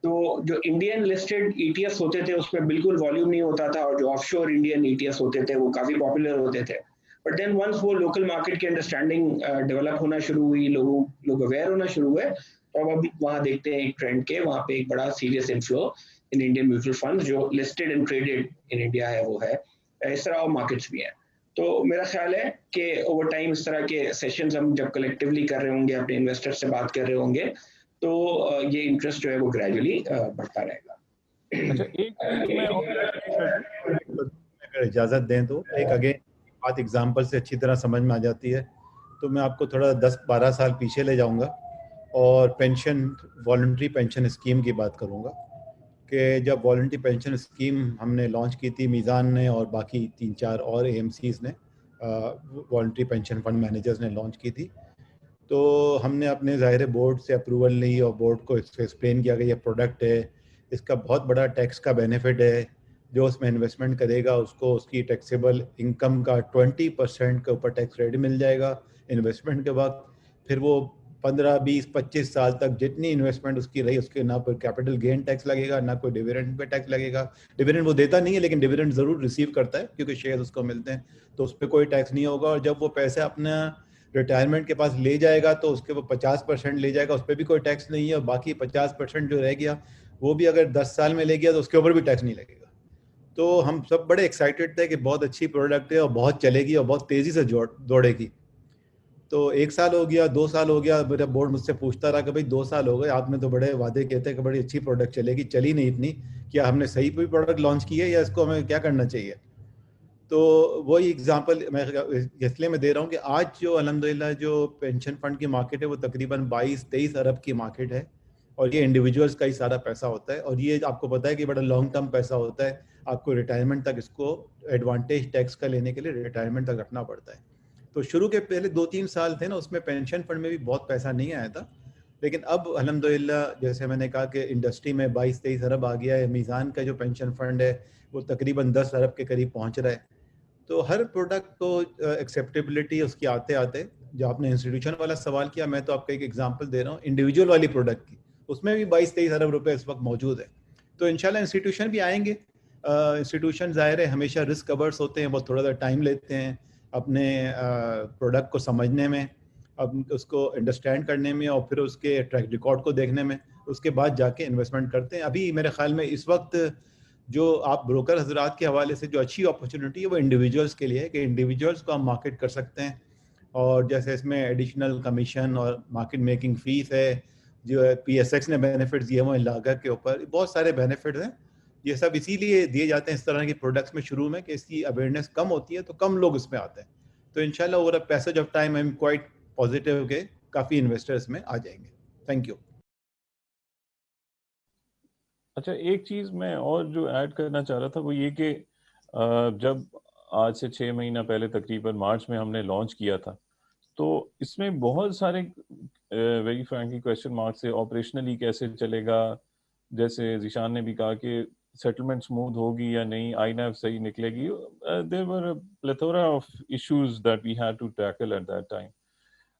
तो जो इंडियन लिस्टेड ETFs होते थे उसमें बिल्कुल वॉल्यूम नहीं होता था, और जो ऑफशोर इंडियन ETFs होते थे वो काफी पॉपुलर होते थे। बट देन वंस वो लोकल मार्केट की अंडरस्टैंडिंग डेवलप होना शुरू हुई, लोग अवेयर होना शुरू हुए, तो अब वहाँ देखते हैं एक ट्रेंड के वहाँ पे एक बड़ा serious inflow in Indian mutual fund जो listed and traded in India है वो है। इस तरह और मार्केट्स भी हैं। तो मेरा ख्याल है कि ओवर टाइम इस तरह के सेशंस हम जब कलेक्टिवली कर रहे होंगे, अपने इन्वेस्टर्स से बात कर रहे होंगे, तो ये इंटरेस्ट जो है वो ग्रेजुअली बढ़ता रहेगा। अच्छा, एक अगर इजाजत दें तो एक अगेन बात एग्जांपल से अच्छी तरह समझ में आ जाती है, तो मैं आपको थोड़ा 10-12 साल पीछे ले जाऊंगा और पेंशन, वॉलंटरी पेंशन स्कीम की बात करूंगा कि जब वॉलंटरी पेंशन स्कीम हमने लॉन्च की थी, मीज़ान ने और बाकी 3-4 और AMCs ने, वॉलंटरी पेंशन फंड मैनेजर्स ने लॉन्च की थी, तो हमने अपने ज़ाहिर बोर्ड से अप्रूवल ली और बोर्ड को एक्सप्लेन किया कि ये प्रोडक्ट है, इसका बहुत बड़ा टैक्स का बेनिफिट है। जो उसमें इन्वेस्टमेंट करेगा उसको उसकी टैक्सेबल इनकम का 20% के ऊपर टैक्स क्रेडिट मिल जाएगा इन्वेस्टमेंट के वक्त। फिर वो 15, 20, 25 साल तक जितनी इन्वेस्टमेंट उसकी रही उसके ना कोई कैपिटल गेन टैक्स लगेगा, ना कोई डिविडेंड पे टैक्स लगेगा। डिविडेंड वो देता नहीं है लेकिन डिविडेंड ज़रूर रिसीव करता है क्योंकि शेयर उसको मिलते हैं, तो उस पर कोई टैक्स नहीं होगा। और जब वो पैसे अपना रिटायरमेंट के पास ले जाएगा तो उसके वो 50% ले जाएगा, उस पर भी कोई टैक्स नहीं है। और बाकी 50% जो रह गया वो भी अगर 10 साल में ले गया तो उसके ऊपर भी टैक्स नहीं लगेगा। तो हम सब बड़े एक्साइटेड थे कि बहुत अच्छी प्रोडक्ट है और बहुत चलेगी और बहुत तेज़ी से दौड़ेगी। तो 1 साल हो गया, 2 साल हो गया, मेरा बोर्ड मुझसे पूछता रहा कि भाई 2 साल हो गए, आपने तो बड़े वादे कहते हैं कि बड़ी अच्छी प्रोडक्ट चलेगी, चली नहीं इतनी, क्या हमने सही कोई प्रोडक्ट लॉन्च की है या इसको हमें क्या करना चाहिए? तो वही एग्जांपल मैं इसलिए मैं दे रहा हूँ कि आज जो अल्हम्दुलिल्लाह जो पेंशन फंड की मार्केट है वो तकरीबन 22-23 अरब की मार्केट है और ये इंडिविजुअल्स का ही सारा पैसा होता है और ये आपको पता है कि बड़ा लॉन्ग टर्म पैसा होता है। आपको रिटायरमेंट तक इसको एडवांटेज टैक्स का लेने के लिए रिटायरमेंट तक रखना पड़ता है। तो शुरू के पहले 2-3 साल थे ना, उसमें पेंशन फंड में भी बहुत पैसा नहीं आया था, लेकिन अब अल्हम्दुलिल्लाह जैसे मैंने कहा कि इंडस्ट्री में 22-23 अरब आ गया है। मीज़ान का जो पेंशन फंड है वो तकरीबन 10 अरब के करीब पहुंच रहा है। तो हर प्रोडक्ट को एक्सेप्टेबिलिटी उसकी आते आते, जो आपने इंस्टीट्यूशन वाला सवाल किया, मैं तो आपको एक एग्जांपल दे रहा हूँ इंडिविजुअल वाली प्रोडक्ट की, उसमें भी 22-23 अरब रुपए इस वक्त मौजूद है। तो इंशाल्लाह इंस्टीट्यूशन भी आएंगे। इंस्टीट्यूशन ज़ाहिर है हमेशा रिस्क कवर्स होते हैं, बहुत थोड़ा सा टाइम लेते हैं अपने प्रोडक्ट को समझने में, अब उसको अंडरस्टैंड करने में और फिर उसके ट्रैक रिकॉर्ड को देखने में, उसके बाद जाके इन्वेस्टमेंट करते हैं। अभी मेरे ख्याल में इस वक्त जो आप ब्रोकर हजरात के हवाले से जो अच्छी अपॉर्चुनिटी है वो इंडिविजुअल्स के लिए है कि इंडिविजुअल्स को हम मार्केट कर सकते हैं। और जैसे इसमें एडिशनल कमीशन और मार्केट मेकिंग फीस है, जो है PSX ने बेनिफिट्स दिए हुए हैं लागत के ऊपर, बहुत सारे बेनिफिट्स हैं। ये सब इसीलिए दिए जाते हैं इस तरह की प्रोडक्ट्स में शुरू में कि इसकी अवेयरनेस कम होती है तो कम लोग इसमें आते हैं। तो इंशाल्लाह over a passage of time I am quite positive के काफ़ी इन्वेस्टर्स में आ जाएंगे। Thank you. अच्छा, एक चीज़ मैं और जो ऐड करना चाह रहा था वो ये कि जब आज से 6 महीना पहले तकरीबन मार्च में हमने लॉन्च किया था, तो इसमें बहुत सारे वेरी फ्रैंकली क्वेश्चन मार्क्स से ऑपरेशनली कैसे चलेगा। जैसे जिशान ने भी कहा कि सेटलमेंट स्मूथ होगी या नहीं, आईएनएफ सही निकलेगी। There were a plethora of issues that we had to tackle at that time.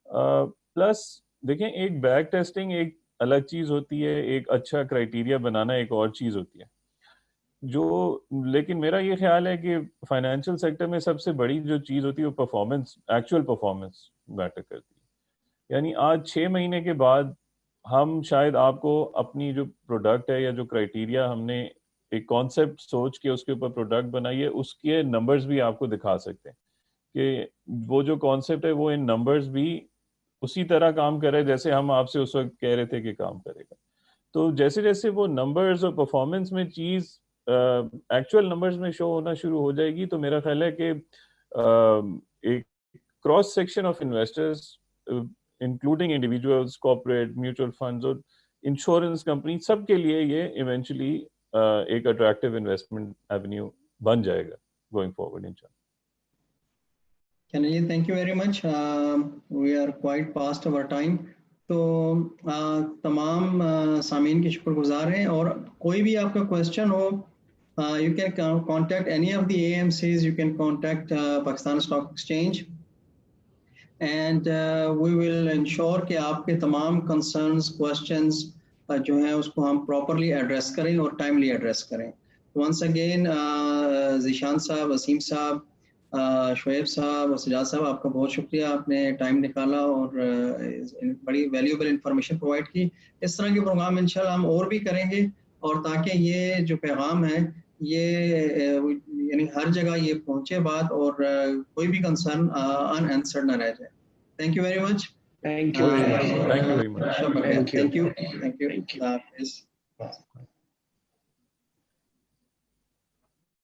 Plus देखें, एक बैक टेस्टिंग एक अलग चीज़ होती है, एक अच्छा क्राइटेरिया बनाना एक और चीज़ होती है। लेकिन मेरा ये ख्याल है कि फाइनेंशियल सेक्टर में सबसे बड़ी जो चीज़ होती है वो परफॉर्मेंस, एक्चुअल परफॉर्मेंस मैटर करती है। यानी आज 6 महीने के बाद हम शायद आपको अपनी जो प्रोडक्ट है या जो क्राइटेरिया हमने एक कॉन्सेप्ट सोच के उसके ऊपर प्रोडक्ट बनाई है, उसके नंबर्स भी आपको दिखा सकते हैं कि वो जो कॉन्सेप्ट है वो इन नंबर्स भी उसी तरह काम करे जैसे हम आपसे उस वक्त कह रहे थे कि काम करेगा। तो जैसे जैसे वो नंबर्स और परफॉर्मेंस में चीज़ एक्चुअल नंबर्स में शो होना शुरू हो जाएगी, तो मेरा ख्याल है कि एक cross section of investors including individuals, corporate, mutual funds और इंश्योरेंस कंपनी, सबके लिए ये इवेंचुअली एक अट्रैक्टिव इन्वेस्टमेंट एवेन्यू बन जाएगा गोइंग फॉरवर्ड इंशाल्लाह। Kanaji, thank you very much. We are quite past our time. तो तमाम सामीन के शुक्रगुजार हैं और कोई भी आपका क्वेश्चन हो, you can contact any of the AMCs, you can contact Pakistan Stock Exchange and we will ensure कि आपके तमाम concerns, questions जो हैं उसको हम properly address करें और timely address करें। Once again, ज़ीशान साहब, वसीम साहब, शोएब साहब और सजाद साहब, आपका बहुत शुक्रिया, आपने टाइम निकाला और बड़ी वैल्यूएबल इंफॉर्मेशन प्रोवाइड की। इस तरह के प्रोग्राम इंशाल्लाह हम और भी करेंगे और ताकि ये जो पैगाम है ये यानी हर जगह ये पहुंचे बात और कोई भी कंसर्न अनआंसर्ड ना रह जाए। Thank you very much. Thank you very much. Thank you very much. Thank you.